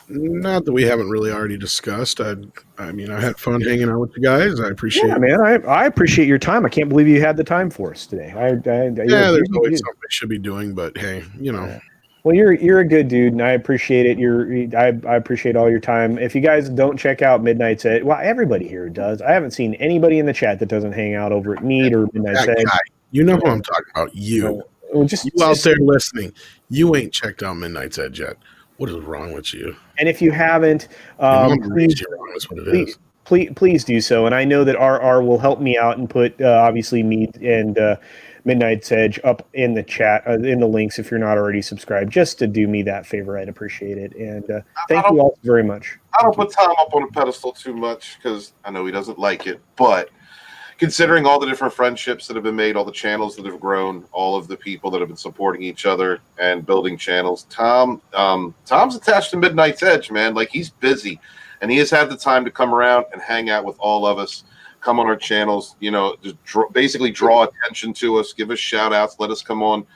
not that we haven't really already discussed. I had fun hanging out with you guys. I appreciate it. Man, I appreciate your time. I can't believe you had the time for us today. There's always something I should be doing, but hey, Well, you're a good dude, and I appreciate it. I appreciate all your time. If you guys don't check out Midnight's Edge, well, everybody here does. I haven't seen anybody in the chat that doesn't hang out over at Mead or Midnight's Edge. You know who I'm talking about. You out there listening, you ain't checked out Midnight's Edge yet. What is wrong with you? And if you haven't, please do so. And I know that RR will help me out and put obviously Mead and Midnight's Edge up in the chat, in the links if you're not already subscribed, just to do me that favor. I'd appreciate it. And thank you all very much. I don't put Tom up on a pedestal too much because I know he doesn't like it, but considering all the different friendships that have been made, all the channels that have grown, all of the people that have been supporting each other and building channels, Tom's attached to Midnight's Edge, man. Like, he's busy, and he has had the time to come around and hang out with all of us, come on our channels, just basically draw attention to us, give us shout outs, let us come on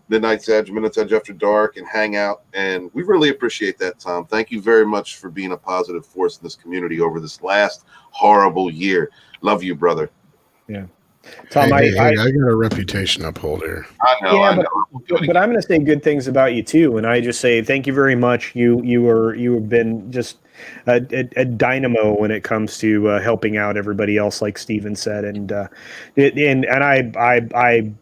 Midnight's Edge, Midnight's Edge After Dark, and hang out. And we really appreciate that, Tom. Thank you very much for being a positive force in this community over this last horrible year. Love you, brother. Yeah. Tom, I got a reputation to uphold here. I know. But I'm going to say good things about you too, and I just say thank you very much. You have been just a dynamo when it comes to helping out everybody else, like Steven said, and I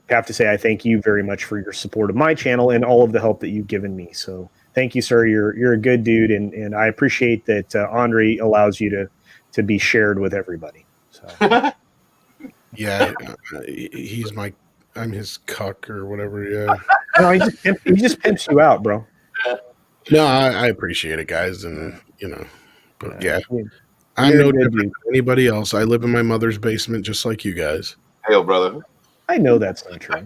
have to say I thank you very much for your support of my channel and all of the help that you've given me. So thank you, sir. You're a good dude, and I appreciate that Andre allows you to be shared with everybody. So. Yeah, I'm his cuck or whatever. Yeah. No, he just pimps you out, bro. No, I appreciate it, guys, and but yeah, I'm no different than anybody else. I live in my mother's basement, just like you guys. Hail, brother. I know that's not true.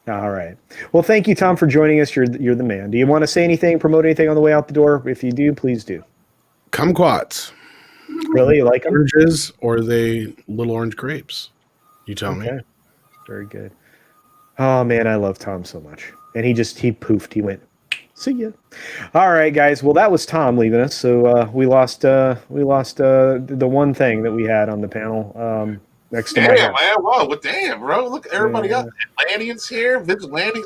All right. Well, thank you, Tom, for joining us. You're the man. Do you want to say anything, promote anything on the way out the door? If you do, please do. Kumquats. Really? You like them? Oranges, or are they little orange grapes? You tell me. Very good. Oh, man, I love Tom so much. And he poofed. He went, see ya. All right, guys. Well, that was Tom leaving us. So we lost the one thing that we had on the panel next to my house. Man. Whoa, well, damn, bro. Look, everybody got Atlanteans here. Vigilante.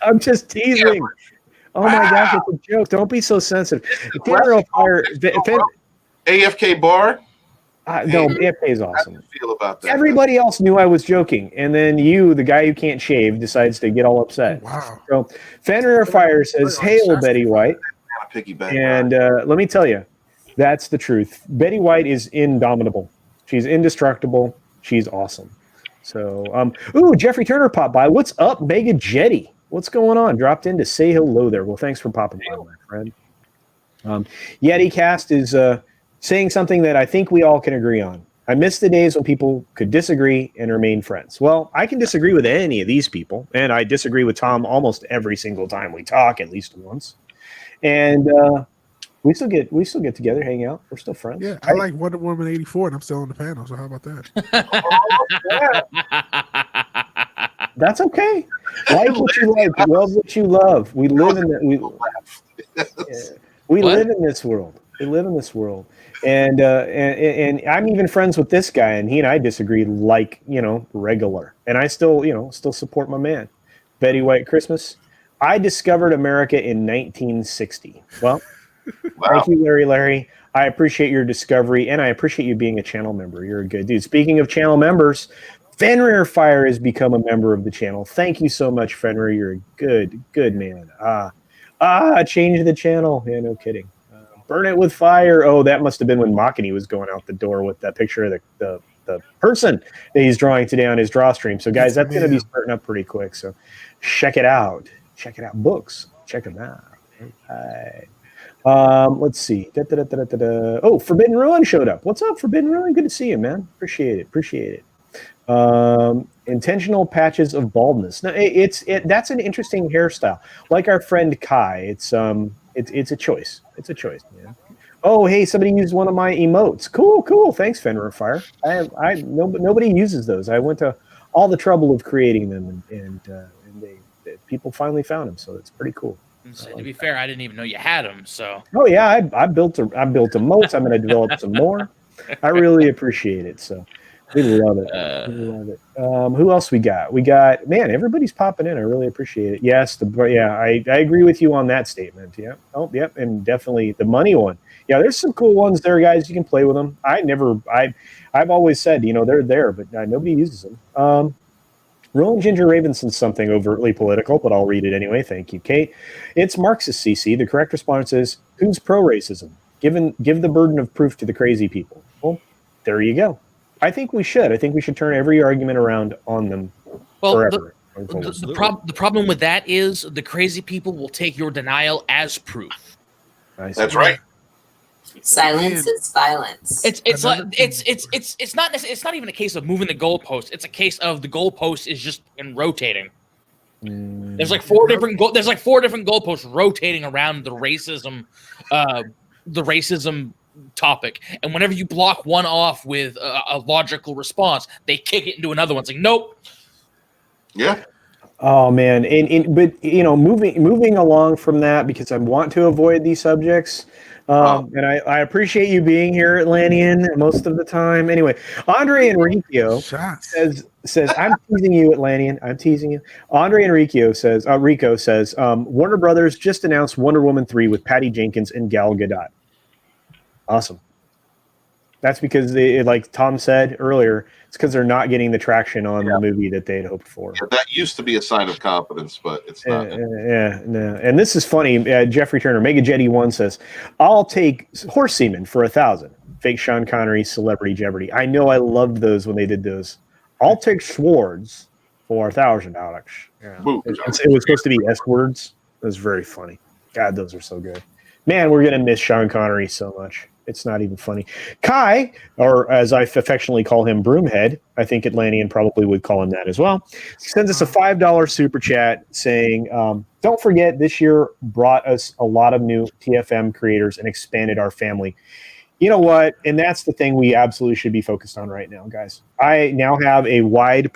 I'm just teasing. Yeah. Oh, my gosh, it's a joke. Don't be so sensitive. AFK bar? No, AFK is awesome. How do you feel about that? Everybody else knew I was joking, and then you, the guy who can't shave, decides to get all upset. Wow. So Fenrir Fire says, "Hail, Betty White." And let me tell you, that's the truth. Betty White is indomitable. She's indestructible. She's awesome. So, Jeffrey Turner popped by. What's up, Mega Jetty? What's going on? Dropped in to say hello there. Well, thanks for popping by, my friend. Yeti Cast is saying something that I think we all can agree on. I miss the days when people could disagree and remain friends. Well, I can disagree with any of these people, and I disagree with Tom almost every single time we talk, at least once. And we still get together, hang out. We're still friends. Yeah, I like Wonder Woman 84, and I'm still on the panel. So how about that? That's okay. Like what you like, love what you love. We live in that. We live in this world. We live in this world, and I'm even friends with this guy, and he and I disagree like regular, and I still support my man, Betty White Christmas. I discovered America in 1960. Well, Thank you, Larry. I appreciate your discovery, and I appreciate you being a channel member. You're a good dude. Speaking of channel members, Fenrir Fire has become a member of the channel. Thank you so much, Fenrir. You're a good man. Change the channel. Yeah, no kidding. Burn it with fire. Oh, that must have been when Makani was going out the door with that picture of the person that he's drawing today on his draw stream. So, guys, that's going to be starting up pretty quick. So, check it out. Check it out. Books. Check them out. Let's see. Oh, Forbidden Ruin showed up. What's up, Forbidden Ruin? Good to see you, man. Appreciate it. Intentional patches of baldness. Now, that's an interesting hairstyle. Like our friend Kai, it's a choice. It's a choice. Yeah. Oh, hey, somebody used one of my emotes. Cool. Thanks, Fenrir Fire. Nobody uses those. I went to all the trouble of creating them, and people finally found them. So it's pretty cool. So, to be fair, I didn't even know you had them. So. Oh yeah, I built emotes. I'm going to develop some more. I really appreciate it. So. We love it. Who else we got? Man, everybody's popping in. I really appreciate it. Yes, I agree with you on that statement. Yeah. Oh, yep, and definitely the money one. Yeah, there's some cool ones there, guys. You can play with them. I've always said, they're there, but nobody uses them. Rolling Ginger Ravenson's something overtly political, but I'll read it anyway. Thank you, Kate. It's Marxist, CC. The correct response is, who's pro-racism? Give the burden of proof to the crazy people. Well, there you go. I think we should turn every argument around on them forever. The problem with that is the crazy people will take your denial as proof. That's right. Silence is violence. It's not even a case of moving the goalpost. It's a case of the goalpost is just rotating. There's like four different goalposts rotating around the racism topic, and whenever you block one off with a logical response, they kick it into another one. It's like, nope. Yeah. Oh man, but moving along from that, because I want to avoid these subjects. And I appreciate you being here, Atlantean, most of the time. Anyway, Andre Enrico says I'm teasing you, Atlantean. I'm teasing you. Andre Enrico says Warner Brothers just announced Wonder Woman 3 with Patty Jenkins and Gal Gadot. Awesome. That's because like Tom said earlier, it's because they're not getting the traction on the movie that they'd hoped for. Yeah, that used to be a sign of confidence, but it's not. No. And this is funny. Jeffrey Turner, Mega Jetty 1 says, I'll take horse semen for 1,000. Fake Sean Connery, Celebrity Jeopardy. I know I loved those when they did those. I'll take swords for $1,000. Yeah. It was supposed to be S words. It was very funny. God, those are so good. Man, we're going to miss Sean Connery so much. It's not even funny. Kai, or as I affectionately call him, Broomhead, I think Atlantean probably would call him that as well, sends us a $5 super chat saying, don't forget this year brought us a lot of new TFM creators and expanded our family. You know what? And that's the thing we absolutely should be focused on right now, guys. I now have a deep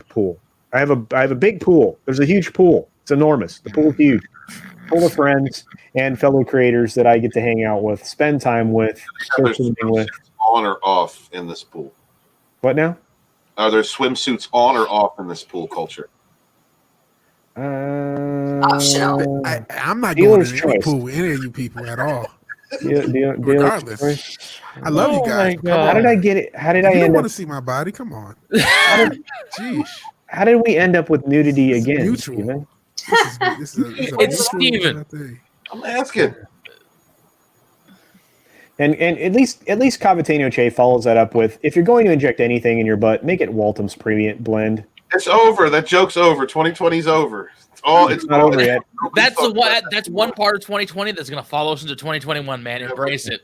pool. I have a big pool. There's a huge pool. It's enormous. The pool's huge. Full of friends and fellow creators that I get to hang out with, spend time with, there's swimsuits on or off in this pool. What now? Are there swimsuits on or off in this pool culture? Optional. I'm not going to any pool with any of you people at all. Regardless. I love you guys. How did I get it? How did I end up? You want to see my body? Come on. Jeez. How did we end up with nudity again, mutual. Steven? It's Steven. I'm asking. And at least Cavatinho Che follows that up with, if you're going to inject anything in your butt, make it Walton's Premium Blend. It's over. That joke's over. 2020's over. It's not over yet. That's one part of 2020 that's going to follow us into 2021, man. Embrace it.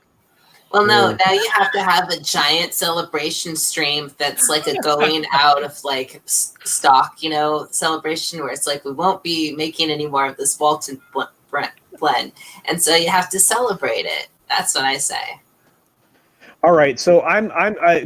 Well, no, now you have to have a giant celebration stream that's like a going out of like stock, celebration where it's like we won't be making any more of this Walton blend, and so you have to celebrate it. That's what I say. All right, so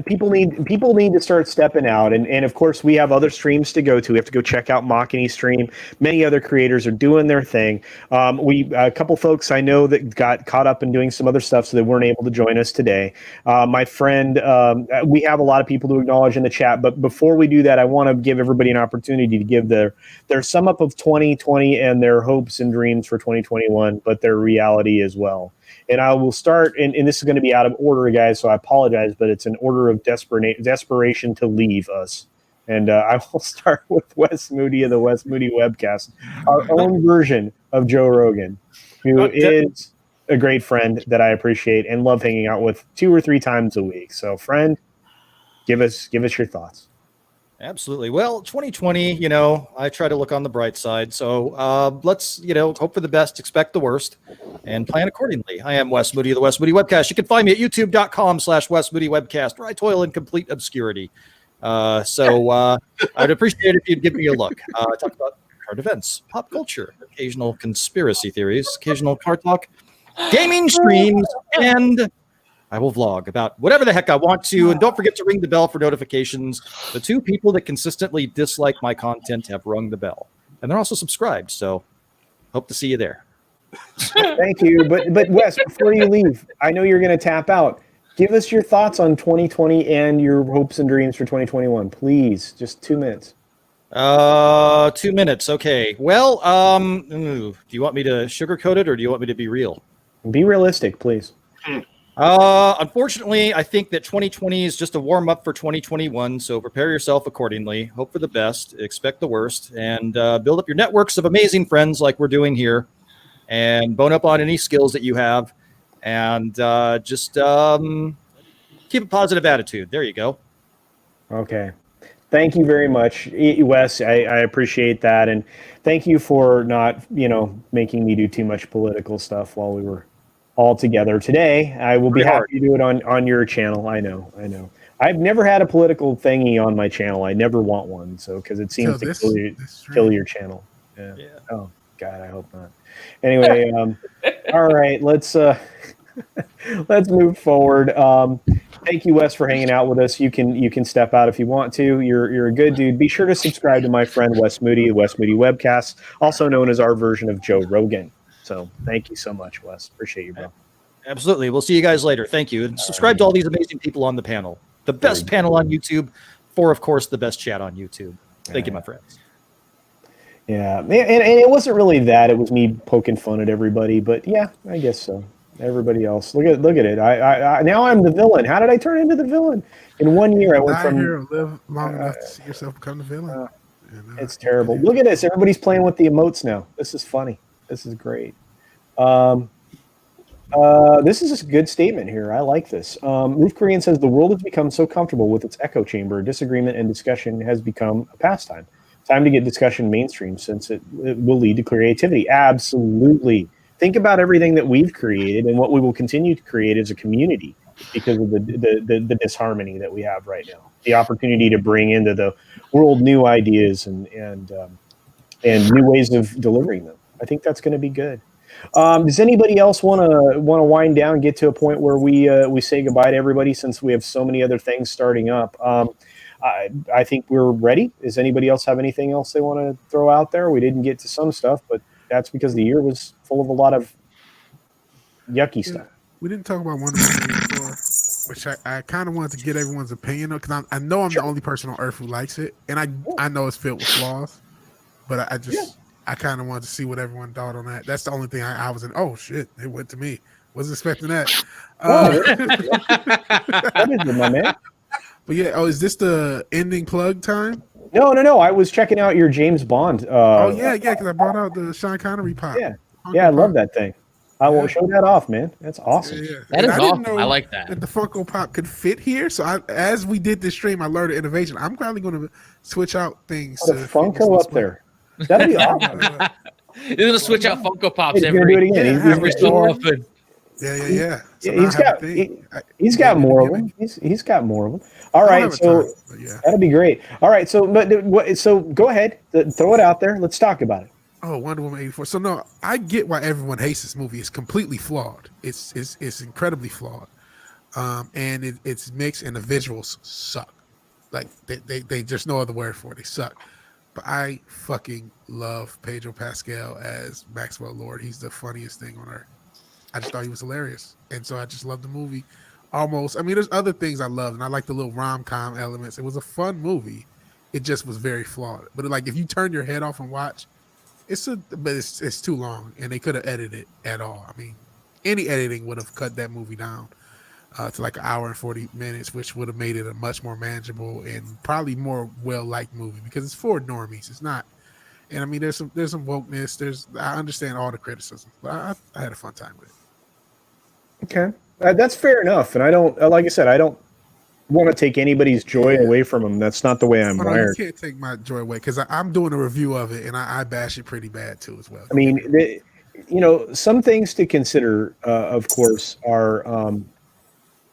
people need to start stepping out, and of course we have other streams to go to. We have to go check out Machini's stream. Many other creators are doing their thing. A couple folks I know that got caught up in doing some other stuff, so they weren't able to join us today. My friend, we have a lot of people to acknowledge in the chat, but before we do that, I want to give everybody an opportunity to give their sum up of 2020 and their hopes and dreams for 2021, but their reality as well. And I will start, and this is going to be out of order, guys, so I apologize, but it's an order of desperation to leave us. And I will start with Wes Moody of the Wes Moody Webcast, our own version of Joe Rogan, who is a great friend that I appreciate and love hanging out with 2 or 3 times a week. So, friend, give us your thoughts. Absolutely. Well, 2020, I try to look on the bright side. So let's, hope for the best, expect the worst, and plan accordingly. I am Wes Moody of the Wes Moody Webcast. You can find me at youtube.com/Wes Moody Webcast, where I toil in complete obscurity. I'd appreciate it if you'd give me a look. I talk about current events, pop culture, occasional conspiracy theories, occasional car talk, gaming streams, and I will vlog about whatever the heck I want to. And don't forget to ring the bell for notifications. The 2 people that consistently dislike my content have rung the bell. And they're also subscribed. So hope to see you there. Thank you. But Wes, before you leave, I know you're going to tap out. Give us your thoughts on 2020 and your hopes and dreams for 2021. Please, just 2 minutes. 2 minutes. Okay. Well, do you want me to sugarcoat it or do you want me to be real? Be realistic, please. Unfortunately, I think that 2020 is just a warm up for 2021. So prepare yourself accordingly. Hope for the best, expect the worst, and build up your networks of amazing friends like we're doing here, and bone up on any skills that you have, and just keep a positive attitude. There you go. Okay. Thank you very much, Wes. I appreciate that. And thank you for not, making me do too much political stuff while we were all together today. I will be happy to do it on your channel. I know. I've never had a political thingy on my channel. I never want one. So, because it seems to kill your channel. Yeah. Oh God, I hope not. Anyway, all right, let's move forward. Thank you, Wes, for hanging out with us. You can step out if you want to. You're a good dude. Be sure to subscribe to my friend Wes Moody, Wes Moody Webcast, also known as our version of Joe Rogan. So thank you so much, Wes. Appreciate you, bro. Absolutely. We'll see you guys later. Thank you. And subscribe to all these amazing people on the panel. The best panel on YouTube for, of course, the best chat on YouTube. Thank you, my friends. Yeah. And it wasn't really that. It was me poking fun at everybody. But, yeah, I guess so. Everybody else. Look at it. I now I'm the villain. How did I turn into the villain? In 1 year, I went from... live long enough to see yourself become the villain. It's terrible. Look at this. Everybody's playing with the emotes now. This is funny. This is great. This is a good statement here. I like this. Ruth Korean says, the world has become so comfortable with its echo chamber. Disagreement and discussion has become a pastime. Time to get discussion mainstream since it will lead to creativity. Absolutely. Think about everything that we've created and what we will continue to create as a community because of the disharmony that we have right now. The opportunity to bring into the world new ideas and new ways of delivering them. I think that's going to be good. Does anybody else want to wind down, get to a point where we say goodbye to everybody since we have so many other things starting up? I think we're ready. Does anybody else have anything else they want to throw out there? We didn't get to some stuff, but that's because the year was full of a lot of yucky stuff. We didn't talk about Wonder Woman before, which I kind of wanted to get everyone's opinion on because I know I'm the only person on Earth who likes it, and I know it's filled with flaws, but I kind of wanted to see what everyone thought on that. That's the only thing I was in. Oh shit, it went to me. Wasn't expecting that. That is my man. But yeah, is this the ending plug time? No. I was checking out your James Bond. Yeah, because I brought out the Sean Connery pop. Yeah, I love that thing. I will show that off, man. That's awesome. Yeah. That is awesome. I like that. That the Funko Pop could fit here. So as we did this stream, I learned innovation. I'm probably going to switch out things. Put a Funko up there. That'd be awesome. You're going to switch out Funko Pops every so often. Yeah. So he's got he's got more of them. He's got more of them. All right, so that'll be great. All right, so go ahead, throw it out there. Let's talk about it. Oh, Wonder Woman 84. So no, I get why everyone hates this movie. It's completely flawed. It's incredibly flawed, and it's mixed, and the visuals suck. Like they there's no other word for it. They suck. But I fucking love Pedro Pascal as Maxwell Lord. He's the funniest thing on earth. I just thought he was hilarious, and so I just love the movie. Almost, I mean, there's other things I love, and I like the little rom-com elements. It was a fun movie. It just was very flawed. But like, if you turn your head off and watch, it's too long, and they could have edited it at all. I mean, any editing would have cut that movie down to like an hour and 40 minutes, which would have made it a much more manageable and probably more well-liked movie because it's for normies. It's not, and I mean, there's some wokeness. I understand all the criticism, but I had a fun time with it. Okay, that's fair enough, and I don't, like I said, I don't want to take anybody's joy away from them. That's not the way I'm wired. You can't take my joy away because I'm doing a review of it, and I bash it pretty bad too as well. I mean, some things to consider, of course, are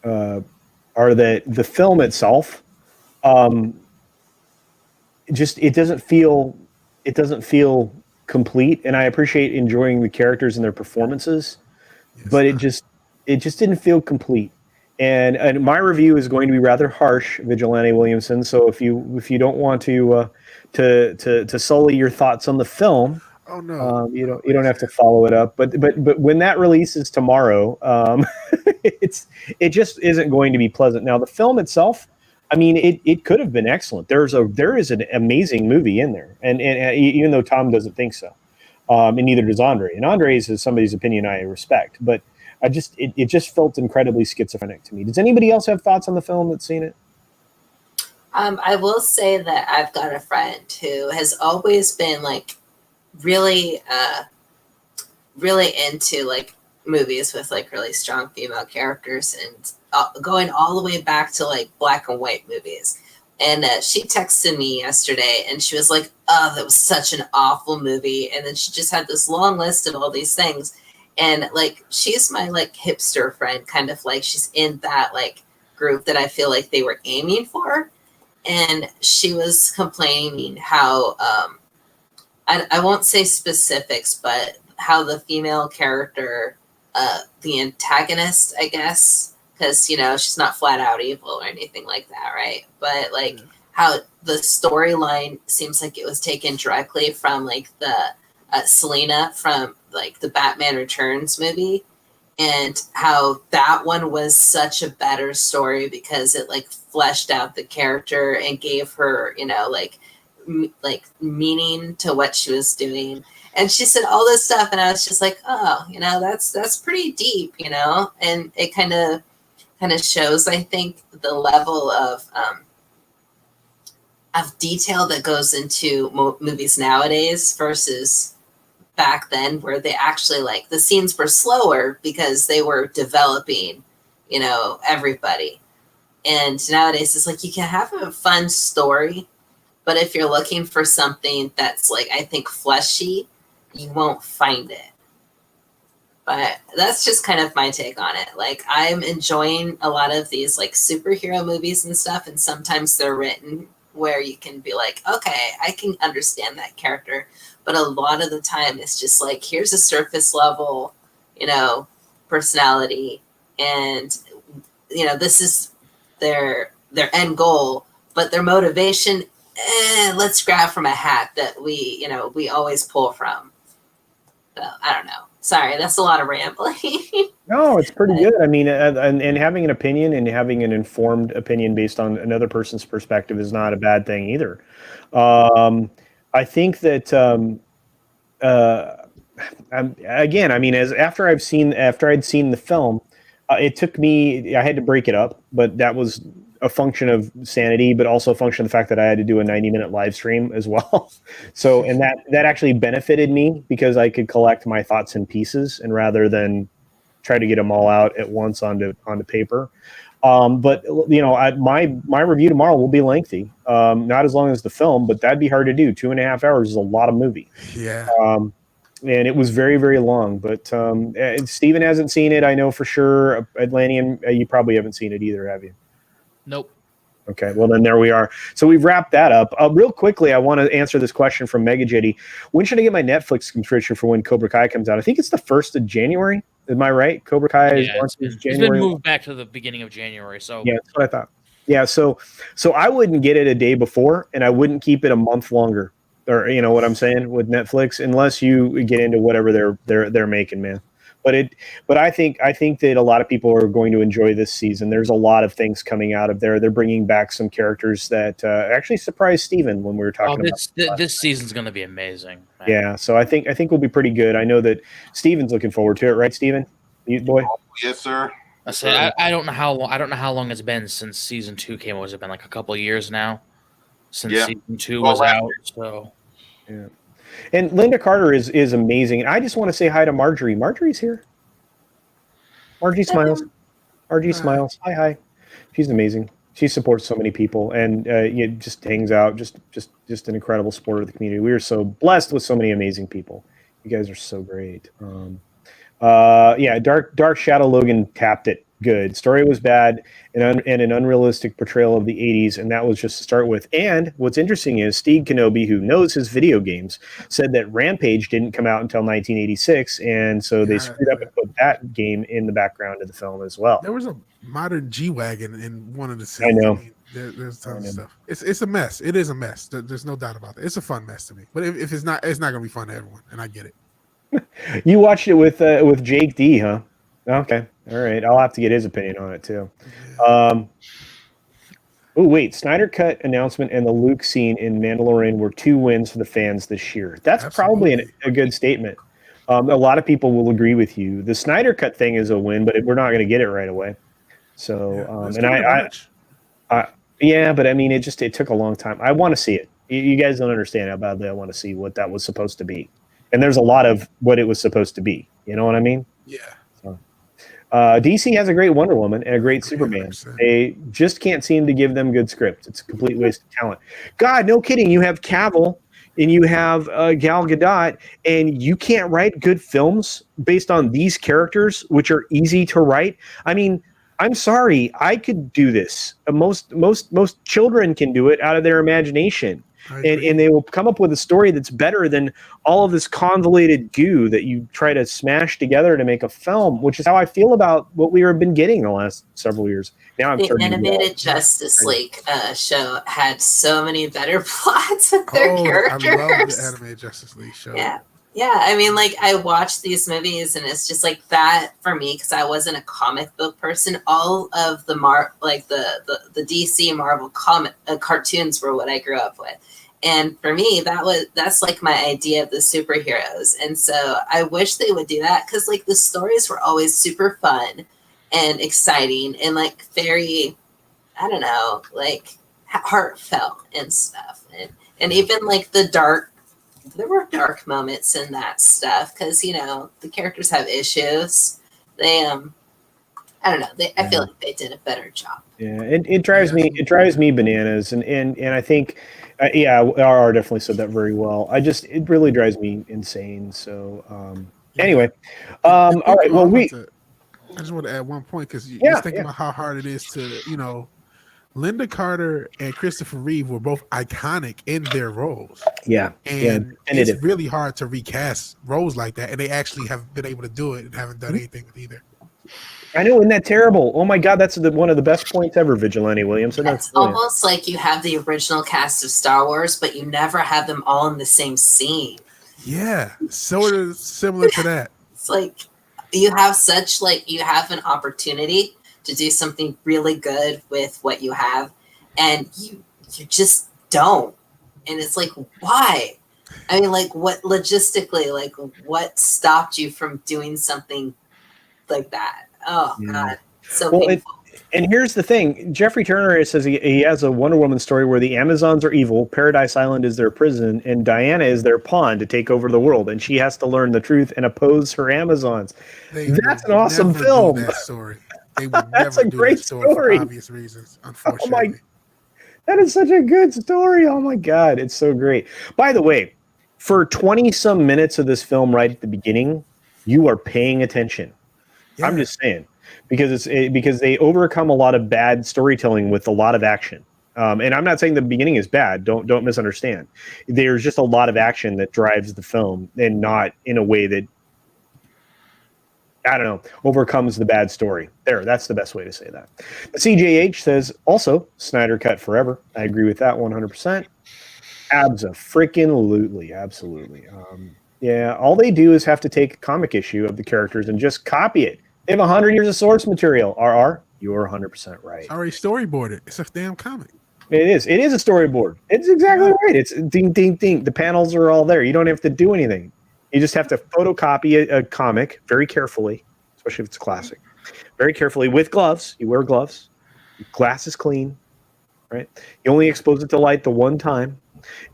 that the film itself, it doesn't feel complete, and I appreciate enjoying the characters and their performances, but it just didn't feel complete. And my review is going to be rather harsh, Vigilante Williamson. So if you don't want to sully your thoughts on the film, oh no, you don't have to follow it up. But when that releases tomorrow, it just isn't going to be pleasant. Now the film itself, I mean, it could have been excellent. There is an amazing movie in there, and even though Tom doesn't think so, and neither does Andre. And Andre's is somebody's opinion I respect, but it just felt incredibly schizophrenic to me. Does anybody else have thoughts on the film that's seen it? I will say that I've got a friend who has always been like really into like movies with like really strong female characters and going all the way back to like black and white movies. And she texted me yesterday and she was like, oh, that was such an awful movie. And then she just had this long list of all these things. And like, she's my like hipster friend, kind of like she's in that like group that I feel like they were aiming for. And she was complaining how, I won't say specifics, but how the female character, the antagonist, I guess, because, she's not flat out evil or anything like that, right? But like how the storyline seems like it was taken directly from like the Selena from like the Batman Returns movie, and how that one was such a better story because it like fleshed out the character and gave her, like meaning to what she was doing. And she said all this stuff, and I was just like, oh, that's pretty deep, and it kind of shows, I think, the level of detail that goes into movies nowadays versus back then, where they actually like the scenes were slower because they were developing, everybody. And nowadays it's like you can have a fun story, but if you're looking for something that's like, I think, fleshy, you won't find it. But that's just kind of my take on it. Like, I'm enjoying a lot of these like superhero movies and stuff, and sometimes they're written where you can be like, okay, I can understand that character. But a lot of the time it's just like, here's a surface level, personality, and this is their end goal, but their motivation, let's grab from a hat that we always pull from. So I don't know. Sorry, that's a lot of rambling. No, it's pretty good. I mean, and having an opinion and having an informed opinion based on another person's perspective is not a bad thing either. I think that again, I mean, after I'd seen the film, it took me. I had to break it up, but that was a function of sanity, but also a function of the fact that I had to do a 90-minute live stream as well. So, and that actually benefited me because I could collect my thoughts in pieces and rather than try to get them all out at once onto paper. But my review tomorrow will be lengthy, not as long as the film, but that'd be hard to do. 2.5 hours is a lot of movie. Yeah. and it was very, very long. But Steven hasn't seen it, I know for sure. Atlantean, you probably haven't seen it either, have you? Nope. Okay, well then there we are. So we've wrapped that up. Real quickly, I want to answer this question from Mega Jitty. When should I get my Netflix subscription for when Cobra Kai comes out? I think it's the 1st of January. Am I right? Cobra Kai is It's January. been moved back to the beginning of January. So yeah, that's what I thought. Yeah, so I wouldn't get it a day before, and I wouldn't keep it a month longer, or you know what I'm saying with Netflix, unless you get into whatever they're making, man. But I think that a lot of people are going to enjoy this season. There's a lot of things coming out of there. They're bringing back some characters that actually surprised Steven when we were talking about this season's going to be amazing. Man. Yeah, so I think we'll be pretty good. I know that Steven's looking forward to it, right, Steven? You boy? Yes, sir. I don't know how long it's been since season 2 came. Has it been like a couple of years now since season 2 was out? So yeah. And Linda Carter is amazing. And I just want to say hi to Marjorie. Marjorie's here. Margie smiles. Margie smiles. Hi. She's amazing. She supports so many people and just hangs out. Just an incredible supporter of the community. We are so blessed with so many amazing people. You guys are so great. Dark Shadow Logan tapped it good. Story was bad and an unrealistic portrayal of the 80s, and that was just to start with. And what's interesting is Steve Kenobi, who knows his video games, said that Rampage didn't come out until 1986, and so they screwed up and put that game in the background of the film as well. There was a modern G-Wagon in one of the scenes. I know. There's tons of stuff. It's a mess. It is a mess. There's no doubt about it. It's a fun mess to me. But if it's not going to be fun to everyone, and I get it. You watched it with Jake D, huh? Okay. All right. I'll have to get his opinion on it too. Snyder Cut announcement and the Luke scene in Mandalorian were 2 wins for the fans this year. That's probably a good statement. A lot of people will agree with you. The Snyder Cut thing is a win, but we're not going to get it right away. So, but I mean, it took a long time. I want to see it. You guys don't understand how badly I want to see what that was supposed to be. And there's a lot of what it was supposed to be. You know what I mean? Yeah. So, DC has a great Wonder Woman and a great Superman. 100%. They just can't seem to give them good scripts. It's a complete waste of talent. God, no kidding. You have Cavill and you have Gal Gadot, and you can't write good films based on these characters, which are easy to write. I mean, I'm sorry. I could do this. Most children can do it out of their imagination. And they will come up with a story that's better than all of this convoluted goo that you try to smash together to make a film, which is how I feel about what we have been getting the last several years. Now the animated Justice League show had so many better plots with their characters. I love the animated Justice League show. Yeah, I mean, like, I watched these movies, and it's just like that for me, because I wasn't a comic book person. All of the the DC Marvel comic cartoons were what I grew up with, and for me, that's like my idea of the superheroes. And so I wish they would do that, because like the stories were always super fun and exciting and like very, I don't know, like heartfelt and stuff, and even like there were dark moments in that stuff because, you know, the characters have issues. They, I don't know. I feel like they did a better job. Yeah, it drives me bananas, and I think, RR definitely said that very well. It really drives me insane. So, anyway, all right. Well, I just want to add one point because you're thinking about how hard it is to, you know. Linda Carter and Christopher Reeve were both iconic in their roles. Yeah. And it's really hard to recast roles like that. And they actually have been able to do it and haven't done anything with either. I know, isn't that terrible? Oh my God, that's one of the best points ever, Vigilante Williams. That's almost like you have the original cast of Star Wars, but you never have them all in the same scene. Yeah, sort of similar to that. It's like you have an opportunity to do something really good with what you have, and you just don't. And it's like, why? I mean, like, what logistically, like, what stopped you from doing something like that? Oh, God. So painful. And here's the thing. Jeffrey Turner says he has a Wonder Woman story where the Amazons are evil, Paradise Island is their prison, and Diana is their pawn to take over the world, and she has to learn the truth and oppose her Amazons. That's an awesome film. That story. They would That's never a great story for obvious reasons, unfortunately. That is such a good story. Oh my God, it's so great. By the way, for 20 some minutes of this film right at the beginning, you are paying attention. Yeah. I'm just saying, because because they overcome a lot of bad storytelling with a lot of action. And I'm not saying the beginning is bad. Don't misunderstand. There's just a lot of action that drives the film, and not in a way that, I don't know, overcomes the bad story. That's the best way to say that. The CJH says, also, Snyder cut forever. I agree with that 100%. Abso-freaking-lutely. Absolutely. Yeah, all they do is have to take a comic issue of the characters and just copy it. They have 100 years of source material. RR, you're 100% right. It's already storyboarded. It's a damn comic. It is. It is a storyboard. It's exactly right. It's ding, ding, ding. The panels are all there. You don't have to do anything. You just have to photocopy a comic very carefully, especially if it's classic. Very carefully with gloves. You wear gloves. Your glass is clean, right? You only expose it to light the one time,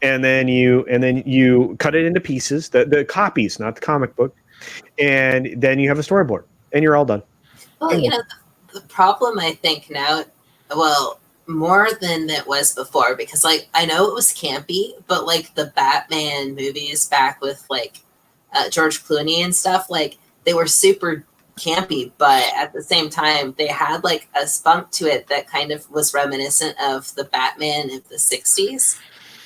and then you cut it into pieces. The copies, not the comic book, and then you have a storyboard, and you're all done. Well, the problem I think now, more than it was before, because like I know it was campy, but like the Batman movies back with like George Clooney and stuff, like they were super campy, but at the same time they had like a spunk to it that kind of was reminiscent of the Batman of the 60s.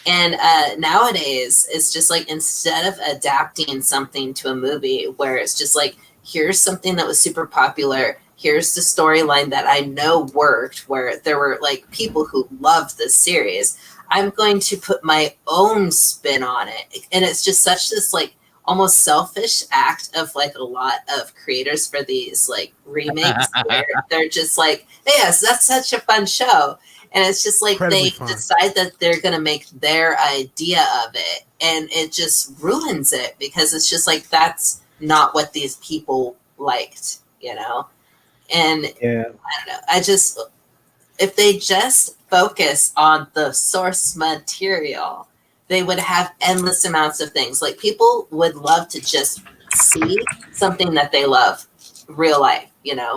And nowadays it's just like, instead of adapting something to a movie where it's just like, here's something that was super popular, here's the storyline that I know worked, where there were like people who loved this series, I'm going to put my own spin on it. And it's just such this like almost selfish act of like a lot of creators for these like remakes where they're just like, yes, that's such a fun show. And it's just like Incredibly they fun. decide that they're going to make their idea of it. And it just ruins it, because it's just like, that's not what these people liked, And Yeah. I don't know. If they just focus on the source material, they would have endless amounts of things. Like, people would love to just see something that they love, real life,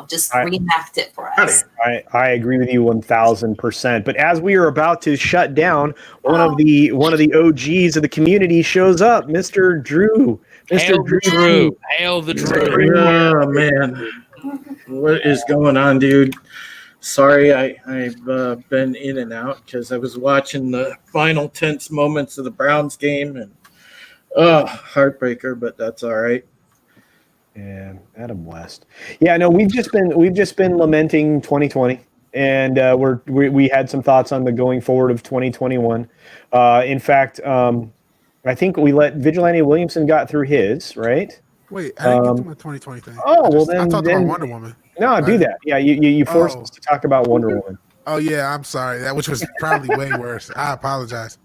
just reenact it for us. I agree with you 1,000%. But as we are about to shut down, one of the OGs of the community shows up, Mr. Drew. Hail the Drew. Hail the Drew. Oh man, what is going on, dude? Sorry, I've been in and out because I was watching the final tense moments of the Browns game, and heartbreaker, but that's all right. Yeah, Adam West. Yeah, no, we've just been lamenting 2020, and we had some thoughts on the going forward of 2021. In fact, I think we let Vigilante Williamson got through his, right? Wait, I didn't get to my 2020 thing. I talked about Wonder Woman. No, do that. Yeah, you forced us to talk about Wonder Woman. Oh yeah, I'm sorry. Which was probably way worse. I apologize.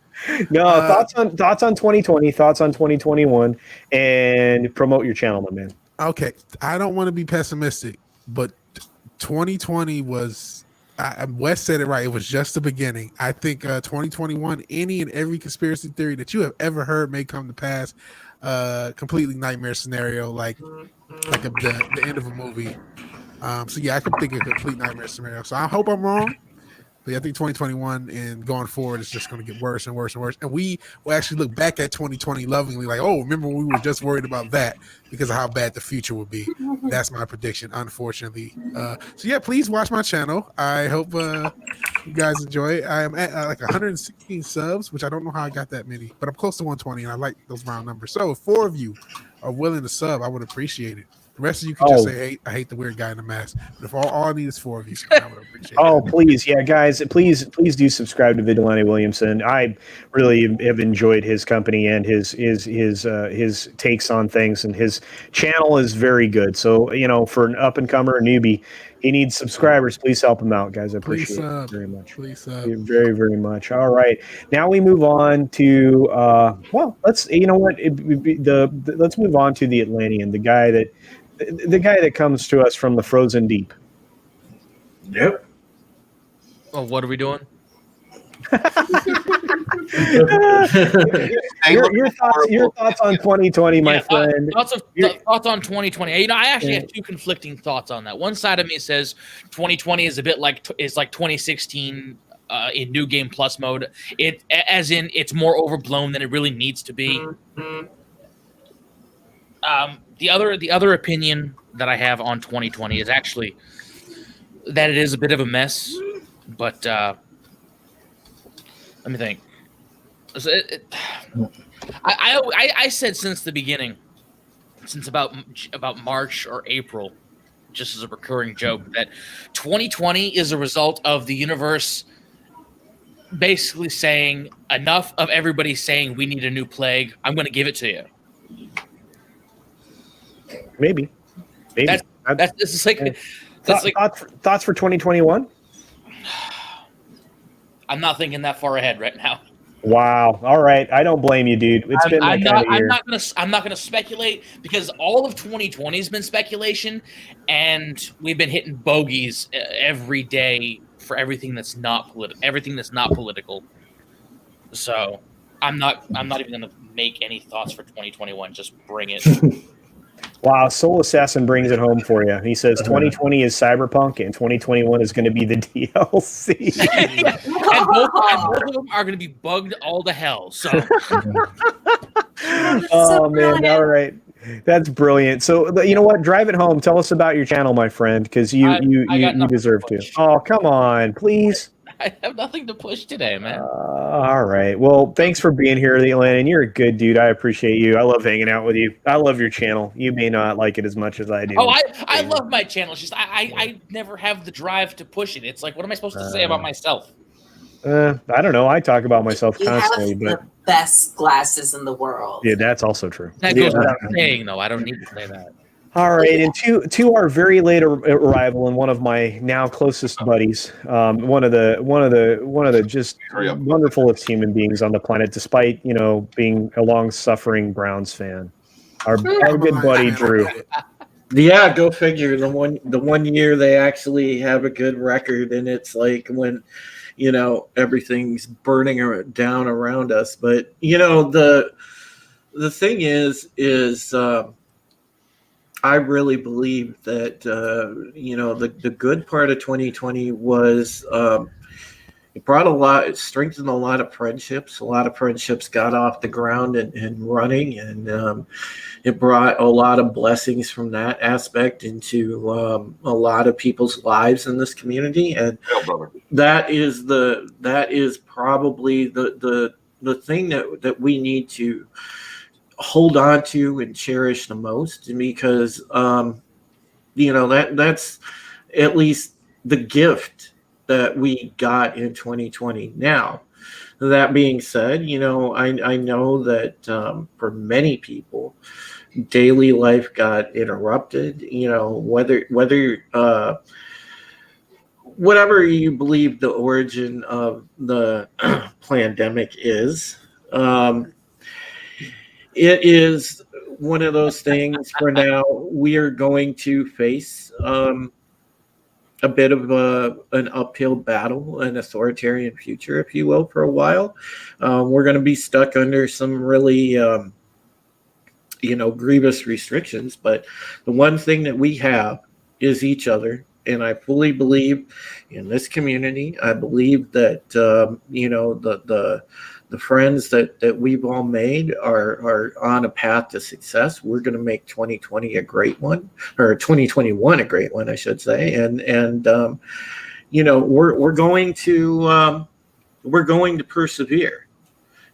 No, thoughts on 2020, thoughts on 2021, and promote your channel, my man. Okay, I don't want to be pessimistic, but 2020 was. Wes said it right. It was just the beginning. I think 2021, any and every conspiracy theory that you have ever heard may come to pass. Completely nightmare scenario, like the end of a movie. So yeah, I could think of a complete nightmare scenario. So I hope I'm wrong. But I think 2021 and going forward is just going to get worse and worse and worse. And we will actually look back at 2020 lovingly, like, oh, remember we were just worried about that because of how bad the future would be. That's my prediction, unfortunately. So yeah, please watch my channel. I hope you guys enjoy it. I am at like 116 subs, which I don't know how I got that many, but I'm close to 120, and I like those round numbers. So if 4 of you are willing to sub, I would appreciate it. The rest of you can just say, hey, I hate the weird guy in the mask. But if all I need is 4 of you, I would appreciate it. Please. Yeah, guys, please do subscribe to Vigilante Williamson. I really have enjoyed his company and his takes on things, and his channel is very good. So, for an up-and-comer, a newbie, he needs subscribers. Please help him out, guys. I appreciate it very much. Please very, very much. All right. Now we move on to, let's move on to the Atlantean, the guy that comes to us from the frozen deep. Yep. Oh, what are we doing? your thoughts on 2020, my friend. Thoughts on 2020. I actually have 2 conflicting thoughts on that. One side of me says 2020 is a bit like 2016 in New Game Plus mode. As in, it's more overblown than it really needs to be. The other opinion that I have on 2020 is actually that it is a bit of a mess. But let me think. I said since the beginning, since about March or April, just as a recurring joke, that 2020 is a result of the universe basically saying enough of everybody saying we need a new plague. I'm going to give it to you. Maybe. That's this is like that's like thoughts for 2021. I'm not thinking that far ahead right now. Wow. All right. I don't blame you, dude. It's been that kind of year. I'm not gonna speculate because all of 2020 has been speculation, and we've been hitting bogeys every day for everything that's not political. So I'm not even gonna make any thoughts for 2021. Just bring it. Wow, Soul Assassin brings it home for you. He says 2020 is Cyberpunk and 2021 is going to be the DLC. and both of them are going to be bugged all to hell. So, oh man, all right, that's brilliant. So you know what? Drive it home. Tell us about your channel, my friend, because you deserve to. Oh, come on, please. I have nothing to push today, man. All right. Well, thanks for being here, Landon. You're a good dude. I appreciate you. I love hanging out with you. I love your channel. You may not like it as much as I do. Oh, I love my channel. It's just I never have the drive to push it. It's like, what am I supposed to say about myself? I don't know. I talk about myself constantly, but the best glasses in the world. Yeah, that's also true. That goes without saying, though. I don't need to say that. All right, and to our very late arrival and one of my now closest buddies, one of the just wonderfulest human beings on the planet, despite being a long-suffering Browns fan, our good buddy Drew. Yeah, go figure. The one year they actually have a good record, and it's like when everything's burning down around us. But the thing is. I really believe that the good part of 2020 was it strengthened a lot of friendships. A lot of friendships got off the ground and running, and it brought a lot of blessings from that aspect into a lot of people's lives in this community. And that is probably the thing that we need to hold on to and cherish the most, because that's at least the gift that we got in 2020. Now, that being said, I know that for many people, daily life got interrupted. Whatever you believe the origin of the pandemic is. It is one of those things for now. We are going to face a bit of an uphill battle, an authoritarian future, if you will, for a while. We're going to be stuck under some really, grievous restrictions. But the one thing that we have is each other. And I fully believe in this community. I believe that, the friends that we've all made are on a path to success. We're going to make 2020 a great one, or 2021 a great one, I should say. And we're going to persevere,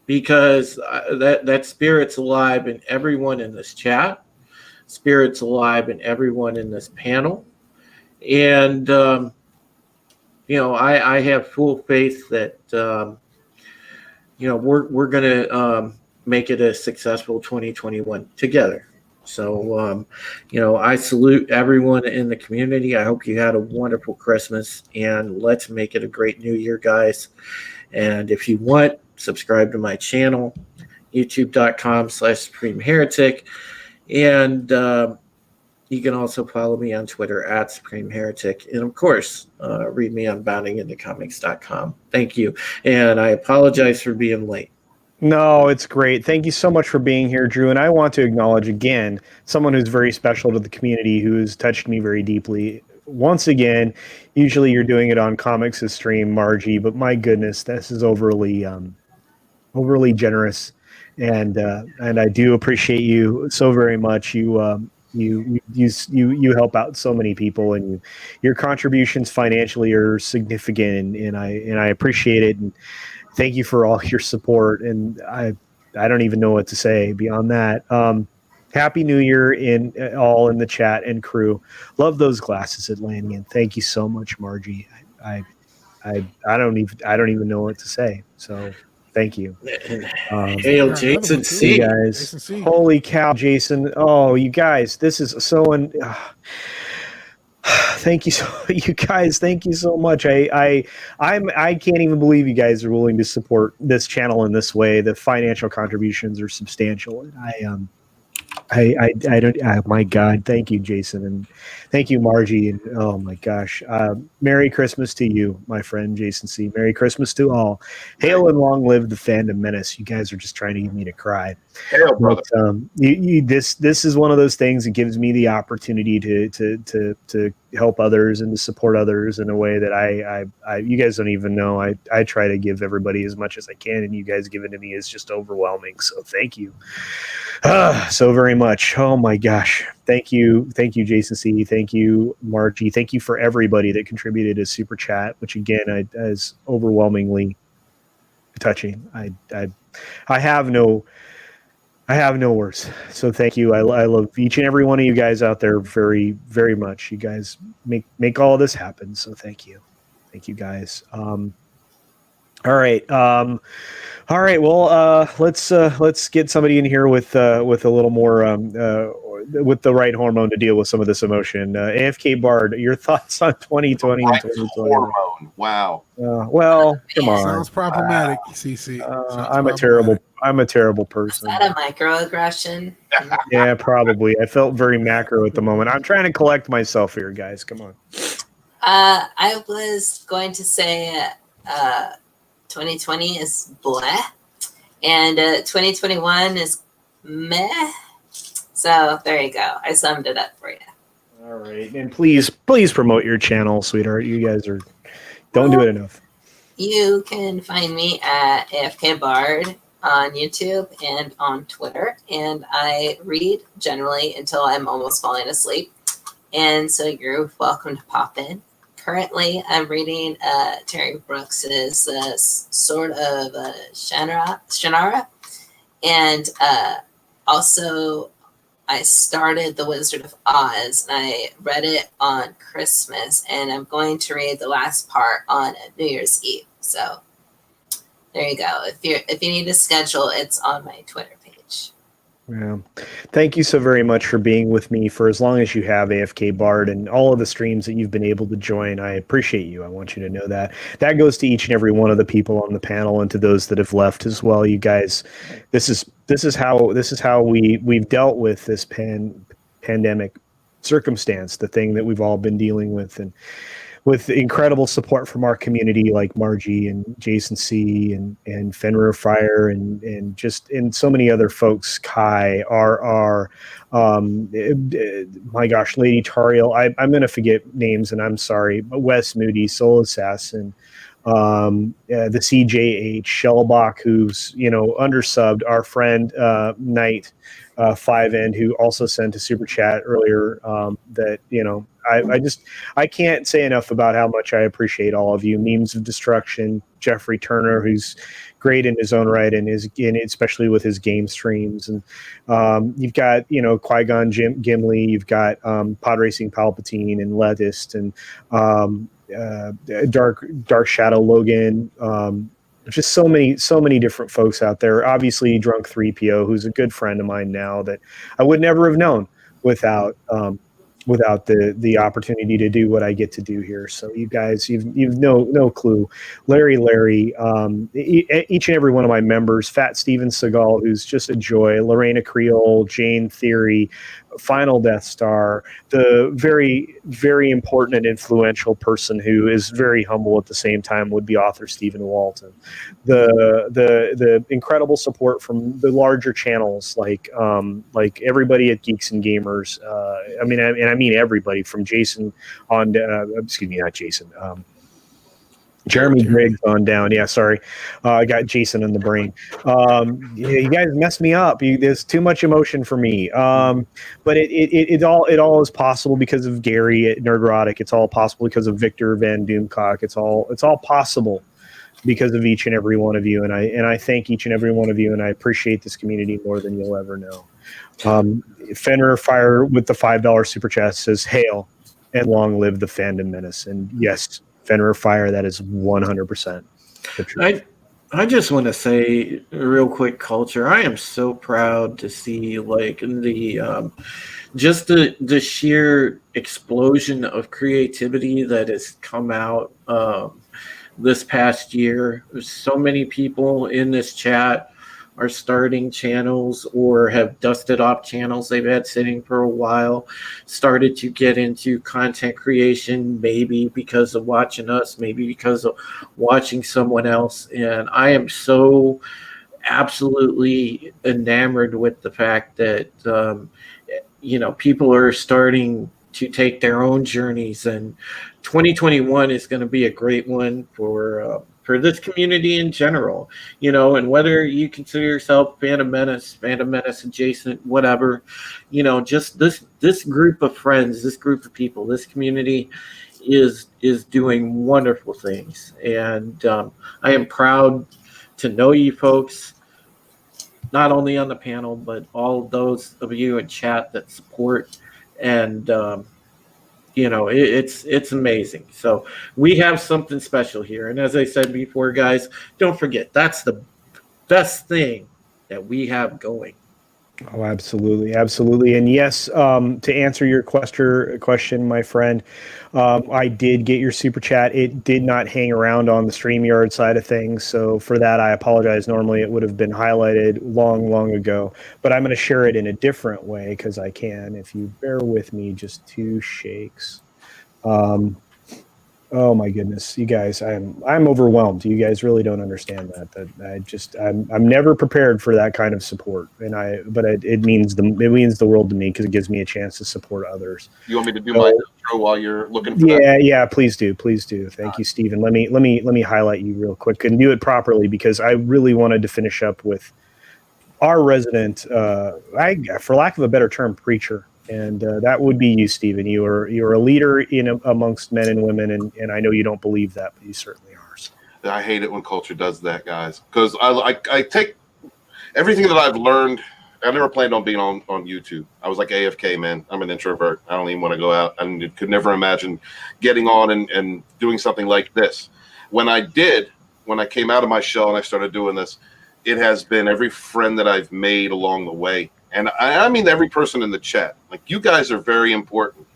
because that spirit's alive in everyone in this chat. Spirit's alive in everyone in this panel. And I have full faith that we're going to make it a successful 2021 together. So, I salute everyone in the community. I hope you had a wonderful Christmas, and let's make it a great New Year, guys. And if you want, subscribe to my channel, youtube.com/Supreme Heretic. And you can also follow me on Twitter @Supreme Heretic. And of course, read me on boundingintocomics.com. Thank you. And I apologize for being late. No, it's great. Thank you so much for being here, Drew. And I want to acknowledge again someone who's very special to the community, who has touched me very deeply once again, usually you're doing it on Comics' stream, Margie, but my goodness, this is overly generous, and I do appreciate you so very much. You help out so many people, and your contributions financially are significant, and I appreciate it, and thank you for all your support. And I don't even know what to say beyond that. Happy New Year in all in the chat and crew. Love those glasses at Lanyon. Thank you so much, Margie. I don't even know what to say. So thank you. Hail Jason C. Guys. Jason C. Holy cow, Jason. Oh, you guys, this is so thank you you guys, thank you so much. I can't even believe you guys are willing to support this channel in this way. The financial contributions are substantial, and I don't. My God, thank you, Jason, and thank you, Margie, and oh my gosh, Merry Christmas to you, my friend Jason C. Merry Christmas to all. Hail and long live the fandom menace. You guys are just trying to get me to cry. Hail, brother. But, this is one of those things that gives me the opportunity to help others and to support others in a way that I you guys don't even know. I try to give everybody as much as I can, and you guys giving to me is just overwhelming. So thank you so very much. Oh my gosh. Thank you, Jason C. Thank you, Margie. Thank you for everybody that contributed to Super Chat, which again is overwhelmingly touching. I have no words. So thank you. I love each and every one of you guys out there very, very much. You guys make all of this happen. So thank you guys. All right. Well, let's get somebody in here with a little more with the right hormone to deal with some of this emotion. AFK Bard, your thoughts on 2020 and 2020? Hormone. Wow. Well, come on. Sounds problematic, CC. I'm a terrible person. Is that a microaggression? Yeah, probably. I felt very macro at the moment. I'm trying to collect myself here, guys. Come on. I was going to say 2020 is bleh, and 2021 is meh. So there you go. I summed it up for you. All right, and please promote your channel, sweetheart. You guys don't do it enough. You can find me at AFK Bard on YouTube and on Twitter, and I read generally until I'm almost falling asleep, and so you're welcome to pop in. Currently, I'm reading Terry Brooks's Sword of Shannara, and also I started The Wizard of Oz, and I read it on Christmas, and I'm going to read the last part on New Year's Eve. So there you go. If you need a schedule, it's on my Twitter page. Yeah. Thank you so very much for being with me for as long as you have, AFK Bard, and all of the streams that you've been able to join. I appreciate you. I want you to know that. That goes to each and every one of the people on the panel and to those that have left as well. You guys, this is how we've dealt with this pandemic circumstance, the thing that we've all been dealing with, and with incredible support from our community like Margie and Jason C. and Fenrir Fire and so many other folks, Kai, RR, my gosh, Lady Tariel. I'm going to forget names, and I'm sorry. Wes Moody, Soul Assassin, the CJH, Shellbach, who's, undersubbed, our friend Knight 5N, who also sent a super chat earlier, that, I can't say enough about how much I appreciate all of you. Memes of Destruction, Jeffrey Turner, who's great in his own right, and especially with his game streams. And you've got, Qui-Gon Gimli, you've got Pod Racing Palpatine and Letist, and Dark Shadow Logan, just so many different folks out there. Obviously, Drunk 3PO, who's a good friend of mine now that I would never have known without the opportunity to do what I get to do here. So you guys, you've no clue. Larry, each and every one of my members, Fat Steven Seagal, who's just a joy, Lorena Creole, Jane Theory, final Death Star, the very, very important and influential person who is very humble at the same time would be author Stephen Walton. The incredible support from the larger channels like everybody at Geeks and Gamers. I mean everybody from Jason on. Excuse me, not Jason. Jeremy Griggs on down. Yeah, sorry. I got Jason in the brain. You guys messed me up. There's too much emotion for me. But it all is possible because of Gary at Nerdrotic. It's all possible because of Victor Van Doomcock. It's all possible because of each and every one of you. And I thank each and every one of you, and I appreciate this community more than you'll ever know. Fenrir Fire with the $5 super chat says, "Hail and long live the fandom menace." And yes, Fenrir Fire, that is 100% the truth. I just want to say real quick, Culture, I am so proud to see like just the sheer explosion of creativity that has come out this past year. There's so many people in this chat are starting channels or have dusted off channels they've had sitting for a while, started to get into content creation, maybe because of watching us, maybe because of watching someone else. And I am so absolutely enamored with the fact that, people are starting to take their own journeys, and 2021 is going to be a great one for this community in general, and whether you consider yourself Phantom Menace adjacent, whatever, just this group of friends, this group of people, this community is doing wonderful things. And I am proud to know you folks, not only on the panel, but all of those of you in chat that support. And it's amazing. So we have something special here. And as I said before, guys, don't forget, that's the best thing that we have going. Oh, absolutely. Absolutely. And yes, to answer your question, my friend, I did get your super chat. It did not hang around on the StreamYard side of things. So for that, I apologize. Normally it would have been highlighted long, long ago, but I'm going to share it in a different way because I can. If you bear with me, just 2 shakes. Oh my goodness, you guys, I'm overwhelmed. You guys really don't understand that. I'm never prepared for that kind of support, but it means the world to me because it gives me a chance to support others. You want me to do my intro while you're looking for that? Yeah, please do. Thank you, Stephen. Let me highlight you real quick and do it properly because I really wanted to finish up with our resident, for lack of a better term, preacher. And that would be you, Stephen. You're a leader amongst men and women, and I know you don't believe that, but you certainly are. So. I hate it when culture does that, guys, because I take everything that I've learned. I never planned on being on YouTube. I was like AFK, man. I'm an introvert. I don't even want to go out. I could never imagine getting on and doing something like this. When I came out of my shell and I started doing this, it has been every friend that I've made along the way. And I mean every person in the chat. Like, you guys are very important.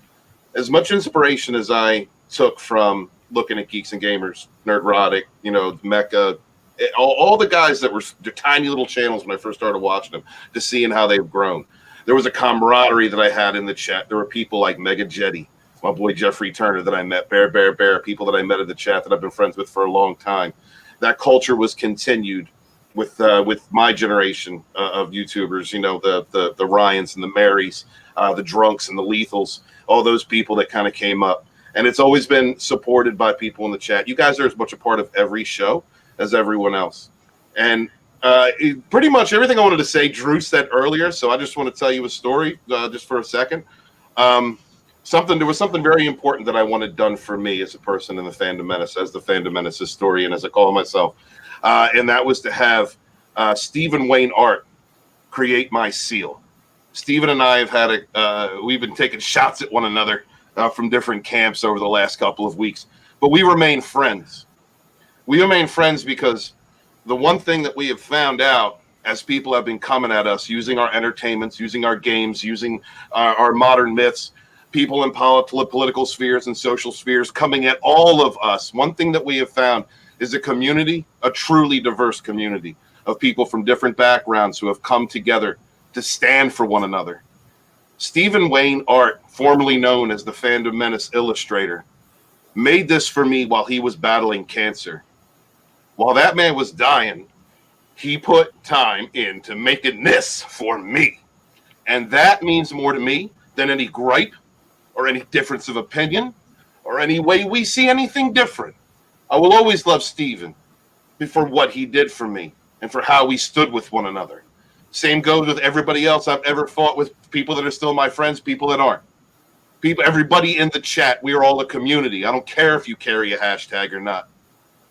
As much inspiration as I took from looking at Geeks and Gamers, Nerdrotic, Mecca, all the guys that were tiny little channels when I first started watching them, to seeing how they've grown. There was a camaraderie that I had in the chat. There were people like Mega Jetty, my boy Jeffrey Turner that I met, Bear, people that I met in the chat that I've been friends with for a long time. That culture was continued with my generation of YouTubers, the Ryans and the Marys, the Drunks and the Lethals, all those people that kind of came up. And it's always been supported by people in the chat. You guys are as much a part of every show as everyone else. And pretty much everything I wanted to say, Drew said earlier, so I just want to tell you a story just for a second. There was something very important that I wanted done for me as a person in the Fandom Menace, as the Fandom Menace historian, as I call myself. And that was to have Stephen Wayne Art create my seal. Stephen and I have had we've been taking shots at one another from different camps over the last couple of weeks, but we remain friends. We remain friends because the one thing that we have found out as people have been coming at us using our entertainments, using our games, using our modern myths, people in political spheres and social spheres coming at all of us. One thing that we have found is a community, a truly diverse community of people from different backgrounds who have come together to stand for one another. Stephen Wayne Art, formerly known as the Fandom Menace illustrator, made this for me while he was battling cancer. While that man was dying, he put time into making this for me. And that means more to me than any gripe or any difference of opinion or any way we see anything different. I will always love Stephen for what he did for me and for how we stood with one another. Same goes with everybody else I've ever fought with, people that are still my friends, people that aren't. People, everybody in the chat, we are all a community. I don't care if you carry a hashtag or not.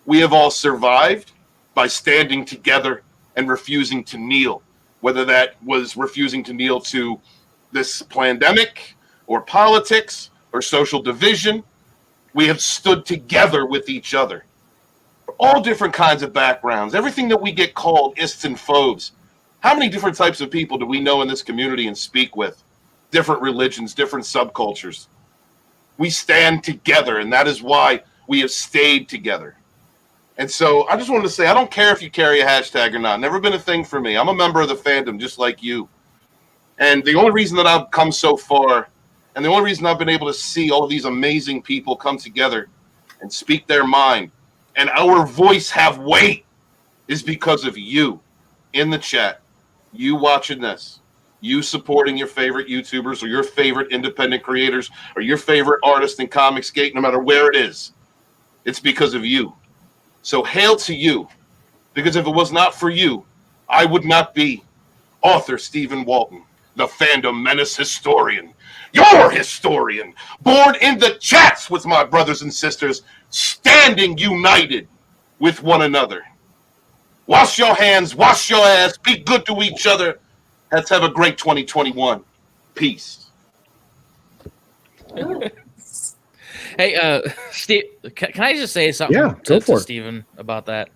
We have all survived by standing together and refusing to kneel, whether that was refusing to kneel to this pandemic or politics or social division. We have stood together with each other. All different kinds of backgrounds, everything that we get called ists and phobes. How many different types of people do we know in this community and speak with? Different religions, different subcultures. We stand together, and that is why we have stayed together. And so I just wanted to say, I don't care if you carry a hashtag or not. Never been a thing for me. I'm a member of the fandom just like you. And the only reason that I've come so far, and the only reason I've been able to see all of these amazing people come together and speak their mind, and our voice have weight, is because of you in the chat, you watching this, you supporting your favorite YouTubers or your favorite independent creators or your favorite artist in Comicsgate, no matter where it is. It's because of you. So hail to you, because if it was not for you, I would not be author Stephen Walton, the Fandom Menace historian, your historian, born in the chats with my brothers and sisters, standing united with one another. Wash your hands, wash your ass, be good to each other. Let's have a great 2021. Peace. Hey, Steve, can I just say something to Stephen about that?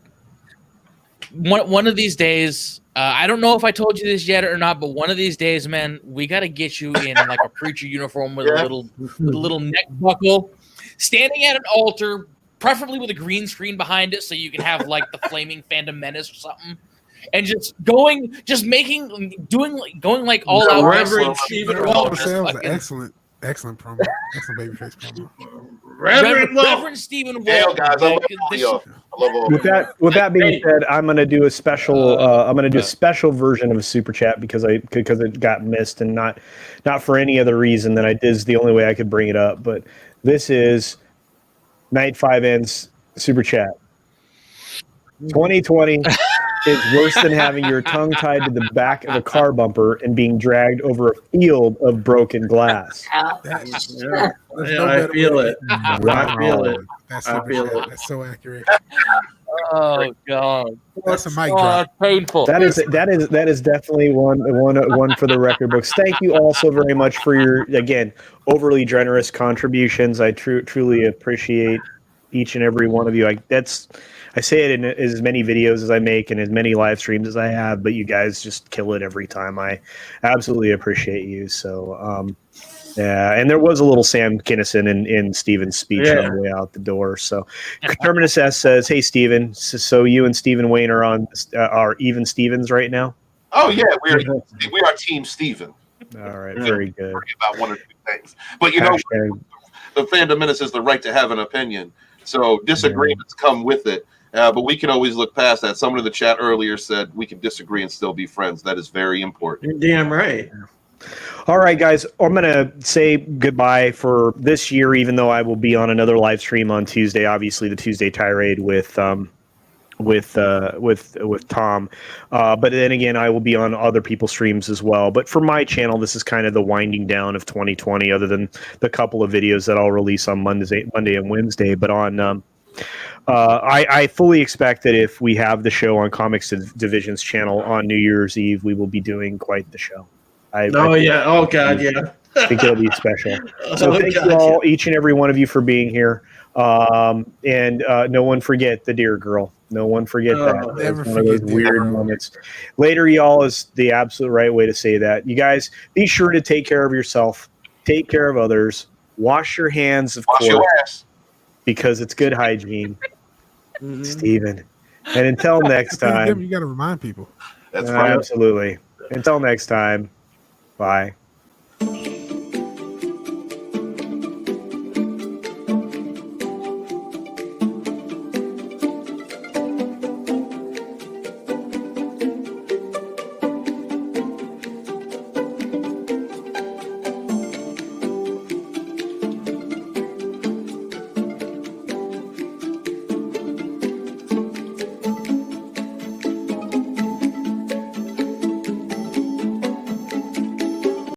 One of these days, I don't know if I told you this yet or not, but one of these days, man, we got to get you in like a preacher uniform with a little neck buckle, standing at an altar, preferably with a green screen behind it, so you can have like the flaming Fandom Menace or something, and going like all out. Reverend Stephen Walton. Excellent promo. Excellent babyface promo. Reverend Stephen Walton. Guys, I love y'all. With that being said, I'm gonna do a special. I'm gonna do a special version of a super chat because it got missed, and not for any other reason than this is the only way I could bring it up. But this is Night 5N's super chat. 2020 is worse than having your tongue tied to the back of a car bumper and being dragged over a field of broken glass. I feel it. I feel it. That's so accurate. Oh God, that's a mic drop. Painful. That is definitely one for the record books. Thank you all so very much for your, again, overly generous contributions. I truly appreciate each and every one of you. I say it in as many videos as I make and as many live streams as I have, but you guys just kill it every time. I absolutely appreciate you. So, yeah, and there was a little Sam Kinison in Steven's speech on the way out the door. So, Terminus S says, "Hey, Steven, so you and Stephen Wayne are even Stevens right now?" Oh yeah, we are Team Steven. All right, very good. About one or two things, but you know, the Fandom Menace has the right to have an opinion. So disagreements come with it. But we can always look past that. Someone in the chat earlier said we can disagree and still be friends. That is very important. You're damn right. All right, guys. I'm going to say goodbye for this year, even though I will be on another live stream on Tuesday. Obviously, the Tuesday tirade with Tom. But then again, I will be on other people's streams as well. But for my channel, this is kind of the winding down of 2020, other than the couple of videos that I'll release on Monday and Wednesday. But on I fully expect that if we have the show on Comics Division's channel on New Year's Eve, we will be doing quite the show. I think it'll be special. So thank you all, each and every one of you, for being here. And no one forget the deer girl. No one forget that. Never one of those weird moments. Later, y'all is the absolute right way to say that. You guys, be sure to take care of yourself. Take care of others. Wash your hands, of course. Your ass. Because it's good hygiene, Steven. And until next time. You got to remind people. That's right. Absolutely. Until next time. Bye.